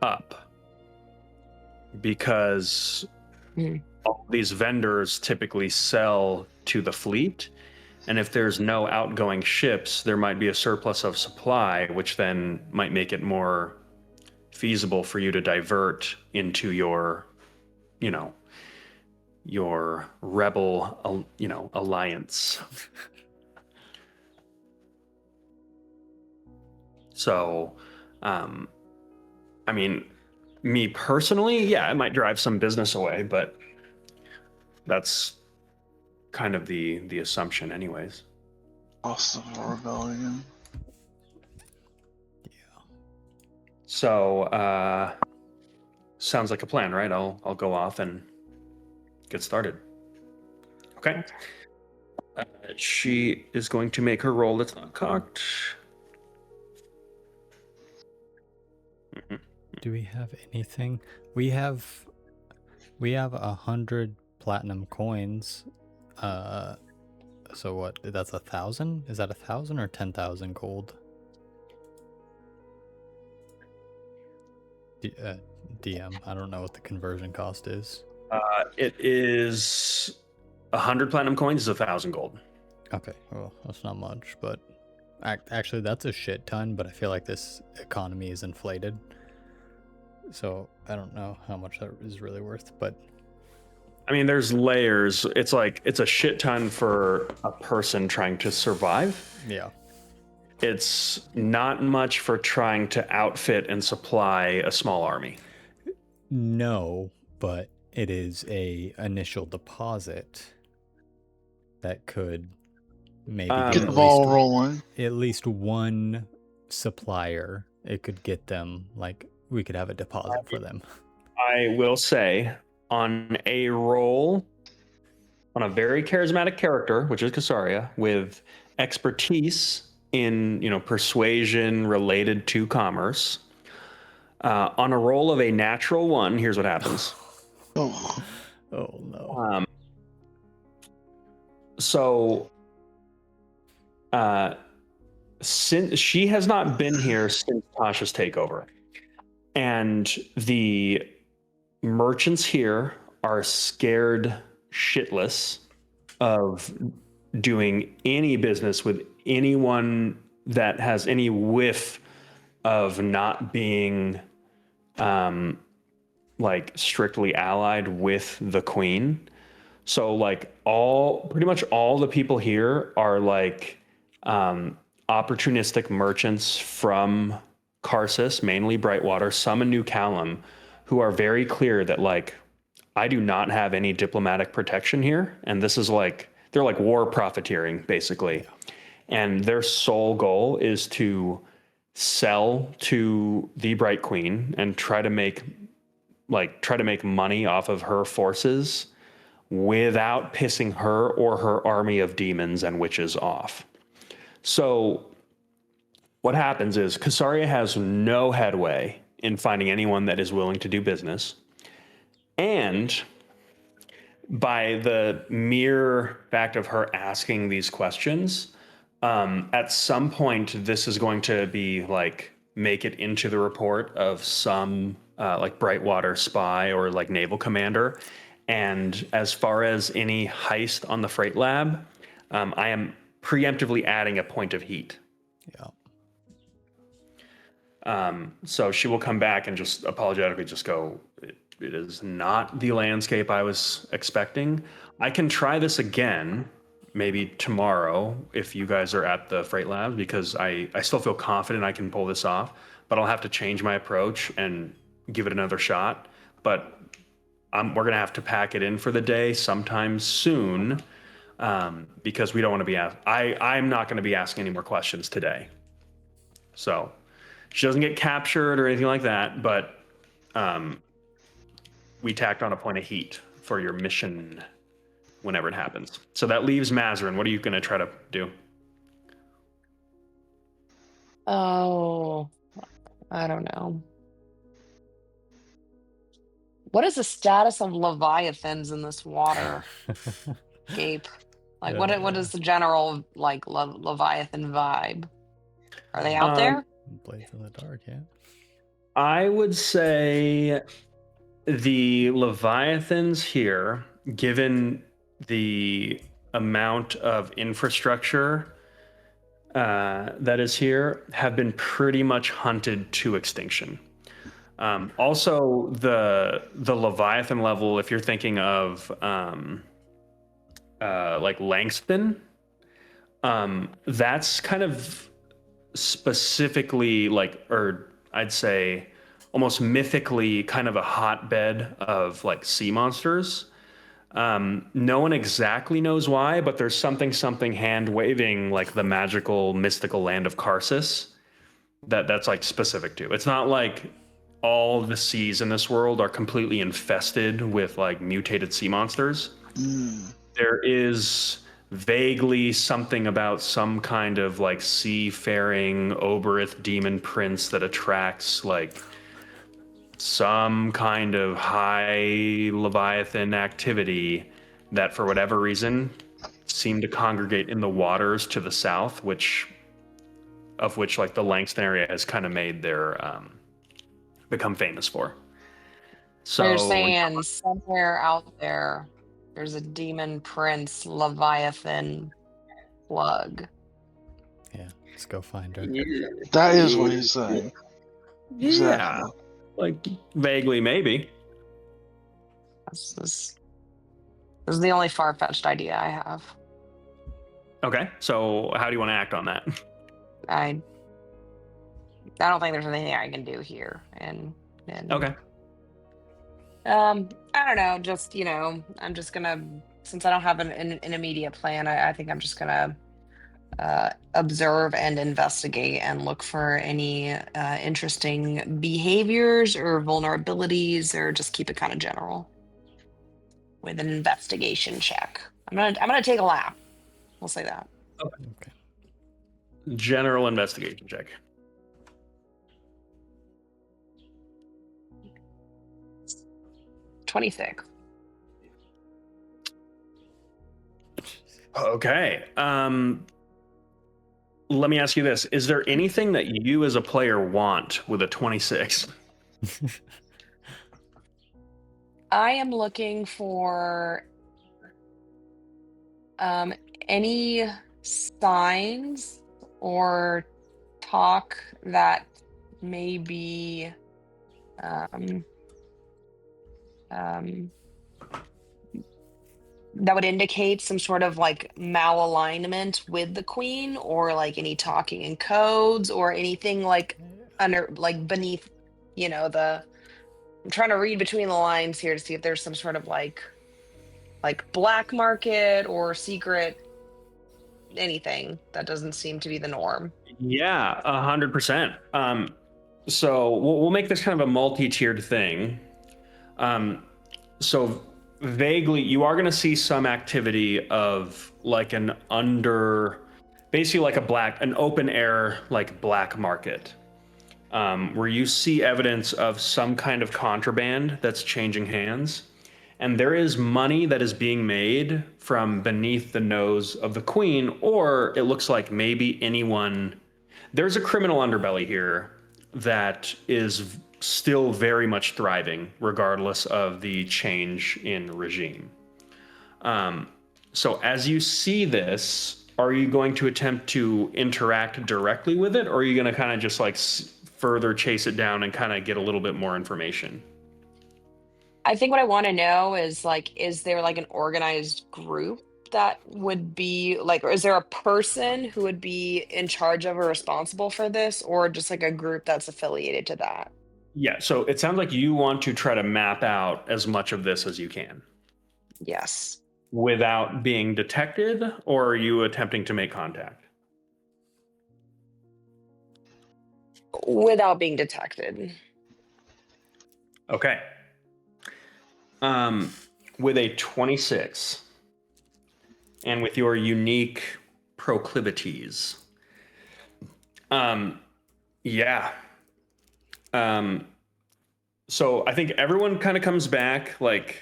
Speaker 1: up because all these vendors typically sell to the fleet. And if there's no outgoing ships, there might be a surplus of supply, which then might make it more feasible for you to divert into your, your rebel, alliance. So, I mean, me personally, yeah, it might drive some business away, but that's kind of the assumption anyways.
Speaker 3: Lost of a rebellion.
Speaker 2: Yeah.
Speaker 1: So, sounds like a plan, right? I'll go off and get started. Okay. She is going to make her roll that's not cocked.
Speaker 2: Do we have anything? We have 100 platinum coins. So what? That's 1,000? Is that 1,000 or 10,000 gold? DM, I don't know what the conversion cost is.
Speaker 1: It is 100 platinum coins is 1,000 gold.
Speaker 2: Okay, well, that's not much, but actually that's a shit ton, but I feel like this economy is inflated. So I don't know how much that is really worth, but
Speaker 1: I mean, there's layers. It's like, it's a shit ton for a person trying to survive.
Speaker 2: yeah.
Speaker 1: It's not much for trying to outfit and supply a small army.
Speaker 2: No, but it is a initial deposit that could maybe
Speaker 1: Get
Speaker 2: get
Speaker 3: Get the ball rolling.
Speaker 2: at least one supplier. It could get them, like, we could have a deposit for them.
Speaker 1: I will say, on a roll, on a very charismatic character, which is Kasaria, with expertise in, persuasion related to commerce, on a roll of a natural 1, here's what happens.
Speaker 3: Oh,
Speaker 2: Oh no.
Speaker 1: So since she has not been here since Tasha's takeover, and the merchants here are scared shitless of doing any business with anyone that has any whiff of not being like strictly allied with the queen. So like pretty much all the people here are like opportunistic merchants from Karsus, mainly Brightwater, some in New Callum, who are very clear that like I do not have any diplomatic protection here, and this is like they're like war profiteering basically, and their sole goal is to sell to the Bright Queen and try to make money off of her forces without pissing her or her army of demons and witches off. So what happens is Kasaria has no headway in finding anyone that is willing to do business. And by the mere fact of her asking these questions, at some point, this is going to be like make it into the report of some like Brightwater spy or like naval commander. And as far as any heist on the freight lab, I am preemptively adding a point of heat.
Speaker 2: Yeah.
Speaker 1: So she will come back and just apologetically just go, it is not the landscape I was expecting. I can try this again, maybe tomorrow, if you guys are at the freight lab, because I still feel confident I can pull this off, but I'll have to change my approach and give it another shot. But we're going to have to pack it in for the day sometime soon, because we don't want to be asked. I'm not going to be asking any more questions today. So she doesn't get captured or anything like that, but we tacked on a point of heat for your mission whenever it happens. So that leaves Mazarin. What are you going to try to do?
Speaker 5: Oh, I don't know. What is the status of leviathans in this water, Gape? Like, what is the general like leviathan vibe? Are they out there?
Speaker 2: Blades in the dark, yeah.
Speaker 1: I would say the leviathans here, given the amount of infrastructure that is here, have been pretty much hunted to extinction. Also, the leviathan level, if you're thinking of like Langston, that's kind of specifically like, or I'd say almost mythically kind of a hotbed of like sea monsters. No one exactly knows why, but there's something hand waving like the magical mystical land of Karsus that's like specific to. It's not like all the seas in this world are completely infested with like mutated sea monsters. There is vaguely something about some kind of like seafaring Oberith demon prince that attracts like some kind of high leviathan activity that for whatever reason seem to congregate in the waters to the south, which like the Langston area has kind of made their become famous for. So
Speaker 5: You're saying somewhere out there, there's a demon prince leviathan plug.
Speaker 2: Yeah, let's go find her.
Speaker 3: That is what he's saying.
Speaker 1: yeah,
Speaker 3: Exactly.
Speaker 1: like vaguely maybe.
Speaker 5: This is the only far-fetched idea I have.
Speaker 1: Okay, so how do you want to act on that?
Speaker 5: I don't think there's anything I can do here, and
Speaker 1: Okay.
Speaker 5: I don't know. Just I'm just gonna, since I don't have an immediate plan. I think I'm just gonna observe and investigate and look for any interesting behaviors or vulnerabilities, or just keep it kind of general with an investigation check. I'm gonna take a lap. We'll say that.
Speaker 2: Okay.
Speaker 1: General investigation check.
Speaker 5: 26.
Speaker 1: Okay. let me ask you this. Is there anything that you as a player want with a 26?
Speaker 5: I am looking for any signs or talk that may be um, um, that would indicate some sort of like malalignment with the queen, or like any talking in codes or anything like under like beneath, the I'm trying to read between the lines here to see if there's some sort of like black market or secret anything that doesn't seem to be the norm.
Speaker 1: Yeah, 100%. So we'll make this kind of a multi-tiered thing. So vaguely, you are going to see some activity of like basically like an open air like black market, where you see evidence of some kind of contraband that's changing hands. And there is money that is being made from beneath the nose of the queen, or it looks like maybe anyone. There's a criminal underbelly here that is still very much thriving, regardless of the change in regime. So as you see this, are you going to attempt to interact directly with it, or are you going to kind of just like further chase it down and kind of get a little bit more information?
Speaker 5: I think what I want to know is like, is there like an organized group that would be like, or is there a person who would be in charge of or responsible for this, or just like a group that's affiliated to that?
Speaker 1: Yeah, so it sounds like you want to try to map out as much of this as you can
Speaker 5: Yes.
Speaker 1: without being detected, or are you attempting to make contact?
Speaker 5: Without being detected.
Speaker 1: Okay. With a 26 and with your unique proclivities, yeah. So I think everyone kind of comes back like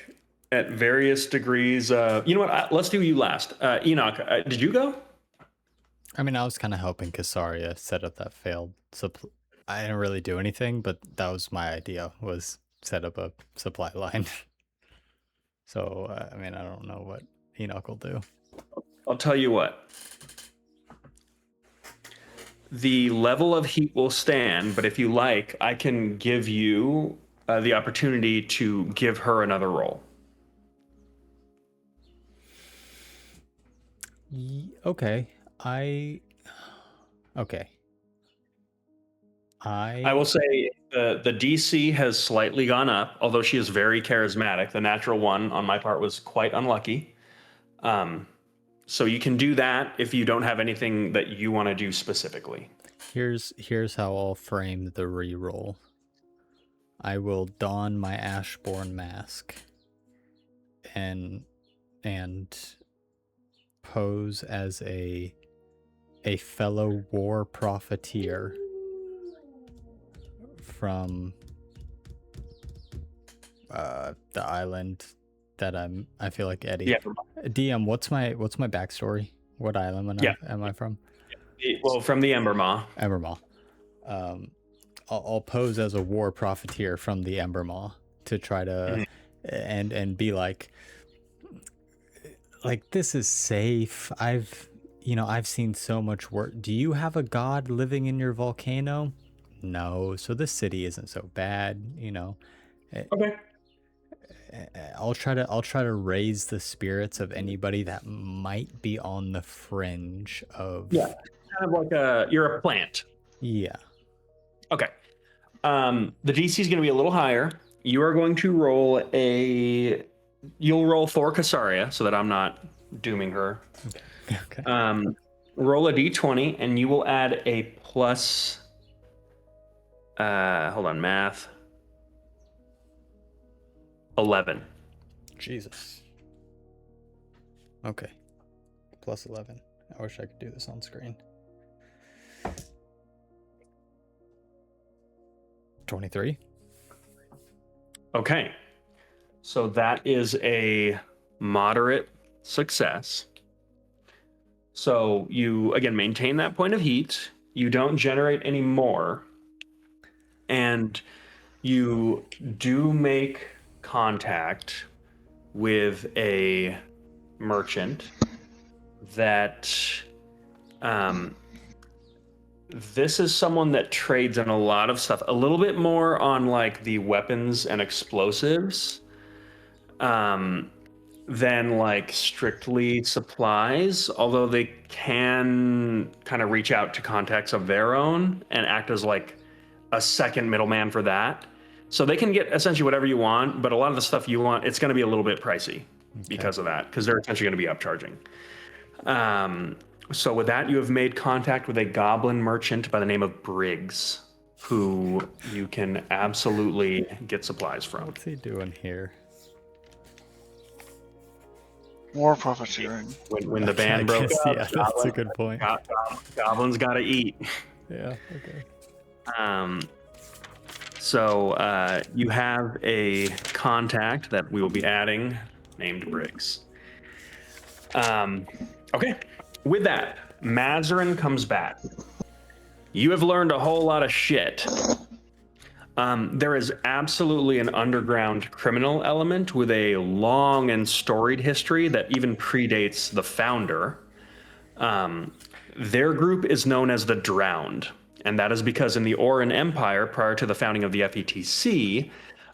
Speaker 1: at various degrees. You know what? Let's do you last. Enoch, did you go?
Speaker 2: I mean, I was kind of helping Kasaria set up that failed I didn't really do anything, but that was my idea, was set up a supply line. So, I mean, I don't know what Enoch will do.
Speaker 1: I'll tell you what. The level of heat will stand, but if you like, I can give you the opportunity to give her another roll.
Speaker 2: Okay. Okay.
Speaker 1: I will say the DC has slightly gone up, although she is very charismatic. The natural one on my part was quite unlucky. So you can do that if you don't have anything that you want to do specifically.
Speaker 2: Here's how I'll frame the reroll. I will don my Ashborn mask and pose as a fellow war profiteer from the island that I feel like Eddie.
Speaker 1: Yeah.
Speaker 2: DM, what's my backstory? What island am I from?
Speaker 1: Well, from the Embermaw.
Speaker 2: Embermaw. I'll pose as a war profiteer from the Embermaw to try to and be like this is safe. I've seen so much work. Do you have a god living in your volcano? No, so this city isn't so bad,
Speaker 1: Okay.
Speaker 2: I'll try to raise the spirits of anybody that might be on the fringe of.
Speaker 1: Yeah, kind of like you're a plant.
Speaker 2: Yeah.
Speaker 1: Okay. The DC is going to be a little higher. You are going to roll you'll roll for Kasaria so that I'm not dooming her.
Speaker 2: Okay.
Speaker 1: Roll a D20 and you will add a plus. Hold on, math. 11.
Speaker 2: Jesus. Okay. Plus 11. I wish I could do this on screen. 23.
Speaker 1: Okay. So that is a moderate success. So you, again, maintain that point of heat. You don't generate any more. And you do make contact with a merchant that this is someone that trades in a lot of stuff, a little bit more on like the weapons and explosives than like strictly supplies, although they can kind of reach out to contacts of their own and act as like a second middleman for that. So they can get essentially whatever you want, but a lot of the stuff you want, it's going to be a little bit pricey because of that, because they're essentially going to be upcharging. So with that, you have made contact with a goblin merchant by the name of Briggs, who you can absolutely get supplies from.
Speaker 2: What's he doing here?
Speaker 3: More profiteering.
Speaker 1: When the band broke up,
Speaker 2: yeah, that's a good point.
Speaker 1: Goblins got to eat.
Speaker 2: Yeah, okay.
Speaker 1: So you have a contact that we will be adding named Briggs. Okay, with that, Mazarin comes back. You have learned a whole lot of shit. There is absolutely an underground criminal element with a long and storied history that even predates the founder. Their group is known as the Drowned, and that is because in the Oran Empire, prior to the founding of the FETC,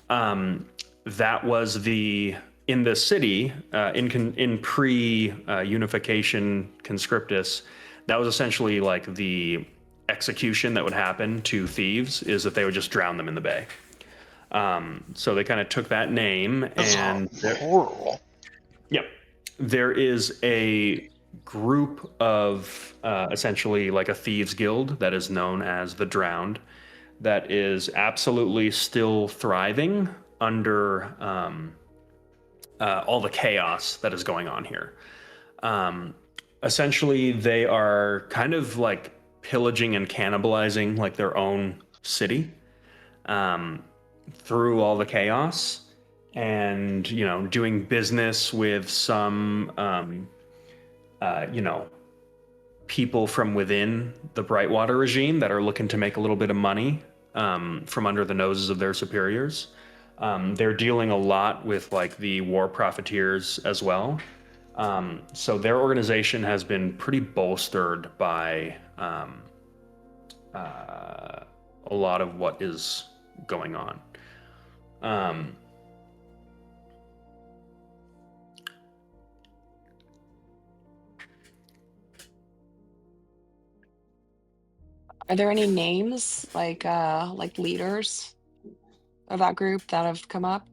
Speaker 1: that was in the city, in pre-unification conscriptus, that was essentially like the execution that would happen to thieves, is that they would just drown them in the bay. So they kind of took that name.
Speaker 3: That's horrible.
Speaker 1: Yep. There is a group of essentially like a thieves guild that is known as the Drowned that is absolutely still thriving under all the chaos that is going on here. Essentially, they are kind of like pillaging and cannibalizing like their own city through all the chaos, and doing business with some people from within the Brightwater regime that are looking to make a little bit of money from under the noses of their superiors. They're dealing a lot with like the war profiteers as well. So their organization has been pretty bolstered by a lot of what is going on.
Speaker 5: Are there any names like leaders of that group that have come up?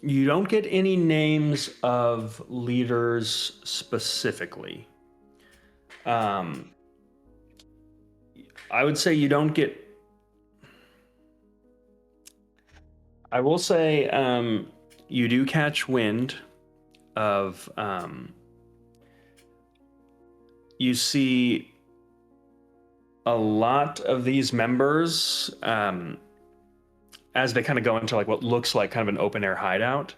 Speaker 1: You don't get any names of leaders specifically. I would say you don't get. I will say you do catch wind of. You see a lot of these members as they kind of go into like what looks like kind of an open air hideout.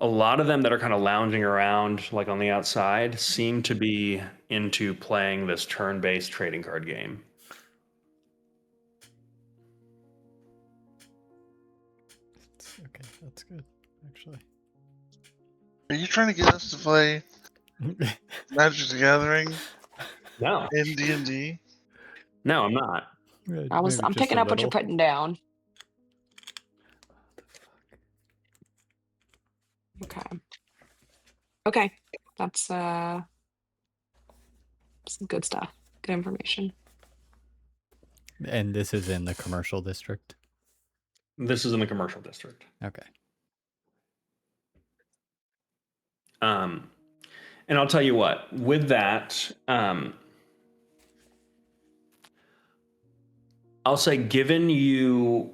Speaker 1: A lot of them that are kind of lounging around like on the outside seem to be into playing this turn-based trading card game.
Speaker 2: Okay, that's good, actually.
Speaker 3: Are you trying to get us to play Magic the Gathering
Speaker 1: No,
Speaker 3: in D&D?
Speaker 1: no, I'm not.
Speaker 5: I'm picking up what you're putting down. Okay. That's some good stuff. Good information.
Speaker 2: And this is in the commercial district?
Speaker 1: This is in the commercial district.
Speaker 2: Okay.
Speaker 1: And I'll tell you what, with that, I'll say given you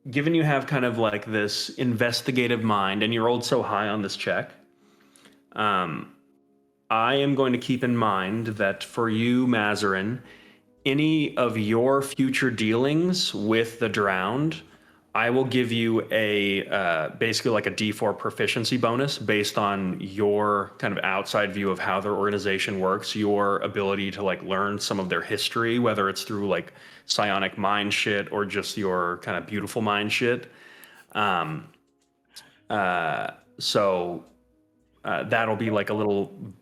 Speaker 1: have kind of like this investigative mind and you rolled so high on this check, I am going to keep in mind that for you, Mazarin, any of your future dealings with the Drowned I will give you a basically like a D4 proficiency bonus based on your kind of outside view of how their organization works, your ability to like learn some of their history, whether it's through like psionic mind shit or just your kind of beautiful mind shit. So that'll be like a little,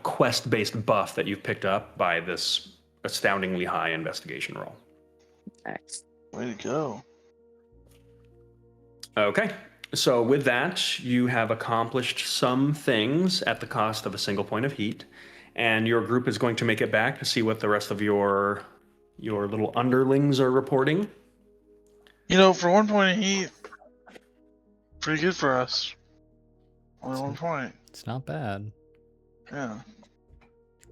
Speaker 1: quest-based buff that you've picked up by this astoundingly high investigation roll.
Speaker 5: Nice.
Speaker 3: Way to go.
Speaker 1: Okay, so with that, you have accomplished some things at the cost of a single point of heat, and your group is going to make it back to see what the rest of your little underlings are reporting.
Speaker 3: For 1 point of heat, pretty good for us. Only 1 point.
Speaker 2: It's not bad.
Speaker 3: Yeah.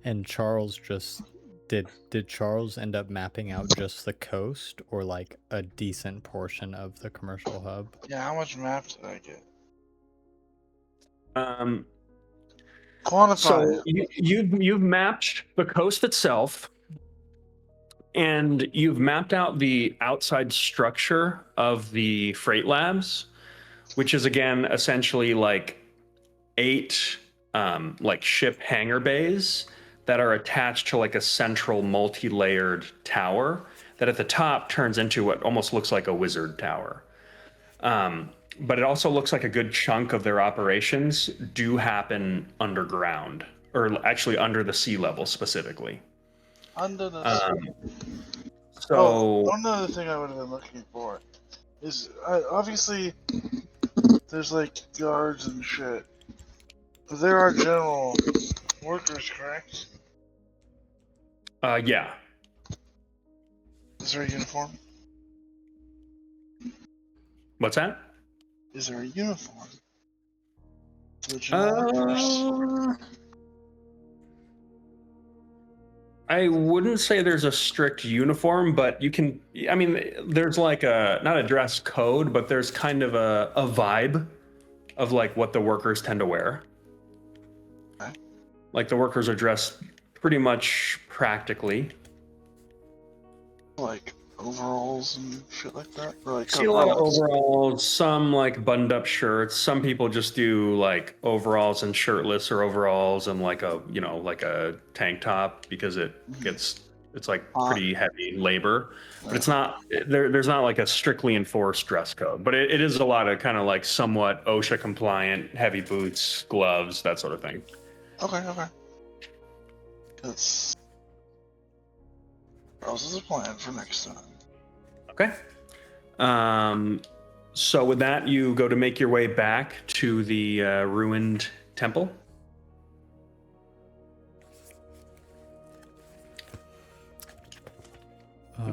Speaker 2: And Charles just did Charles end up mapping out just the coast or like a decent portion of the commercial hub?
Speaker 3: Yeah, how much map did I get?
Speaker 1: So
Speaker 3: Quantify it.
Speaker 1: you've mapped the coast itself, and you've mapped out the outside structure of the freight labs, which is again essentially like 8 like ship hangar bays that are attached to like a central multi-layered tower that at the top turns into what almost looks like a wizard tower. But it also looks like a good chunk of their operations do happen underground, or actually under the sea level specifically.
Speaker 3: Under the
Speaker 1: So
Speaker 3: one other thing I would have been looking for is obviously there's like guards and shit, but there are general workers, correct?
Speaker 1: yeah.
Speaker 3: Is there a uniform?
Speaker 1: What's that?
Speaker 3: Is there a uniform? For the general workers?
Speaker 1: I wouldn't say there's a strict uniform, but there's like not a dress code, but there's kind of a vibe of like what the workers tend to wear.
Speaker 3: Okay.
Speaker 1: Like the workers are dressed pretty much practically.
Speaker 3: Like overalls and shit like that? Or like
Speaker 1: See a lot of
Speaker 3: coveralls?
Speaker 1: overalls, some like buttoned up shirts. Some people just do like overalls and shirtless, or overalls and like a tank top, because it's like pretty heavy labor. But it's not there's not like a strictly enforced dress code. But it is a lot of kind of like somewhat OSHA compliant, heavy boots, gloves, that sort of thing.
Speaker 3: Okay. That's a plan for next time.
Speaker 1: Okay. So with that, you go to make your way back to the ruined temple.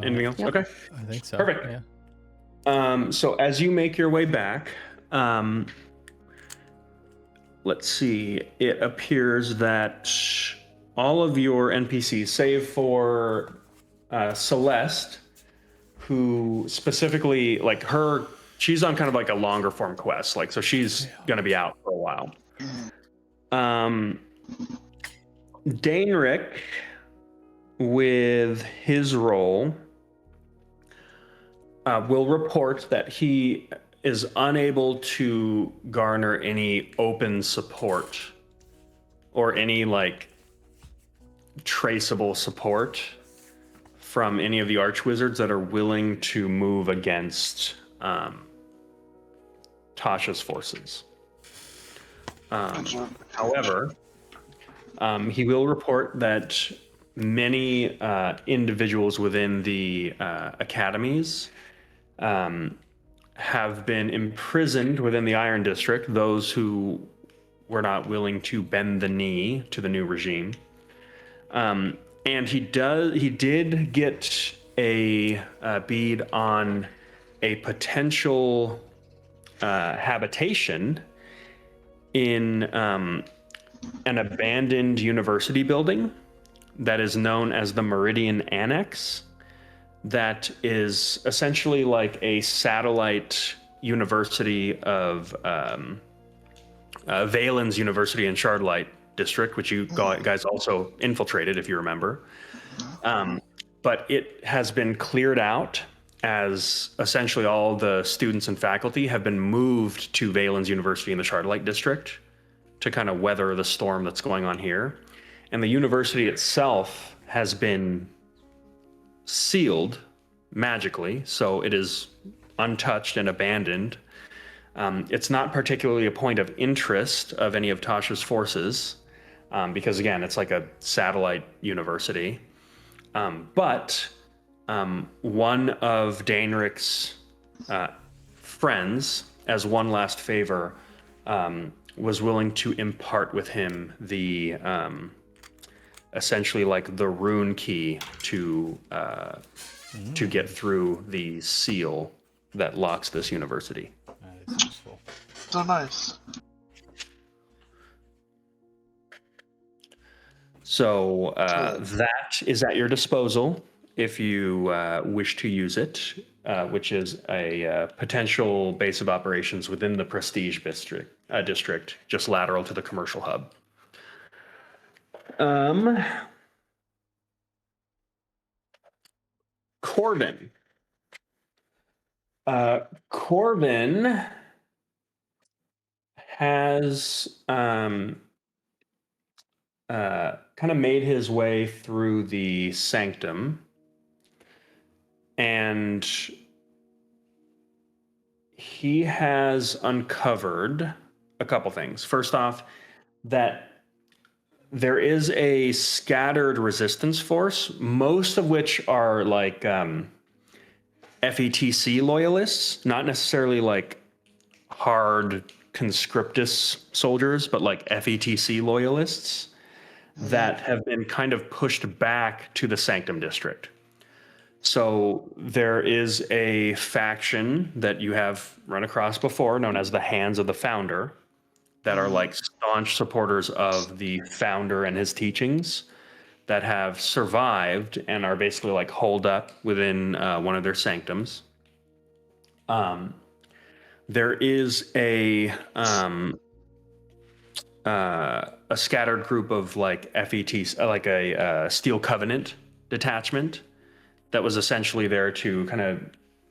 Speaker 1: Anything else?
Speaker 5: Yep.
Speaker 1: Okay.
Speaker 2: I think so.
Speaker 1: Perfect.
Speaker 2: Yeah.
Speaker 1: So as you make your way back, let's see. It appears that all of your NPCs, save for Celeste, who specifically, like she's on kind of like a longer form quest, like so she's gonna be out for a while. Daenric, with his role, will report that he is unable to garner any open support or any like traceable support from any of the archwizards that are willing to move against Tasha's forces. However, he will report that many individuals within the academies have been imprisoned within the Iron District, those who were not willing to bend the knee to the new regime. And he did get a bead on a potential habitation in an abandoned university building that is known as the Meridian Annex, that is essentially like a satellite university of Valen's University in Shardlight District, which you guys also infiltrated, if you remember. But it has been cleared out, as essentially all the students and faculty have been moved to Valen's University in the Charterlight District to kind of weather the storm that's going on here. And the university itself has been sealed magically, so it is untouched and abandoned. It's not particularly a point of interest of any of Tasha's forces, because again, it's like a satellite university. But one of Daenric's friends, as one last favor, was willing to impart with him the essentially like the rune key to get through the seal that locks this university.
Speaker 2: That is useful.
Speaker 3: So nice.
Speaker 1: So that is at your disposal if you wish to use it, which is a potential base of operations within the Prestige district, just lateral to the commercial hub. Corbin. Corbin has kind of made his way through the sanctum, and he has uncovered a couple things. First off, that there is a scattered resistance force, most of which are like FETC loyalists, not necessarily like hard conscriptus soldiers, but like FETC loyalists that have been kind of pushed back to the Sanctum District. So there is a faction that you have run across before known as the Hands of the Founder that are like staunch supporters of the founder and his teachings that have survived and are basically like holed up within one of their sanctums. There is a scattered group of like FETs, like a Steel Covenant detachment that was essentially there to kind of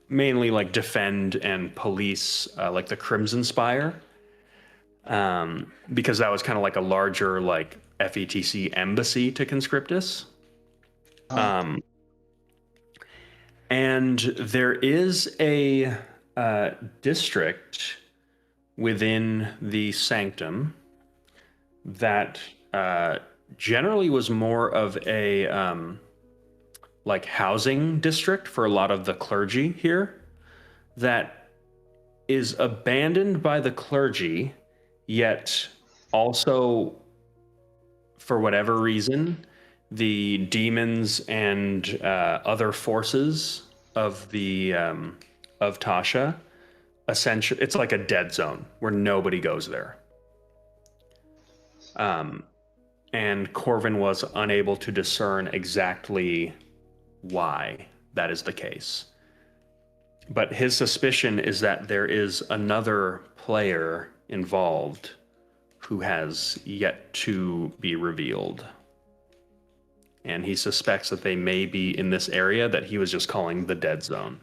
Speaker 1: mainly like defend and police like the Crimson Spire, because that was kind of like a larger like FETC embassy to Conscriptus. And there is a district within the sanctum that generally was more of a like housing district for a lot of the clergy here, that is abandoned by the clergy, yet also for whatever reason the demons and other forces of the of Tasha, essentially it's like a dead zone where nobody goes there. And Corvin was unable to discern exactly why that is the case. But his suspicion is that there is another player involved who has yet to be revealed. And he suspects that they may be in this area that he was just calling the dead zone.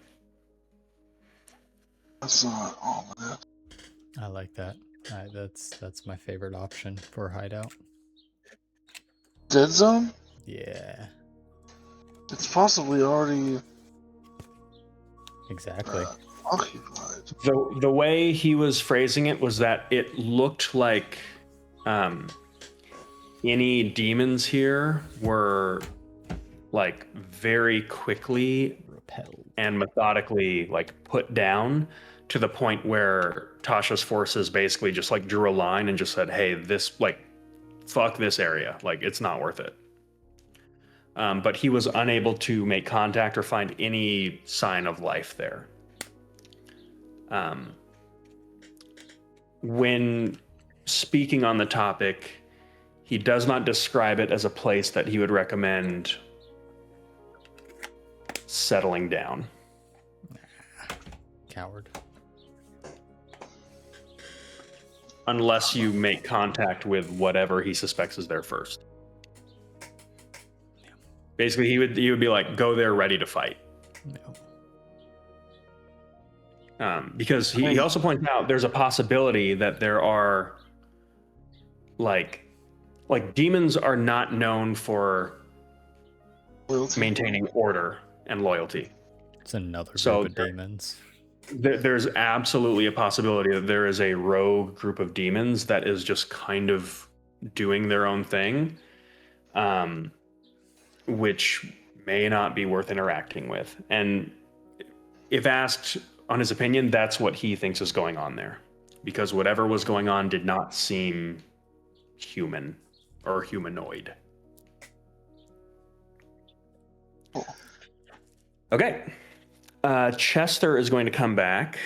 Speaker 3: That's not ominous.
Speaker 2: I like that. That's my favorite option for hideout.
Speaker 3: Dead zone?
Speaker 2: Yeah,
Speaker 3: It's possibly already
Speaker 2: exactly.
Speaker 3: occupied.
Speaker 1: The way he was phrasing it was that it looked like any demons here were like very quickly
Speaker 2: Repelled.
Speaker 1: and methodically like put down to the point where Tasha's forces basically just like drew a line and just said, hey, this like fuck this area, like it's not worth it. But he was unable to make contact or find any sign of life there. When speaking on the topic, he does not describe it as a place that he would recommend settling down.
Speaker 2: Coward.
Speaker 1: Unless you make contact with whatever he suspects is there first. Basically, he would be like, go there ready to fight.
Speaker 2: No.
Speaker 1: Because he also points out there's a possibility that there are like demons are not known for
Speaker 3: Loyalty.
Speaker 1: maintaining order and loyalty.
Speaker 2: It's another
Speaker 1: So
Speaker 2: group of demons.
Speaker 1: There's absolutely a possibility that there is a rogue group of demons that is just kind of doing their own thing, which may not be worth interacting with. And if asked on his opinion, that's what he thinks is going on there, because whatever was going on did not seem human or humanoid. Okay. Chester is going to come back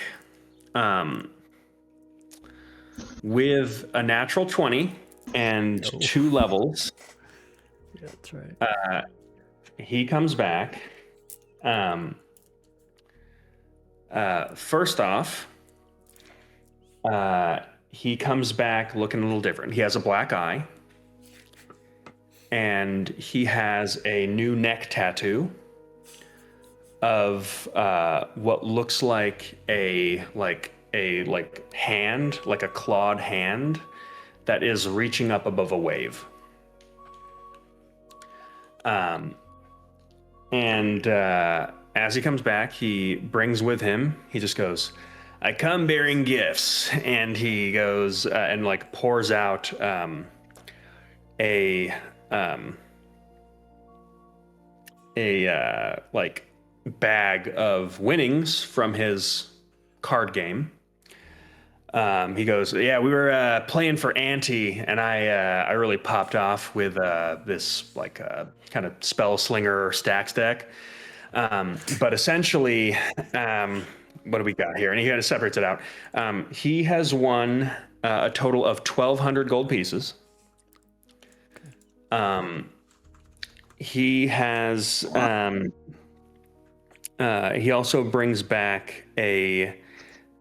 Speaker 1: with a natural 20 and 2 levels.
Speaker 2: Yeah, that's right.
Speaker 1: He comes back. First off, he comes back looking a little different. He has a black eye, and he has a new neck tattoo of what looks like a hand, like a clawed hand that is reaching up above a wave. As he comes back, he brings with him, he just goes, "I come bearing gifts," and he goes and like pours out a like bag of winnings from his card game. He goes, "Yeah, we were playing for Auntie, and I really popped off with this like kind of spell slinger stacks deck. But essentially, what do we got here?" And he kind of separates it out. He has won a total of 1,200 gold pieces. He has. He also brings back a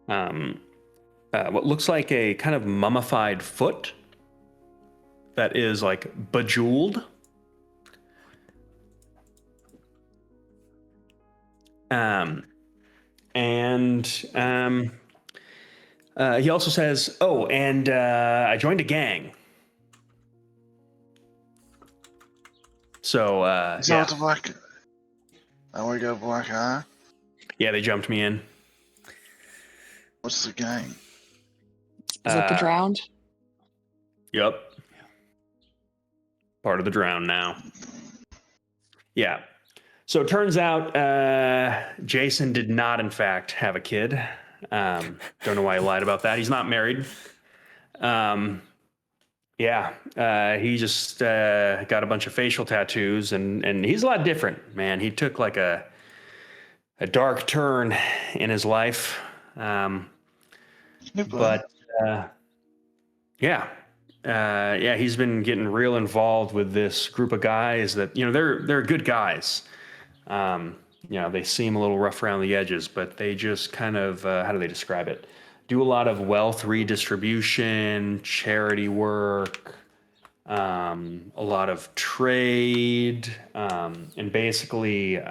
Speaker 1: what looks like a kind of mummified foot that is like bejeweled. He also says, "Oh, and I joined a gang." So
Speaker 3: Is that the black? Oh, we got a black eye.
Speaker 1: yeah, they jumped me in.
Speaker 3: What's the gang?
Speaker 5: Is it the drowned?
Speaker 1: Yep. Part of the drown now. Yeah. So it turns out Jason did not, in fact, have a kid. Don't know why he lied about that. He's not married. He just got a bunch of facial tattoos, and he's a lot different, man. He took like a dark turn in his life. He's been getting real involved with this group of guys that, they're good guys. They seem a little rough around the edges, but they just kind of, how do they describe it? Do a lot of wealth redistribution, charity work, a lot of trade, and basically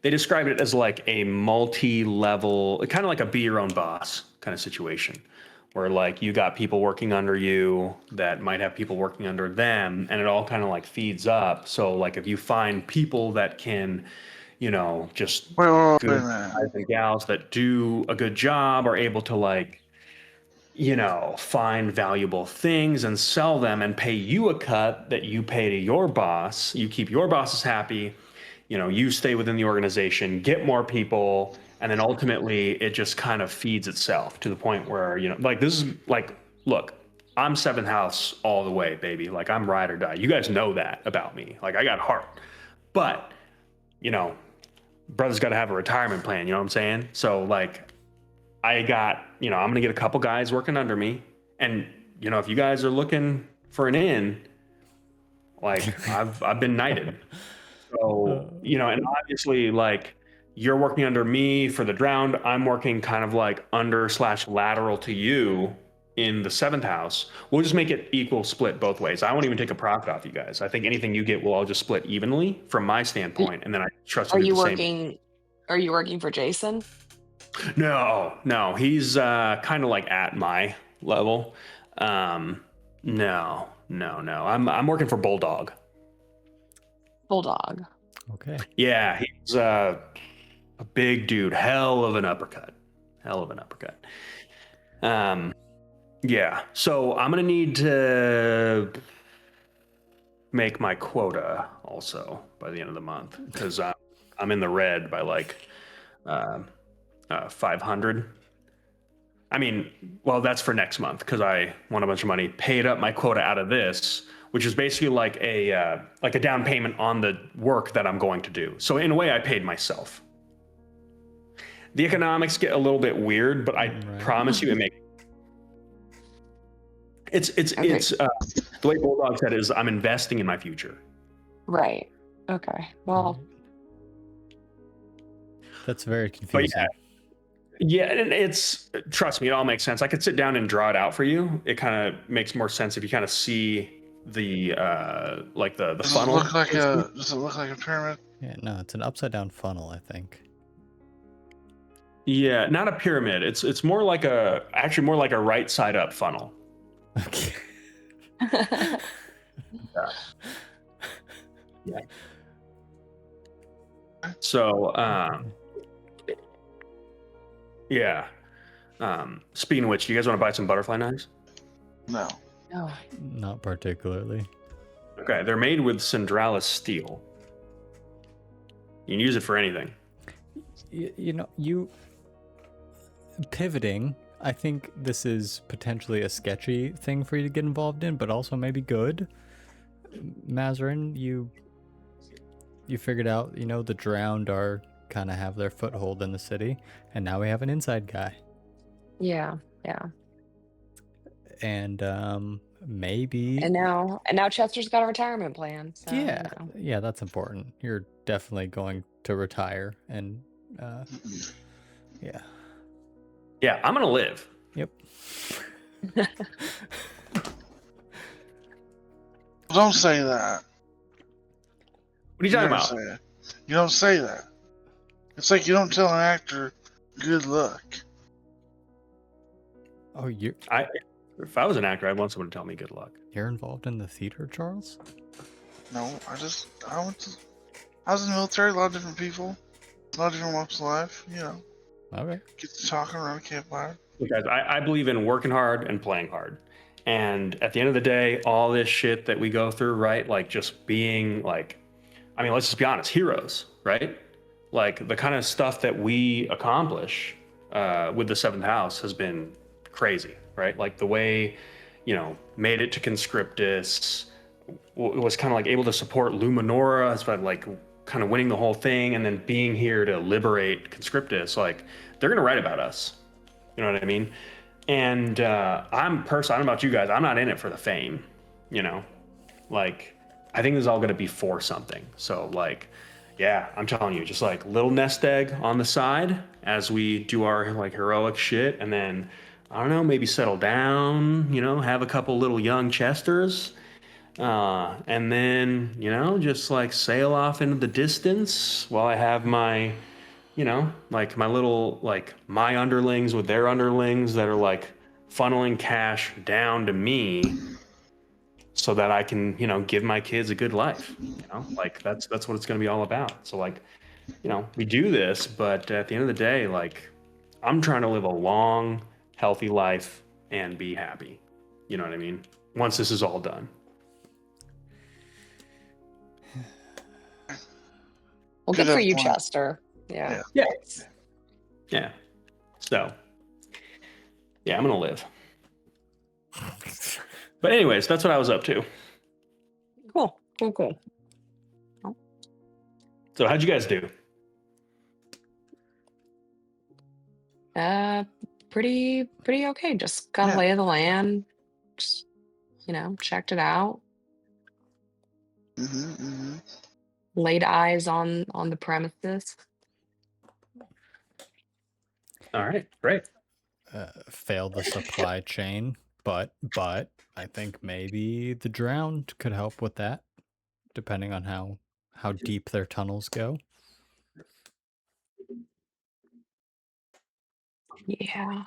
Speaker 1: they describe it as like a multi-level, kind of like a be your own boss kind of situation, where like you got people working under you that might have people working under them, and it all kind of like feeds up. So like if you find people that can, just
Speaker 3: Wait,
Speaker 1: good guys and gals that do a good job are able to like, find valuable things and sell them and pay you a cut that you pay to your boss. You keep your bosses happy. You stay within the organization, get more people, and then ultimately it just kind of feeds itself to the point where, like this is like, look, I'm 7th house all the way, baby. Like I'm ride or die. You guys know that about me. Like I got heart, but brother's got to have a retirement plan. You know what I'm saying? So like I got, I'm going to get a couple guys working under me. And, if you guys are looking for an in, like I've been knighted. So, and obviously like you're working under me for the drowned. I'm working kind of like under/lateral to you in the 7th house. We'll just make it equal split both ways. I won't even take a profit off you guys. I think anything you get will all just split evenly from my standpoint. And then I trust you.
Speaker 5: Are you working for Jason?
Speaker 1: No, he's kind of like at my level. Um, no. I'm working for Bulldog.
Speaker 5: Bulldog.
Speaker 2: Okay.
Speaker 1: Yeah, he's a big dude. Hell of an uppercut. Yeah. So I'm gonna need to make my quota also by the end of the month because I'm in the red by like 500. I mean, well, that's for next month because I won a bunch of money, paid up my quota out of this, which is basically like a down payment on the work that I'm going to do. So in a way, I paid myself. The economics get a little bit weird, but I promise you, it makes. It's the way Bulldog said it is I'm investing in my future.
Speaker 5: Right. Okay. Well,
Speaker 2: that's very confusing.
Speaker 1: But yeah, and it's, trust me, it all makes sense. I could sit down and draw it out for you. It kind of makes more sense if you kind of see the like the funnel.
Speaker 3: Does it look like a pyramid?
Speaker 2: Yeah, no, it's an upside down funnel, I think.
Speaker 1: Yeah, not a pyramid. It's more like actually more like a right side up funnel.
Speaker 2: Okay.
Speaker 1: Yeah. So yeah. Speaking of which, you guys want to buy some butterfly knives?
Speaker 3: No.
Speaker 5: no.
Speaker 2: Not particularly.
Speaker 1: Okay, they're made with Syndralis steel. You can use it for anything.
Speaker 2: You pivoting, I think this is potentially a sketchy thing for you to get involved in, but also maybe good. Mazarin, you figured out, the drowned are kind of have their foothold in the city, and now we have an inside guy.
Speaker 5: Yeah.
Speaker 2: And maybe.
Speaker 5: And now Chester's got a retirement plan. So,
Speaker 2: yeah, that's important. You're definitely going to retire, and yeah.
Speaker 1: Yeah, I'm gonna live.
Speaker 2: Yep.
Speaker 3: Don't say that.
Speaker 1: What are you talking about?
Speaker 3: Say it. You don't say that. It's like you don't tell an actor, "Good luck."
Speaker 2: Oh,
Speaker 1: if I was an actor, I'd want someone to tell me good luck.
Speaker 2: You're involved in the theater, Charles?
Speaker 3: No, I was in the military. A lot of different people, a lot of different walks of life.
Speaker 2: Okay.
Speaker 3: Get to talking around a campfire.
Speaker 1: Look, guys, I believe in working hard and playing hard. And at the end of the day, all this shit that we go through, right? Like just being like, I mean, let's just be honest, heroes, right? Like the kind of stuff that we accomplish with the seventh house has been crazy, right? Like the way, made it to Conscriptus, was kind of like able to support Luminora, as like kind of winning the whole thing, and then being here to liberate Conscriptus. Like they're gonna write about us. You know what I mean? And I'm personally, I don't know about you guys, I'm not in it for the fame, like I think this is all going to be for something. So like, yeah, I'm telling you, just like little nest egg on the side as we do our like heroic shit. And then, I don't know, maybe settle down, have a couple little young Chesters. And then, just like sail off into the distance while I have my, like my little, like my underlings with their underlings that are like funneling cash down to me so that I can, give my kids a good life, like that's what it's going to be all about. So like, we do this, but at the end of the day, like I'm trying to live a long, healthy life and be happy. You know what I mean? Once this is all done.
Speaker 5: Well, good for you, Chester. Yeah.
Speaker 1: So, yeah, I'm gonna live. But anyways, that's what I was up to.
Speaker 5: Cool.
Speaker 1: So how'd you guys do?
Speaker 5: Pretty okay. Just got a lay of the land. Just, checked it out. Laid eyes on the premises.
Speaker 1: All right, great.
Speaker 2: Failed the supply chain, but I think maybe the drowned could help with that, depending on how deep their tunnels go.
Speaker 5: Yeah.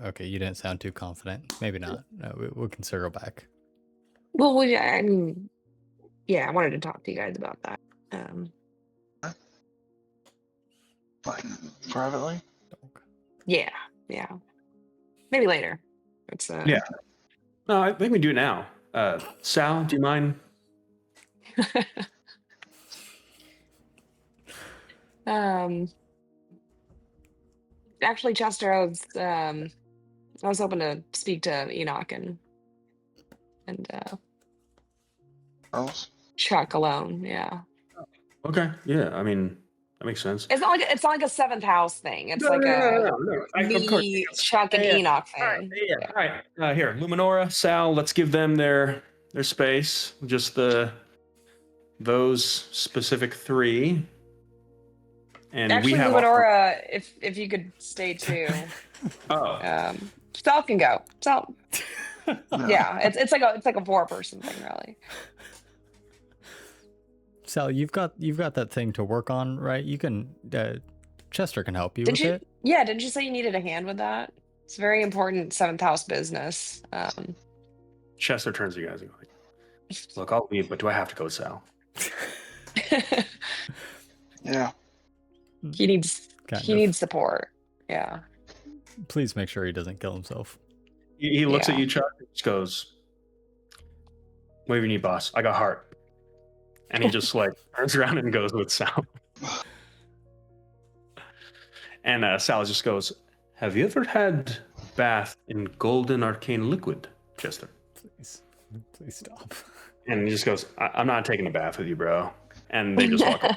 Speaker 2: Okay, you didn't sound too confident. Maybe not. No, we can circle back.
Speaker 5: Well, I mean, yeah, I wanted to talk to you guys about that.
Speaker 3: Like, privately?
Speaker 5: Yeah. Maybe later. It's
Speaker 1: Yeah. No, I think we do it now. Sal, do you mind?
Speaker 5: Actually, Chester, I was hoping to speak to Enoch and
Speaker 3: Else?
Speaker 5: Chuck alone. Yeah.
Speaker 1: Okay. Yeah. I mean, that makes sense.
Speaker 5: It's not like a seventh house thing. It's like
Speaker 1: No. Of course.
Speaker 5: me, Chuck, and
Speaker 1: Yeah.
Speaker 5: Enoch
Speaker 1: All right.
Speaker 5: thing.
Speaker 1: Yeah. All right. Here, Luminora, Sal. Let's give them their space. Just those specific three. And
Speaker 5: Actually,
Speaker 1: we have
Speaker 5: Luminora, if you could stay too. Sal can go. Sal. Yeah, it's like a 4-person thing, really.
Speaker 2: Sal, you've got that thing to work on, right? You can. Chester can help you with it.
Speaker 5: Yeah, didn't you say you needed a hand with that? It's very important 7th house business.
Speaker 1: Chester turns to you guys and goes, "Look, I'll leave, but do I have to go, Sal?"
Speaker 3: Yeah.
Speaker 5: he needs
Speaker 2: Kind
Speaker 5: he
Speaker 2: of.
Speaker 5: needs support. Yeah.
Speaker 2: Please make sure he doesn't kill himself.
Speaker 1: He looks
Speaker 5: Yeah.
Speaker 1: at you, Chuck, and just goes, "Whatever you need, boss. I got heart." And he just like turns around and goes with Sal. And Sal just goes, "Have you ever had bath in golden arcane liquid, Chester?"
Speaker 2: Please stop.
Speaker 1: And he just goes, I'm not taking a bath with you, bro. And they just walk away.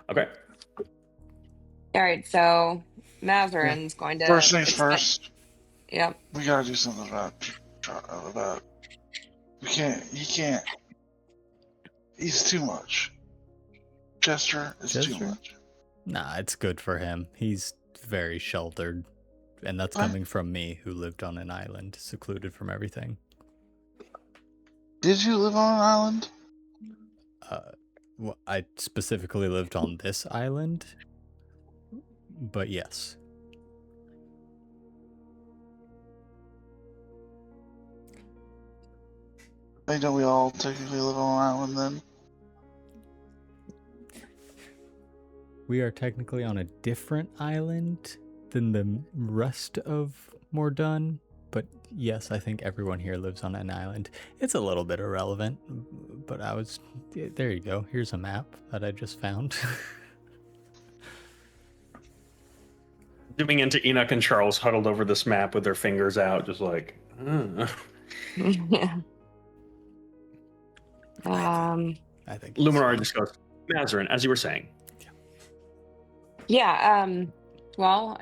Speaker 1: Okay.
Speaker 5: All right, so Mazarin's going to
Speaker 3: First things first.
Speaker 5: Yep.
Speaker 3: We gotta do something about. He can't. He's too much. Chester is too much.
Speaker 2: Nah, it's good for him. He's very sheltered. And that's coming from me, who lived on an island, secluded from everything.
Speaker 3: Did you live on an island?
Speaker 2: Well, I specifically lived on this island, but yes.
Speaker 3: I know we all technically live on an island then.
Speaker 2: We are technically on a different island than the rest of Mordun, but yes, I think everyone here lives on an island. It's a little bit irrelevant, but there you go. Here's a map that I just found.
Speaker 1: Zooming into Enoch and Charles huddled over this map with their fingers out, just like,
Speaker 5: Yeah.
Speaker 2: I think
Speaker 1: Luminar just goes, Mazarin, as you were saying.
Speaker 5: Yeah, well,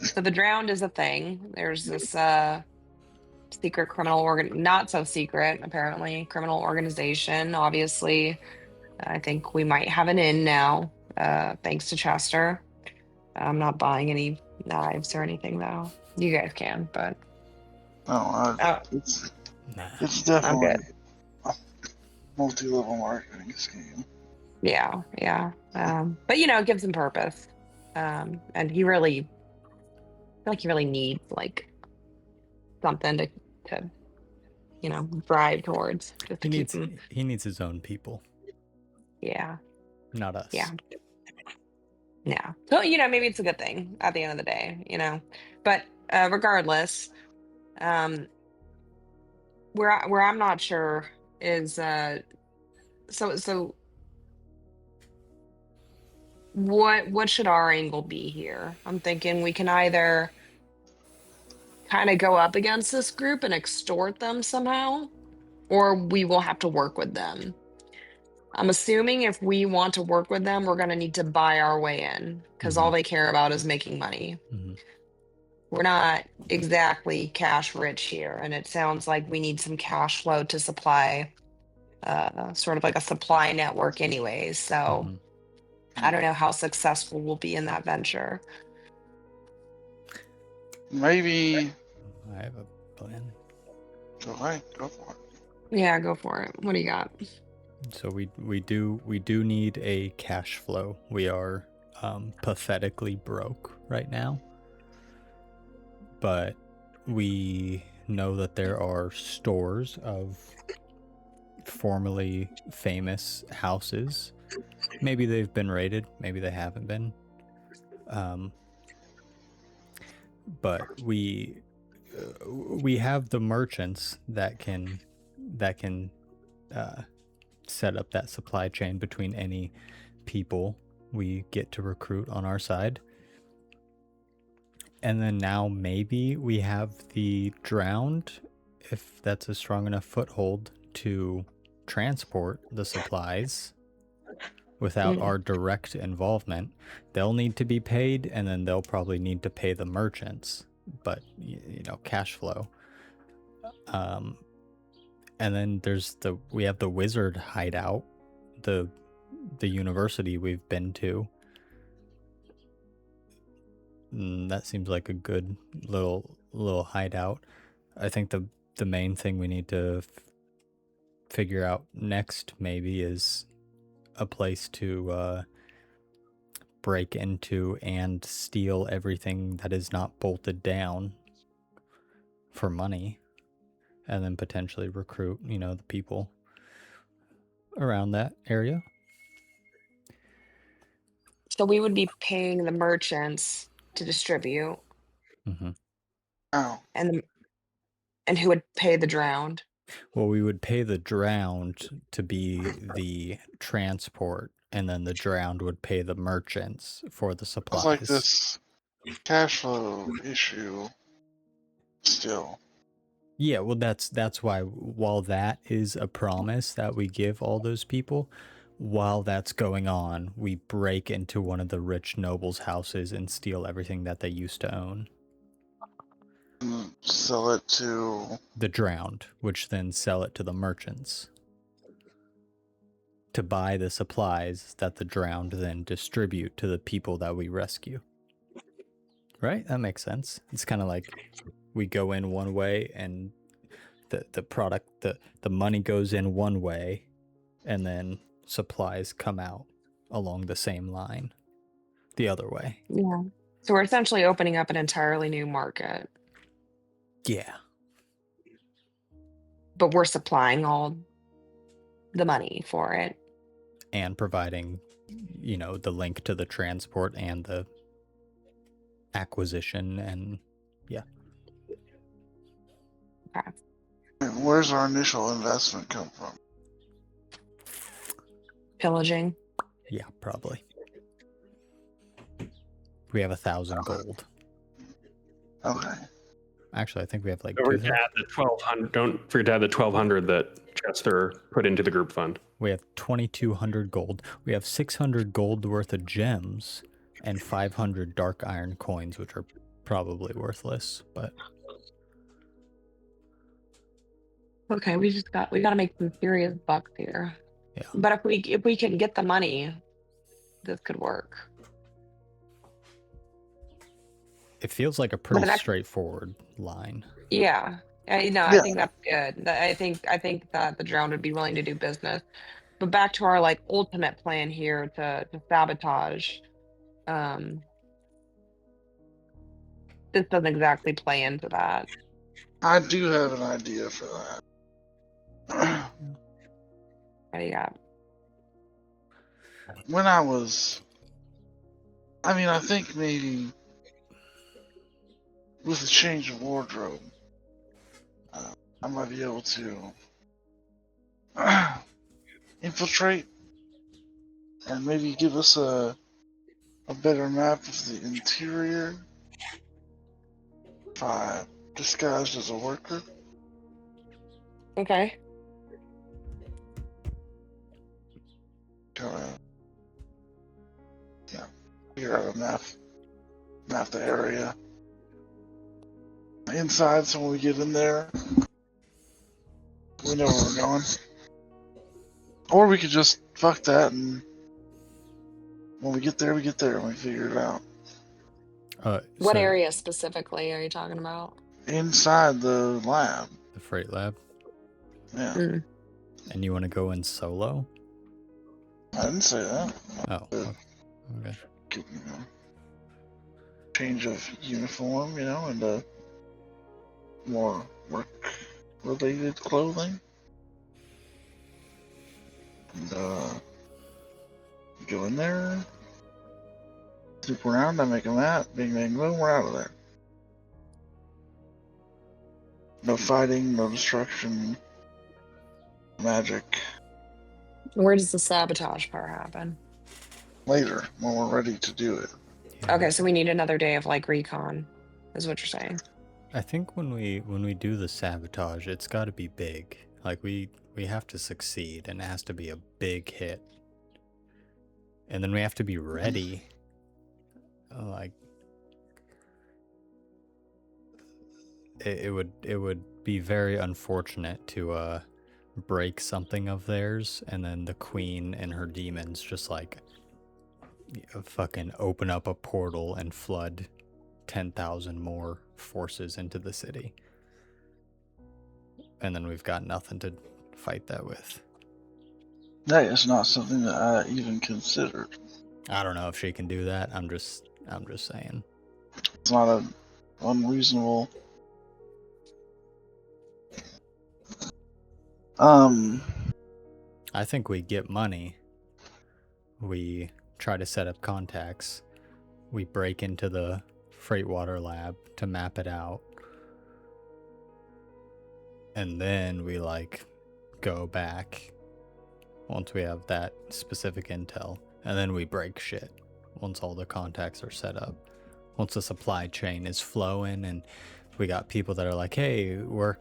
Speaker 5: so the drowned is a thing. There's this secret criminal not so secret, apparently, criminal organization. Obviously, I think we might have an in now, thanks to Chester. I'm not buying any knives or anything, though. You guys can, but...
Speaker 3: It's definitely a multi-level marketing scheme.
Speaker 5: Yeah. But, it gives him purpose. And he really... I feel like he really needs, like, something to drive towards. Just to keep him.
Speaker 2: He needs his own people.
Speaker 5: Yeah.
Speaker 2: Not us.
Speaker 5: Yeah. So, maybe it's a good thing at the end of the day, But regardless, where I'm not sure is so what should our angle be here? I'm thinking we can either kind of go up against this group and extort them somehow, or we will have to work with them. I'm assuming if we want to work with them, we're going to need to buy our way in, because all they care about is making money.
Speaker 2: Mm-hmm.
Speaker 5: We're not exactly cash rich here, and it sounds like we need some cash flow to supply sort of like a supply network anyways. So I don't know how successful we'll be in that venture.
Speaker 3: Maybe.
Speaker 2: I have a plan.
Speaker 3: Go for it.
Speaker 5: Yeah, go for it. What do you got?
Speaker 2: So we do need a cash flow. We are pathetically broke right now, but we know that there are stores of formerly famous houses. Maybe they've been raided, maybe they haven't been. But we have the merchants that can set up that supply chain between any people we get to recruit on our side. And then now maybe we have the drowned, if that's a strong enough foothold to transport the supplies without our direct involvement. They'll need to be paid, and then they'll probably need to pay the merchants, but cash flow. And then we have the wizard hideout, the university we've been to. That seems like a good little hideout. I think the main thing we need to figure out next maybe is a place to break into and steal everything that is not bolted down for money, and then potentially recruit, the people around that area.
Speaker 5: So we would be paying the merchants to distribute,
Speaker 2: Mm-hmm.
Speaker 3: Oh,
Speaker 5: and who would pay the drowned?
Speaker 2: Well, we would pay the drowned to be the transport, and then the drowned would pay the merchants for the
Speaker 3: it's
Speaker 2: supplies.
Speaker 3: like this cash flow issue still.
Speaker 2: Yeah, well, that's why, while that is a promise that we give all those people, while that's going on, we break into one of the rich nobles' houses and steal everything that they used to own.
Speaker 3: And sell it to
Speaker 2: The drowned, which then sell it to the merchants to buy the supplies that the drowned then distribute to the people that we rescue. Right? That makes sense. It's kind of like we go in one way and the product, the money goes in one way, and then supplies come out along the same line the other way.
Speaker 5: Yeah. So we're essentially opening up an entirely new market,
Speaker 2: Yeah.
Speaker 5: but we're supplying all the money for it.
Speaker 2: And providing, the link to the transport and the acquisition, and yeah.
Speaker 5: Okay.
Speaker 3: where's our initial investment come from?
Speaker 5: Pillaging.
Speaker 2: Yeah, probably. We have 1,000 gold.
Speaker 3: Okay.
Speaker 2: Actually, I think we have like
Speaker 1: Don't forget to add the 1,200. Don't forget to add the 1,200 that Chester put into the group fund.
Speaker 2: We have 2,200 gold. We have 600 gold worth of gems and 500 dark iron coins, which are probably worthless, but
Speaker 5: Okay, we got to make some serious bucks here.
Speaker 2: Yeah.
Speaker 5: But if we can get the money, this could work.
Speaker 2: it feels like a pretty straightforward line.
Speaker 5: Yeah. I think that's good. I think that the drowned would be willing to do business. But back to our like ultimate plan here to sabotage. This doesn't exactly play into that.
Speaker 3: I do have an idea for that.
Speaker 5: What do you got?
Speaker 3: When I think maybe with a change of wardrobe, I might be able to infiltrate and maybe give us a better map of the interior if I disguised as a worker.
Speaker 5: Okay.
Speaker 3: Figure out a map the area inside, so when we get in there, we know where we're going. Or we could just fuck that, and when we get there, we figure it out.
Speaker 5: What area specifically are you talking about?
Speaker 3: Inside the lab.
Speaker 2: The freight lab.
Speaker 3: Yeah.
Speaker 2: And you want to go in solo?
Speaker 3: I didn't say that.
Speaker 2: Oh, okay.
Speaker 3: You know, change of uniform, and more work-related clothing. And go in there, swoop around, I make a map, bing bang boom, we're out of there. No fighting, no destruction, magic.
Speaker 5: Where does the sabotage part happen?
Speaker 3: Later, when we're ready to do it.
Speaker 2: Yeah.
Speaker 5: Okay, so we need another day of like recon, is what you're saying.
Speaker 2: I think when we do the sabotage, it's got to be big. Like we have to succeed, and it has to be a big hit. And then we have to be ready. Like it would be very unfortunate to break something of theirs, and then the queen and her demons just like fucking open up a portal and flood 10,000 more forces into the city. And then we've got nothing to fight that with.
Speaker 3: That is not something that I even considered.
Speaker 2: I don't know if she can do that. I'm just saying.
Speaker 3: It's not an unreasonable.
Speaker 2: I think we get money. We try to set up contacts. We break into the Freightwater lab to map it out. And then we like go back once we have that specific intel. And then we break shit once all the contacts are set up. Once the supply chain is flowing and we got people that are like, hey, we're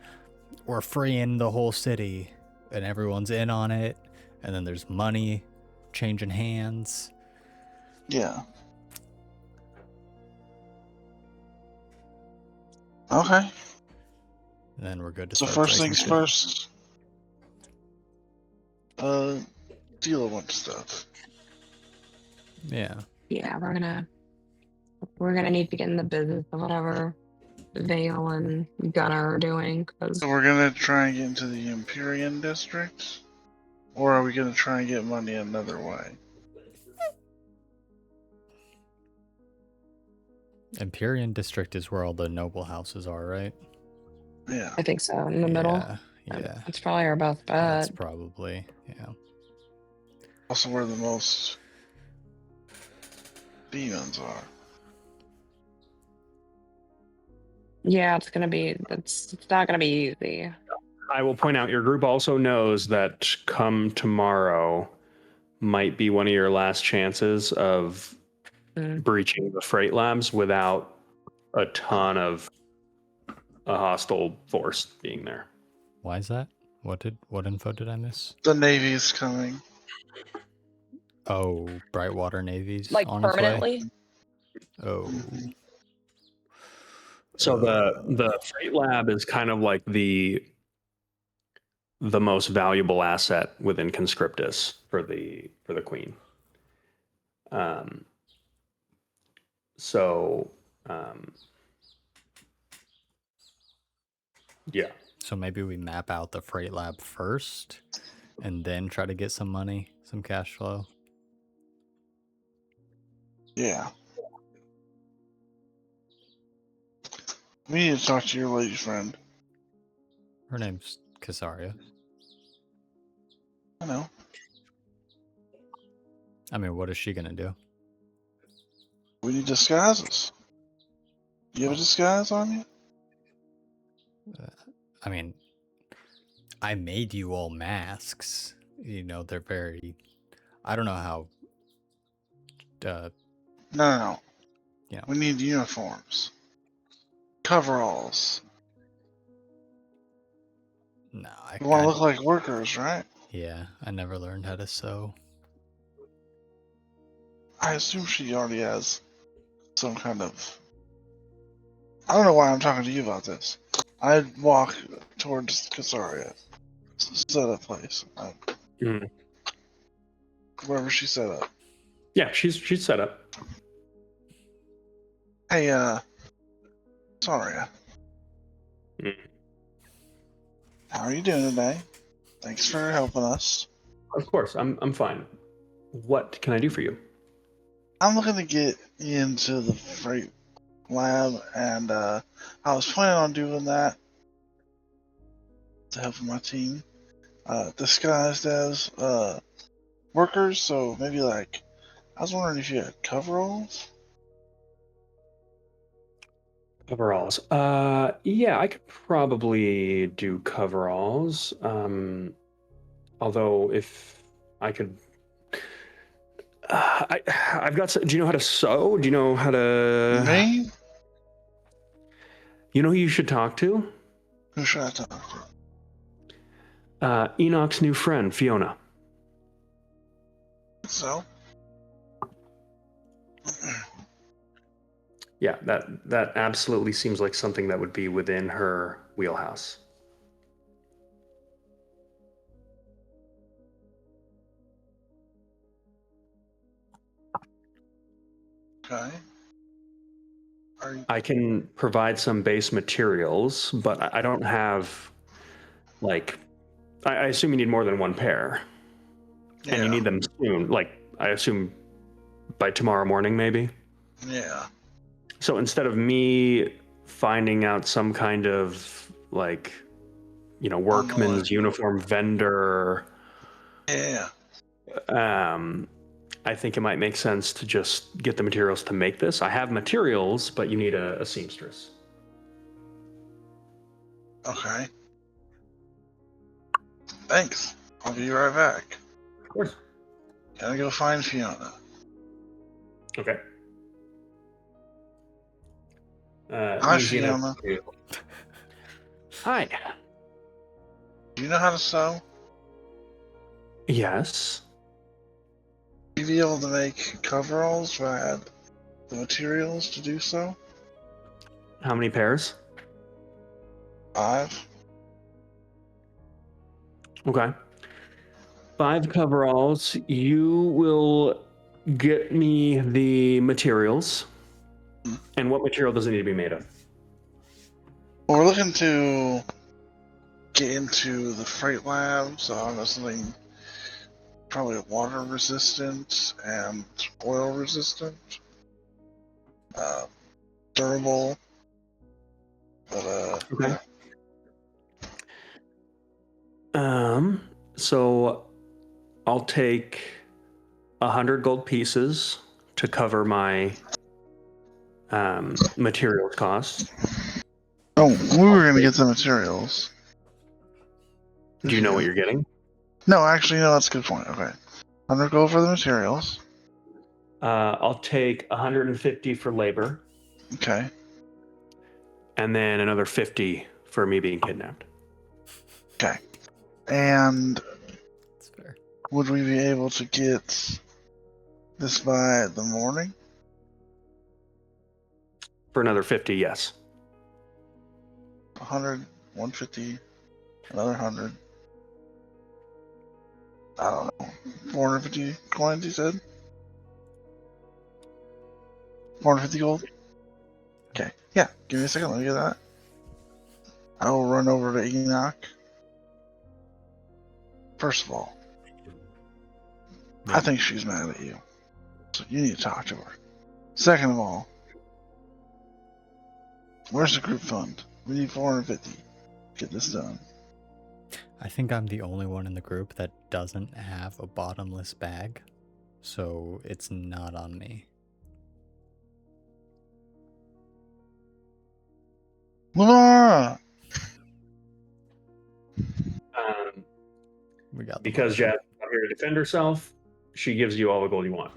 Speaker 2: freeing the whole city, and everyone's in on it, and then there's money changing hands.
Speaker 3: Yeah. Okay.
Speaker 2: And then we're good to
Speaker 3: So
Speaker 2: start
Speaker 3: first
Speaker 2: breaking
Speaker 3: things
Speaker 2: shit.
Speaker 3: first. Deal a bunch of stuff.
Speaker 2: Yeah.
Speaker 5: Yeah, we're gonna need to get in the business of whatever Vale and Gunnar are doing, because
Speaker 3: So we're gonna try and get into the Empyrean district, or are we gonna try and get money another way?
Speaker 2: Empyrean district is where all the noble houses are, right?
Speaker 3: Yeah.
Speaker 5: I think so. In the middle,
Speaker 2: Yeah.
Speaker 5: that's probably our best
Speaker 2: That's
Speaker 5: bet.
Speaker 2: probably, yeah.
Speaker 3: Also, where the most demons are.
Speaker 5: Yeah, it's not gonna be easy.
Speaker 1: I will point out your group also knows that come tomorrow might be one of your last chances of breaching the freight labs without a ton of a hostile force being there.
Speaker 2: Why is that? What info did I miss?
Speaker 3: The Navy's coming.
Speaker 2: Oh, Brightwater Navy's
Speaker 5: Like
Speaker 2: on
Speaker 5: permanently?
Speaker 2: its way. Oh.
Speaker 1: So the freight lab is kind of like the most valuable asset within Conscriptus for the Queen. Yeah.
Speaker 2: So maybe we map out the freight lab first and then try to get some money, some cash flow.
Speaker 3: Yeah. We need to talk to your lady friend.
Speaker 2: Her name's Casaria.
Speaker 3: I know.
Speaker 2: I mean, what is she gonna do?
Speaker 3: We need disguises. You have a disguise on you?
Speaker 2: I mean, I made you all masks. You know, they're very. I don't know how.
Speaker 3: No.
Speaker 2: Yeah.
Speaker 3: We need uniforms. Coveralls.
Speaker 2: No,
Speaker 3: We want to look like workers, right?
Speaker 2: Yeah, I never learned how to sew.
Speaker 3: I assume she already has some kind of. I don't know why I'm talking to you about this. I'd walk towards Casaria. Set up place. Wherever she set up.
Speaker 1: Yeah, she's set up.
Speaker 3: Hey, Saria.
Speaker 1: Mm.
Speaker 3: How are you doing today? Thanks for helping us.
Speaker 1: Of course, I'm fine. What can I do for you?
Speaker 3: I'm looking to get into the freight lab, and I was planning on doing that to help my team, disguised as workers. So maybe like, I was wondering if you had coveralls.
Speaker 1: Coveralls. Yeah, I could probably do coveralls. Although if I could, I've got. Do you know how to sew? Do you know how to?
Speaker 3: Me?
Speaker 1: You know who you should talk to?
Speaker 3: Who should I talk to?
Speaker 1: Enoch's new friend, Fiona.
Speaker 3: So?
Speaker 1: Yeah, that absolutely seems like something that would be within her wheelhouse.
Speaker 3: Okay. Are you,
Speaker 1: I can provide some base materials, but I don't have, like, I assume you need more than one pair. And you
Speaker 3: yeah.
Speaker 1: need them soon, like, I assume by tomorrow morning, maybe?
Speaker 3: Yeah.
Speaker 1: So instead of me finding out some kind of, like, workman's uniform vendor,
Speaker 3: Yeah.
Speaker 1: I think it might make sense to just get the materials to make this. I have materials, but you need a seamstress.
Speaker 3: Okay. Thanks. I'll be right back.
Speaker 1: Of course.
Speaker 3: Gotta go find Fiona.
Speaker 1: Okay.
Speaker 3: Hi,
Speaker 1: easy enough
Speaker 3: Fiona.
Speaker 1: to do. Hi.
Speaker 3: Do you know how to sew?
Speaker 1: Yes.
Speaker 3: Would you be able to make coveralls if I had the materials to do so?
Speaker 1: How many pairs?
Speaker 3: 5.
Speaker 1: Okay. 5 coveralls. You will get me the materials. And what material does it need to be made of?
Speaker 3: Well, we're looking to get into the freight lab, so I know something probably water resistant and oil resistant. Durable. But,
Speaker 1: Okay. So I'll take 100 gold pieces to cover my materials costs.
Speaker 3: oh, we were going to get the materials.
Speaker 1: Do you know what you're getting?
Speaker 3: No, actually, no, that's a good point. Okay. 100 gold for the materials.
Speaker 1: I'll take 150 for labor,
Speaker 3: Okay.
Speaker 1: and then another 50 for me being kidnapped.
Speaker 3: Okay. And
Speaker 2: That's fair.
Speaker 3: would we be able to get this by the morning?
Speaker 1: For another 50, yes.
Speaker 3: 100, 150, another 100. I don't know. 450 coins, you said? 450 gold? Okay. Yeah, give me a second. Let me get that. I will run over to Enoch. First of all, I think she's mad at you. So you need to talk to her. Second of all, where's the group fund? We need 450. Get this done.
Speaker 2: I think I'm the only one in the group that doesn't have a bottomless bag, so it's not on me.
Speaker 3: Lamar!
Speaker 2: We got the
Speaker 1: Because
Speaker 2: money.
Speaker 1: Jazz is not here to defend herself, she gives you all the gold you want.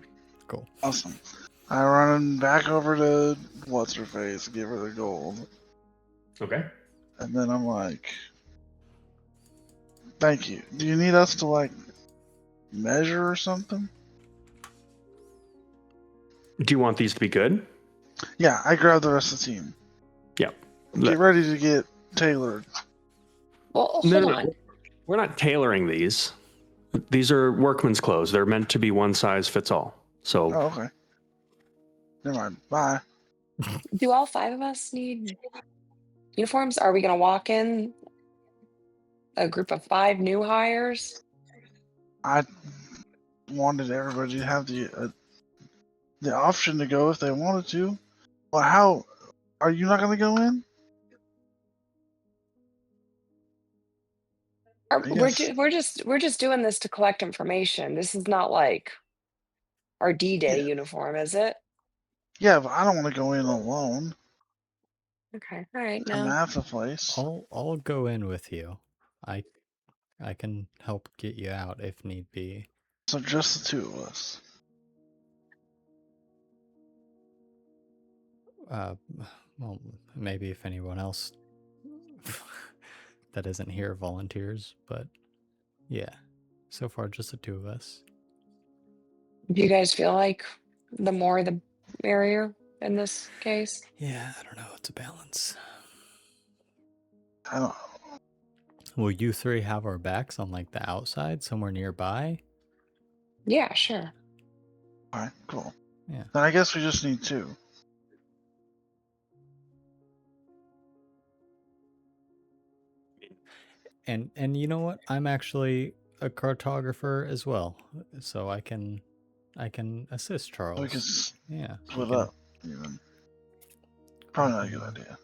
Speaker 2: Cool.
Speaker 3: Awesome. I run back over to what's her face, give her the gold,
Speaker 1: Okay.
Speaker 3: and then I'm like, "Thank you. Do you need us to like measure or something?"
Speaker 1: Do you want these to be good?
Speaker 3: Yeah, I grabbed the rest of the team.
Speaker 1: Yeah.
Speaker 3: Get ready to get tailored.
Speaker 5: Well,
Speaker 1: No,
Speaker 5: hold
Speaker 1: no,
Speaker 5: on.
Speaker 1: no. We're not tailoring these. These are workman's clothes. They're meant to be one size fits all. So
Speaker 3: Oh, okay. Never mind. Bye.
Speaker 5: Do all 5 of us need uniforms? Are we going to walk in a group of 5 new hires?
Speaker 3: I wanted everybody to have the option to go if they wanted to. Well, how are you not going to go in? I guess.
Speaker 5: We're just doing this to collect information. This is not like our D-Day
Speaker 3: Yeah.
Speaker 5: uniform, is it?
Speaker 3: Yeah, but I don't want to go in alone.
Speaker 5: Okay, all right,
Speaker 3: Come
Speaker 5: no.
Speaker 3: half the place.
Speaker 2: I'll go in with you. I can help get you out if need be.
Speaker 3: So just the two of us.
Speaker 2: Well, maybe if anyone else that isn't here volunteers, but yeah, so far just the two of us.
Speaker 5: Do you guys feel like the more the merrier in this case?
Speaker 2: Yeah, I don't know. It's a balance.
Speaker 3: I don't.
Speaker 2: Will you three have our backs on like the outside, somewhere nearby?
Speaker 5: Yeah, sure.
Speaker 3: Alright, cool.
Speaker 2: Yeah.
Speaker 3: Then I guess we just need two.
Speaker 2: And you know what? I'm actually a cartographer as well, so I can assist Charles.
Speaker 3: So we can
Speaker 2: Yeah.
Speaker 3: split up, even. Probably not a good idea.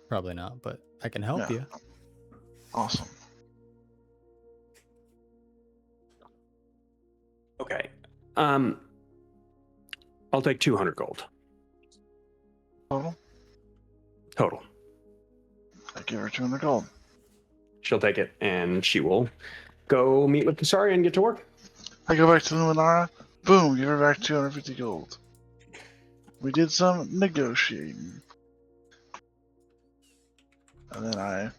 Speaker 2: Probably not, but I can help you.
Speaker 3: Awesome.
Speaker 1: Okay. I'll take 200 gold
Speaker 3: Total?
Speaker 1: total.
Speaker 3: I give her 200 gold.
Speaker 1: She'll take it, and she will go meet with Kasaria and get to work.
Speaker 3: I go back to Luminara. Boom, give her back 250 gold. We did some negotiating. And then I...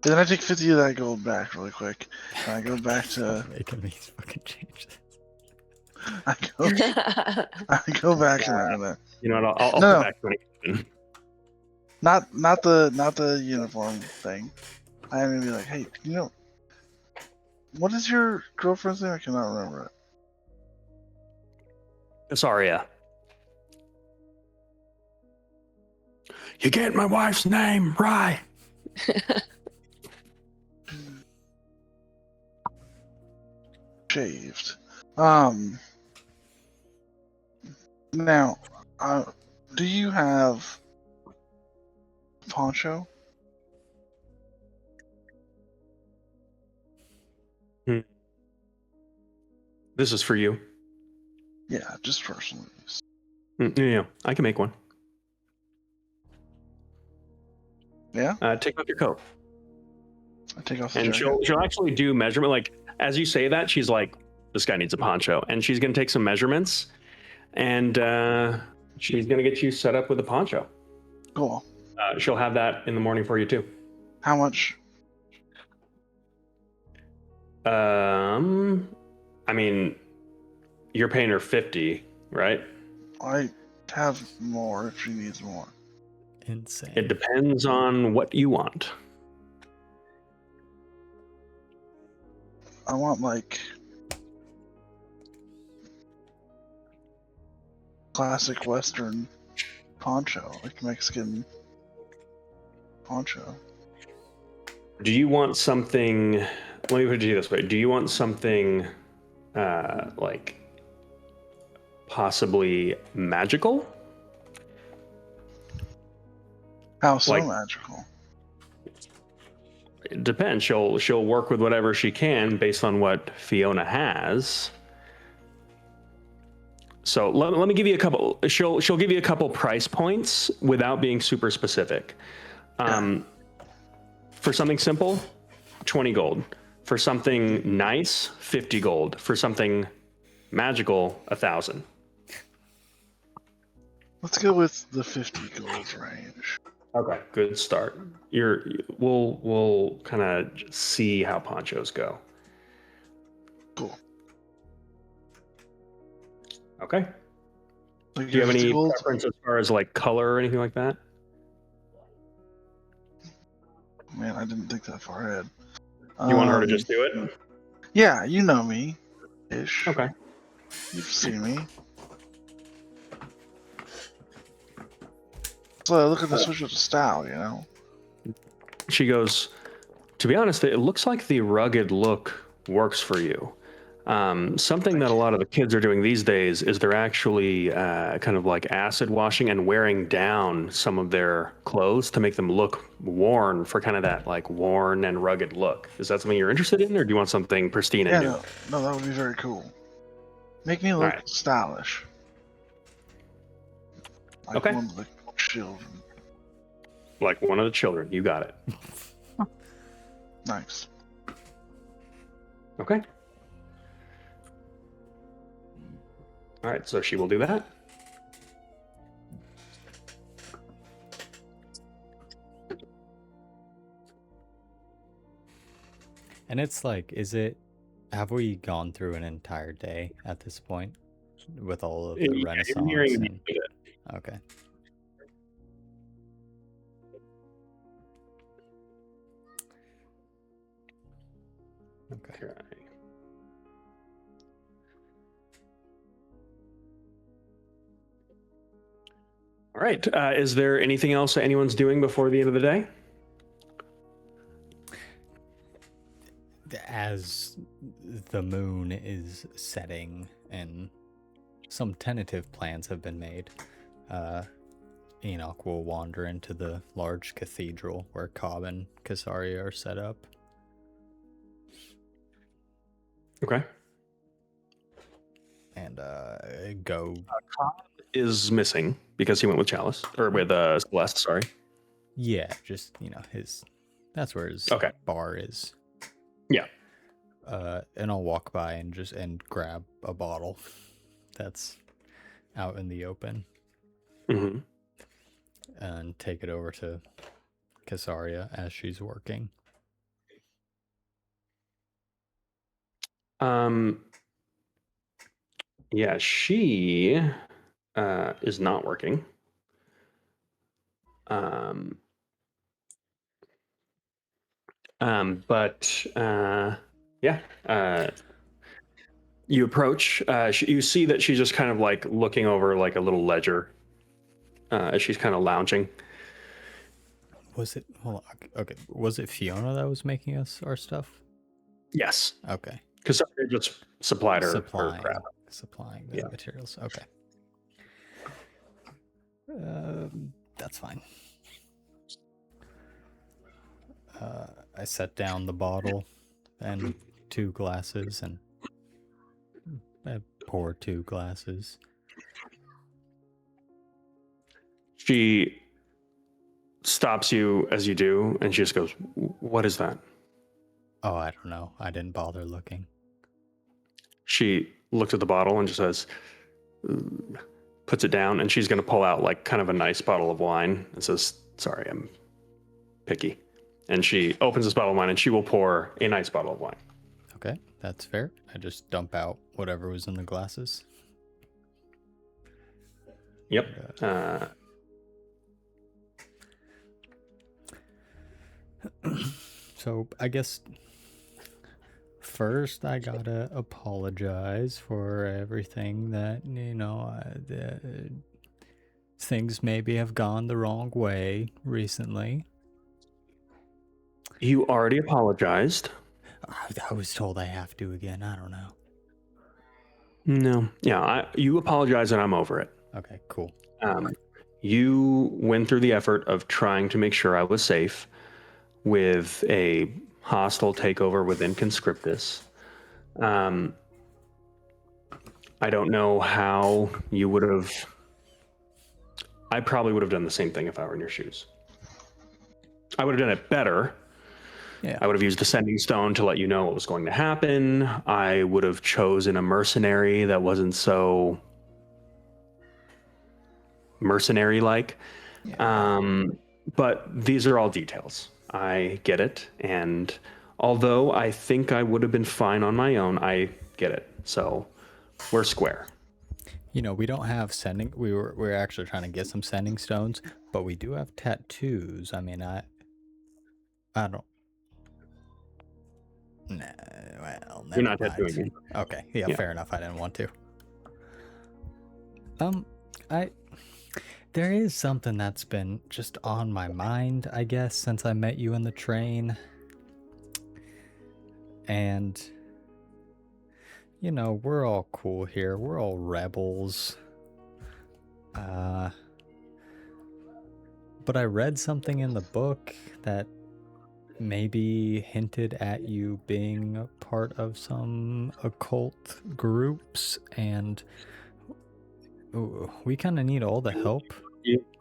Speaker 3: Then I take 50 of that gold back really quick. And I go back to...
Speaker 2: Making me fucking change this.
Speaker 3: I go back and I'm gonna...
Speaker 1: You know what? I'll
Speaker 3: No.
Speaker 1: put back 20.
Speaker 3: Not the uniform thing. I'm gonna be like, hey, you know... What is your girlfriend's name? I cannot remember it.
Speaker 1: Kasaria. You get my wife's name right.
Speaker 3: Shaved. Now, do you have poncho?
Speaker 1: This is for you.
Speaker 3: Yeah, just personal use.
Speaker 1: Yeah, I can make one.
Speaker 3: Yeah?
Speaker 1: Take off your coat.
Speaker 3: I take off the
Speaker 1: And
Speaker 3: jacket.
Speaker 1: she'll actually do measurement. Like, as you say that, she's like, this guy needs a poncho. And she's going to take some measurements. And she's going to get you set up with a poncho.
Speaker 3: Cool.
Speaker 1: She'll have that in the morning for you, too.
Speaker 3: How much?
Speaker 1: I mean, you're paying her 50, right?
Speaker 3: I have more if she needs more.
Speaker 2: Insane.
Speaker 1: It depends on what you want.
Speaker 3: I want like classic Western poncho, like Mexican poncho.
Speaker 1: Do you want something? Let me put it to you this way. Do you want something like possibly magical?
Speaker 3: How so
Speaker 1: Like-
Speaker 3: magical?
Speaker 1: It depends. She'll work with whatever she can based on what Fiona has. So let me give you a couple. She'll give you a couple price points without being super specific. For something simple, 20 gold. For something nice, 50 gold. For something magical, 1,000.
Speaker 3: Let's go with the 50 gold range.
Speaker 1: Okay, good start. We'll kind of see how ponchos go.
Speaker 3: Cool.
Speaker 1: Okay.
Speaker 3: So
Speaker 1: Do you have
Speaker 3: 50
Speaker 1: any
Speaker 3: gold?
Speaker 1: preference as far as like color or anything like that?
Speaker 3: Man, I didn't think that far ahead.
Speaker 1: You want her to just do it?
Speaker 3: Yeah, you know me. Ish.
Speaker 1: Okay.
Speaker 3: You've seen me. looking to switch up the style, you know?
Speaker 1: She goes, to be honest, it looks like the rugged look works for you. Something that a lot of the kids are doing these days is they're actually kind of like acid washing and wearing down some of their clothes to make them look worn for kind of that like worn and rugged look. Is that something you're interested in, or do you want something pristine and
Speaker 3: Yeah,
Speaker 1: new?
Speaker 3: no, that would be very cool. Make me look
Speaker 1: Alright.
Speaker 3: stylish. Like
Speaker 1: Okay.
Speaker 3: one of the children.
Speaker 1: Like one of the children. You got it.
Speaker 3: Nice.
Speaker 1: Okay. All right, so she will do that.
Speaker 2: And it's like, have we gone through an entire day at this point with all of the
Speaker 1: Yeah, you're
Speaker 2: Renaissance?
Speaker 1: nearing
Speaker 2: And,
Speaker 1: the end of it.
Speaker 2: okay. Okay.
Speaker 1: Okay. All right. Is there anything else that anyone's doing before the end of the day?
Speaker 2: As the moon is setting and some tentative plans have been made, Enoch will wander into the large cathedral where Cobb and Casaria are set up.
Speaker 1: Okay.
Speaker 2: And go.
Speaker 1: Is missing because he went with Chalice or with Celeste. Sorry.
Speaker 2: Yeah, just that's where his
Speaker 1: Okay.
Speaker 2: bar is.
Speaker 1: Yeah.
Speaker 2: And I'll walk by and grab a bottle that's out in the open
Speaker 1: Mm-hmm.
Speaker 2: and take it over to Casaria as she's working.
Speaker 1: Yeah, she is not working. But yeah, you approach. You see that she's just kind of like looking over like a little ledger as she's kind of lounging.
Speaker 2: Was it? Hold on. Okay. Was it Fiona that was making us our stuff?
Speaker 1: Yes,
Speaker 2: Okay.
Speaker 1: because somebody just supplied her
Speaker 2: Supplying
Speaker 1: crap.
Speaker 2: the
Speaker 1: Yeah.
Speaker 2: materials. Okay. That's fine. I set down the bottle and 2 glasses, and I pour 2 glasses.
Speaker 1: She stops you as you do, and she just goes, "What is that?"
Speaker 2: Oh, I don't know. I didn't bother looking.
Speaker 1: She looks at the bottle and just says, puts it down, and she's going to pull out like kind of a nice bottle of wine and says, "Sorry, I'm picky." And she opens this bottle of wine and she will pour a nice bottle of wine.
Speaker 2: Okay, that's fair. I just dump out whatever was in the glasses.
Speaker 1: Yep.
Speaker 2: So I guess first I gotta apologize for everything that, things maybe have gone the wrong way recently.
Speaker 1: You already apologized.
Speaker 2: I was told I have to again. I don't know.
Speaker 1: No. Yeah, you apologize and I'm over it.
Speaker 2: Okay, cool.
Speaker 1: You went through the effort of trying to make sure I was safe with a hostile takeover within Conscriptus. I don't know how you would have... I probably would have done the same thing if I were in your shoes. I would have done it better.
Speaker 2: Yeah.
Speaker 1: I would have used a sending stone to let you know what was going to happen. I would have chosen a mercenary that wasn't so mercenary-like.
Speaker 2: Yeah.
Speaker 1: But these are all details. I get it. And although I think I would have been fine on my own, I get it. So we're square.
Speaker 2: We don't have sending. We're actually trying to get some sending stones, but we do have tattoos. I mean, I don't. Nah, well, never
Speaker 1: You're not
Speaker 2: mind.
Speaker 1: tattooing me.
Speaker 2: Okay, yeah,
Speaker 1: Yeah.
Speaker 2: fair enough. I didn't want to. There is something that's been just on my mind, I guess, since I met you in the train. And, you know, we're all cool here. We're all rebels. But I read something in the book that maybe hinted at you being a part of some occult groups, and we kind of need all the help.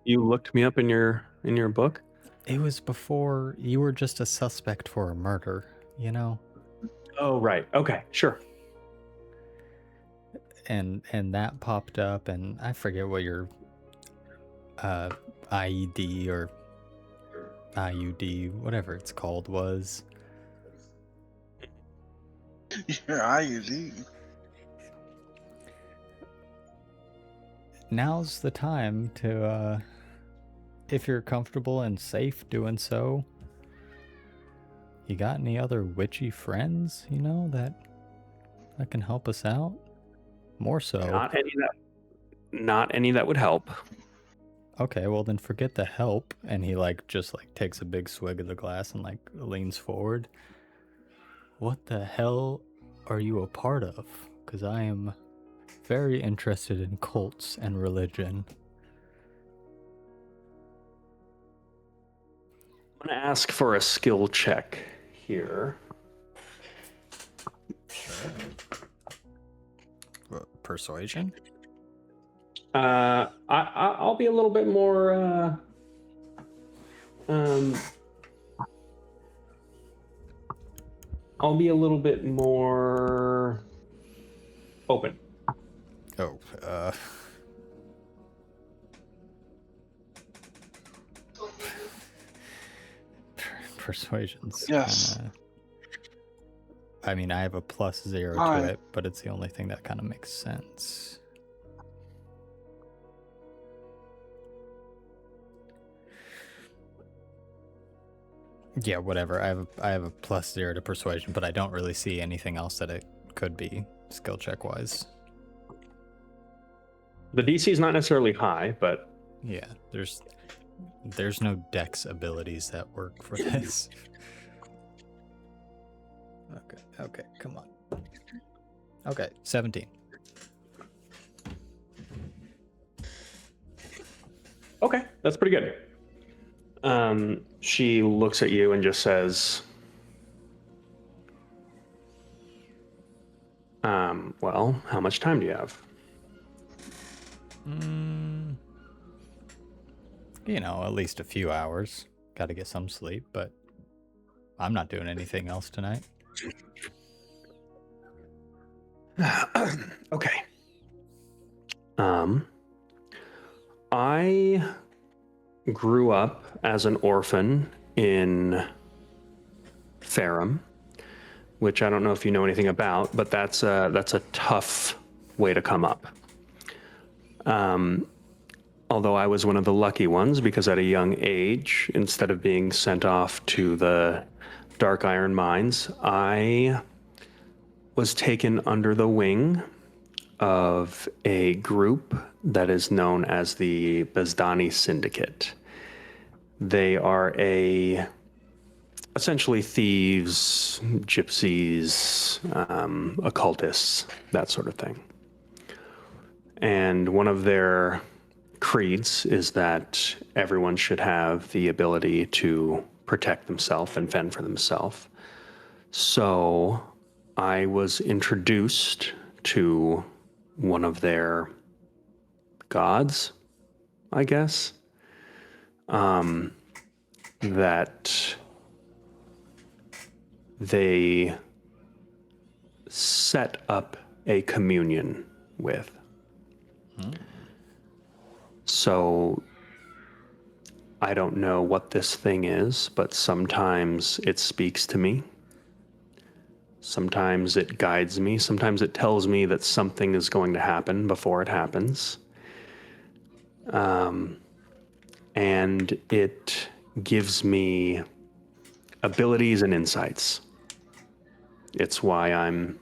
Speaker 1: You looked me up in your book?
Speaker 2: It was before you were just a suspect for a murder, you know?
Speaker 1: Oh, right. Okay, sure.
Speaker 2: And that popped up, and I forget what your IED or IUD, whatever it's called, was.
Speaker 3: Your IUD.
Speaker 2: Now's the time to, if you're comfortable and safe doing so. You got any other witchy friends, you know, that can help us out? More so.
Speaker 1: Not any that would help.
Speaker 2: Okay, well then forget the help. And he just takes a big swig of the glass and leans forward. What the hell are you a part of? Because I am very interested in cults and religion.
Speaker 1: I'm going to ask for a skill check here.
Speaker 2: Persuasion?
Speaker 1: I'll be a little bit more I'll be a little bit more open.
Speaker 2: Oh, persuasion's
Speaker 3: Yes.
Speaker 2: I mean, I have a +0
Speaker 3: Fine.
Speaker 2: to it, but it's the only thing that kind of makes sense. Yeah, whatever. I have a +0 to persuasion, but I don't really see anything else that it could be skill check wise.
Speaker 1: The DC is not necessarily high, but
Speaker 2: Yeah, there's no dex abilities that work for this. Okay, come on. Okay, 17.
Speaker 1: okay, that's pretty good. She looks at you and just says, well, how much time do you have?
Speaker 2: You know, at least a few hours. Got to get some sleep, but I'm not doing anything else tonight.
Speaker 1: Okay. I grew up as an orphan in Ferrum, which I don't know if you know anything about, but that's a tough way to come up. Although I was one of the lucky ones, because at a young age, instead of being sent off to the Dark Iron Mines, I was taken under the wing of a group that is known as the Bezdani Syndicate. They are essentially thieves, gypsies, occultists, that sort of thing. And one of their creeds is that everyone should have the ability to protect themselves and fend for themselves. So I was introduced to one of their gods, I guess, that they set up a communion with. So I don't know what this thing is, but sometimes it speaks to me. Sometimes it guides me. Sometimes it tells me that something is going to happen before it happens. And it gives me abilities and insights. It's why I'm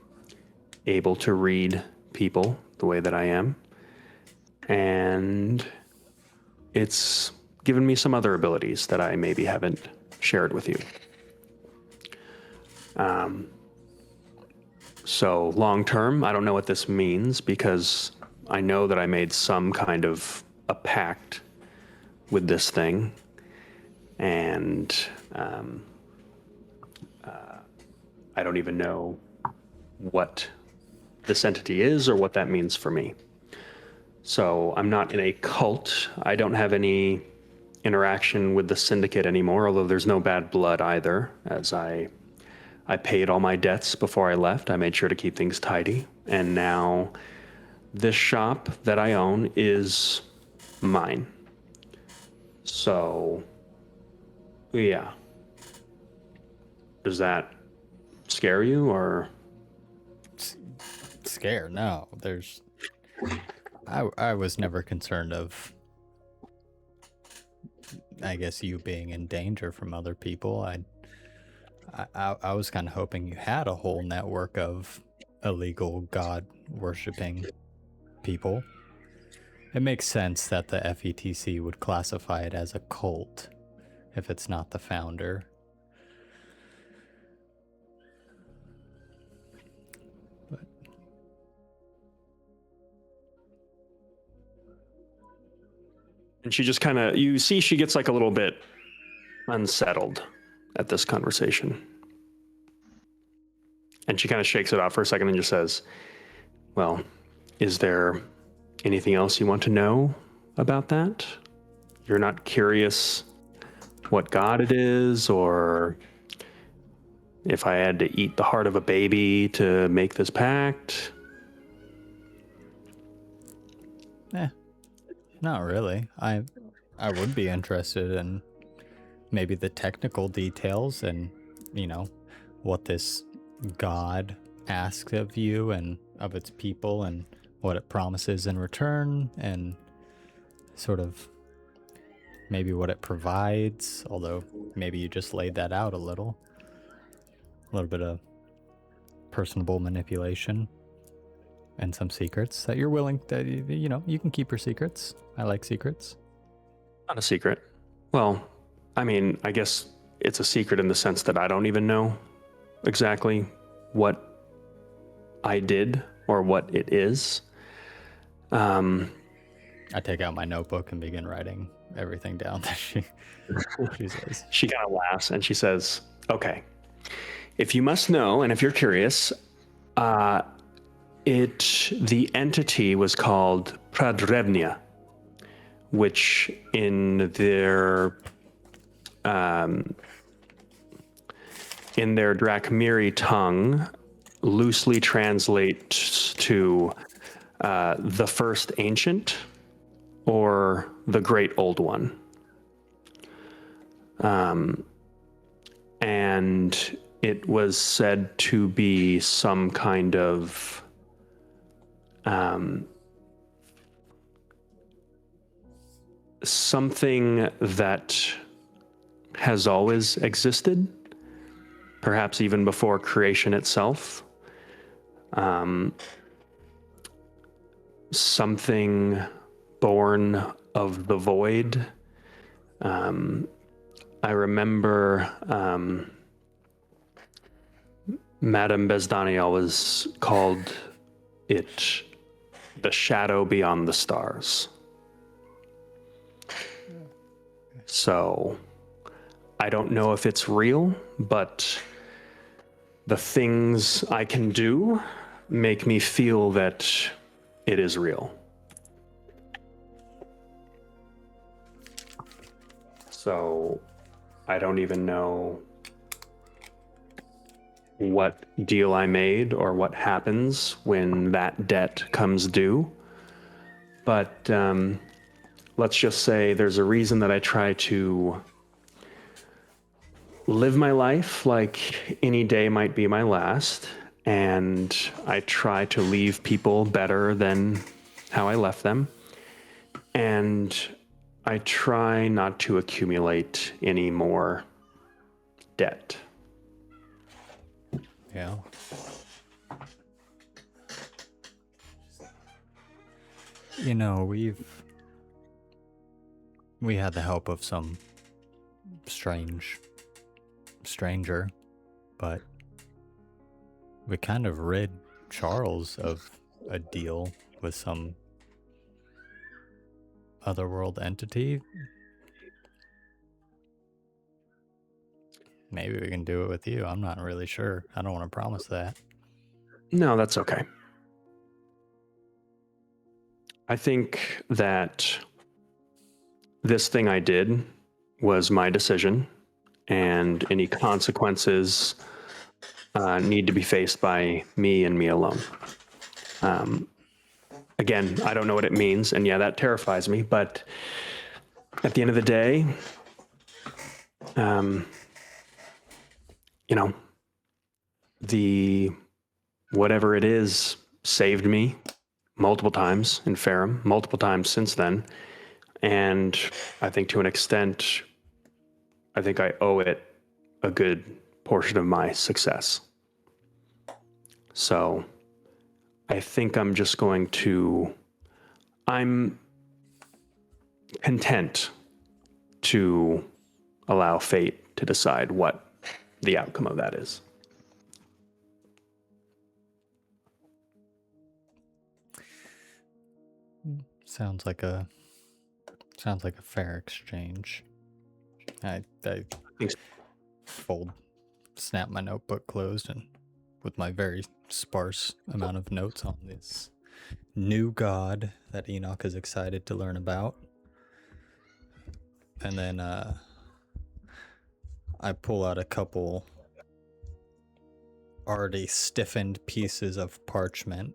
Speaker 1: able to read people the way that I am. And it's given me some other abilities that I maybe haven't shared with you. So long term, I don't know what this means, because I know that I made some kind of a pact with this thing, and I don't even know what this entity is or what that means for me. So I'm not in a cult. I don't have any interaction with the syndicate anymore, although there's no bad blood either, as I paid all my debts before I left. I made sure to keep things tidy. And now this shop that I own is mine. So, yeah. Does that scare you, or?
Speaker 2: Scare? No, there's. I was never concerned of, I guess, you being in danger from other people. I was kind of hoping you had a whole network of illegal god worshipping people. It makes sense that the FETC would classify it as a cult if it's not the founder. But
Speaker 1: And she just kind of, you see she gets like a little bit unsettled at this conversation. And she kind of shakes it off for a second and just says, well, is there anything else you want to know about that? You're not curious what god it is, or if I had to eat the heart of a baby to make this pact?
Speaker 2: not really. I would be interested in maybe the technical details and, what this god asks of you and of its people and what it promises in return, and sort of maybe what it provides, although maybe you just laid that out a little bit of personable manipulation and some secrets that you're willing, that you can keep your secrets. I like secrets.
Speaker 1: Not a secret. Well, I mean, I guess it's a secret in the sense that I don't even know exactly what I did or what it is.
Speaker 2: I take out my notebook and begin writing everything down that she says.
Speaker 1: She kind of laughs and she says, okay, if you must know, and if you're curious, the entity was called Pradrevnia, which in their Drakmiri tongue loosely translates to the first ancient, or the great old one. And it was said to be some kind of something that has always existed, perhaps even before creation itself. Something born of the void. I remember Madame Bezdani always called it the shadow beyond the stars. So I don't know if it's real, but the things I can do make me feel that it is real. So I don't even know what deal I made or what happens when that debt comes due. But let's just say there's a reason that I try to live my life like any day might be my last, and I try to leave people better than how I left them. And I try not to accumulate any more debt.
Speaker 2: Yeah. We had the help of some stranger, but we kind of rid Charles of a deal with some otherworld entity. Maybe we can do it with you. I'm not really sure. I don't want to promise that.
Speaker 1: No, that's okay. I think that this thing I did was my decision, and any consequences need to be faced by me and me alone. Again, I don't know what it means, and yeah, that terrifies me, but at the end of the day, you know, the whatever it is saved me multiple times in Ferrum, multiple times since then. And I think to an extent, I think I owe it a good portion of my success. So I think I'm content to allow fate to decide what the outcome of that is.
Speaker 2: Sounds like a fair exchange. I
Speaker 1: Thanks.
Speaker 2: snap my notebook closed, and with my very sparse amount of notes on this new god that Enoch is excited to learn about. And then I pull out a couple already stiffened pieces of parchment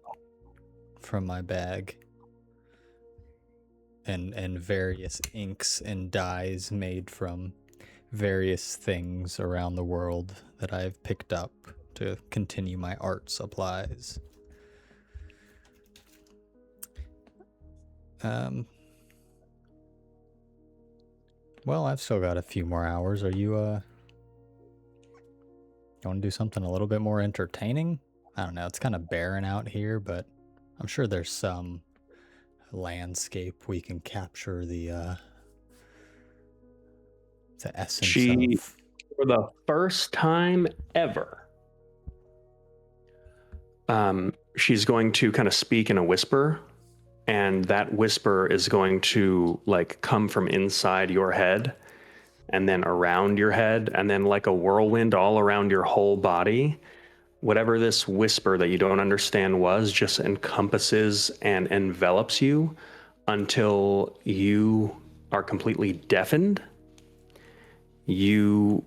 Speaker 2: from my bag, and various inks and dyes made from various things around the world that I've picked up to continue my art supplies. Well, I've still got a few more hours. Are you want to do something a little bit more entertaining? I don't know. It's kind of barren out here, but I'm sure there's some landscape we can capture the essence of.
Speaker 1: For the first time ever, she's going to kind of speak in a whisper, and that whisper is going to like come from inside your head and then around your head and then like a whirlwind all around your whole body. Whatever this whisper that you don't understand was just encompasses and envelops you until you are completely deafened. Your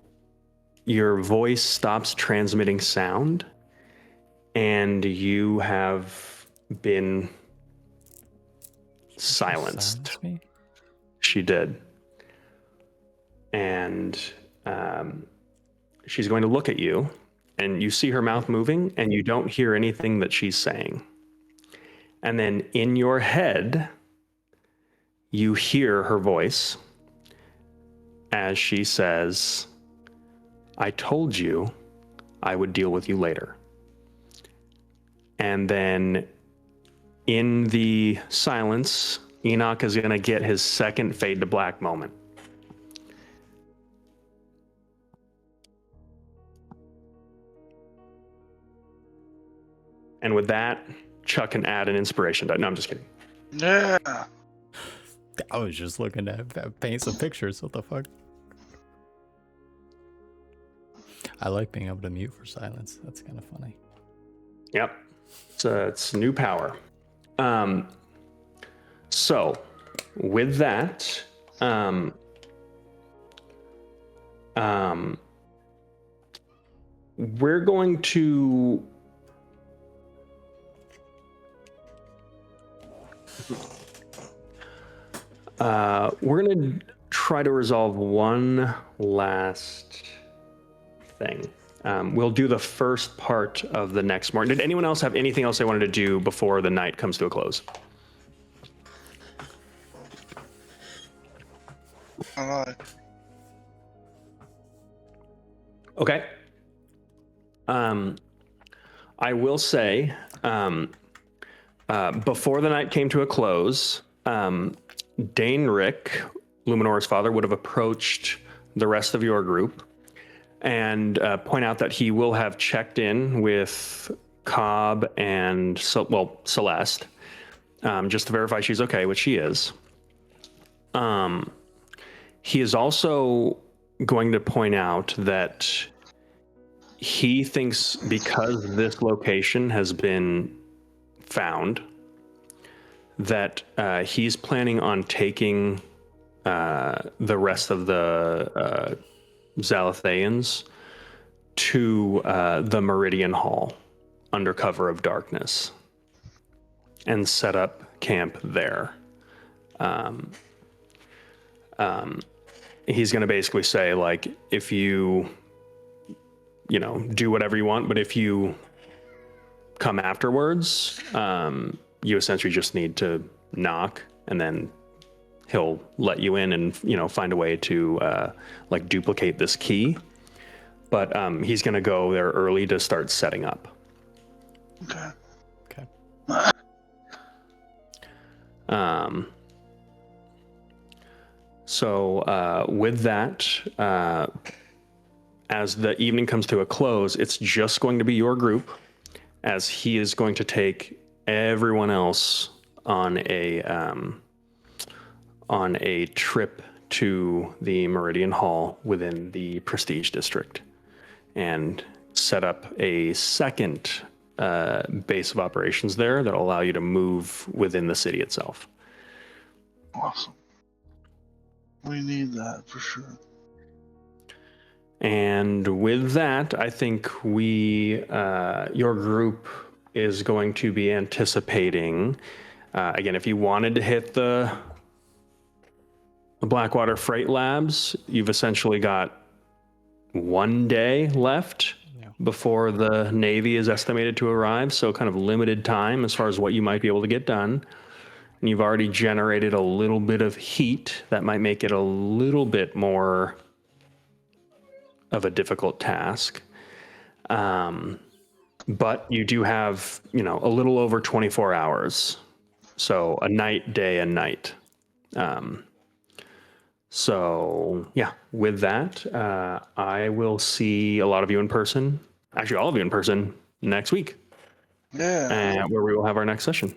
Speaker 1: voice stops transmitting sound, and you have been silenced.
Speaker 2: Silence me?
Speaker 1: She did. And she's going to look at you, and you see her mouth moving, and you don't hear anything that she's saying. And then in your head, you hear her voice as she says, "I told you I would deal with you later." And then in the silence, Enoch is going to get his second fade to black moment. And with that, Chuck can add an inspiration die. No, I'm just kidding.
Speaker 3: Yeah.
Speaker 2: I was just looking to paint some pictures. What the fuck? I like being able to mute for silence. That's kind of funny.
Speaker 1: Yep. It's new power. So with that, we're going to try to resolve one last thing. We'll do the first part of the next morning. Did anyone else have anything else they wanted to do before the night comes to a close?
Speaker 3: All right.
Speaker 1: Okay. I will say, before the night came to a close, Daenric Luminora's father would have approached the rest of your group and point out that he will have checked in with Cobb and Celeste, just to verify she's okay, which she is. He is also going to point out that he thinks because this location has been found, that he's planning on taking the rest of the Zalathayans to the Meridian Hall under cover of darkness and set up camp there. He's going to basically say, like, if you do whatever you want, but if you come afterwards, you essentially just need to knock, and then he'll let you in and, find a way to like duplicate this key. But he's going to go there early to start setting up.
Speaker 3: Okay.
Speaker 1: So with that, as the evening comes to a close, it's just going to be your group, as he is going to take everyone else on a trip to the Meridian Hall within the Prestige District, and set up a second base of operations there that'll allow you to move within the city itself.
Speaker 3: Awesome. We need that for sure.
Speaker 1: And with that, I think your group is going to be anticipating, again, if you wanted to hit the Blackwater Freight Labs, you've essentially got 1 day left before the Navy is estimated to arrive. So kind of limited time as far as what you might be able to get done. And you've already generated a little bit of heat that might make it a little bit more of a difficult task. But you do have, a little over 24 hours. So a night, day, and night. So yeah, with that, I will see a lot of you in person, actually all of you in person next week.
Speaker 3: Yeah.
Speaker 1: Where we will have our next session.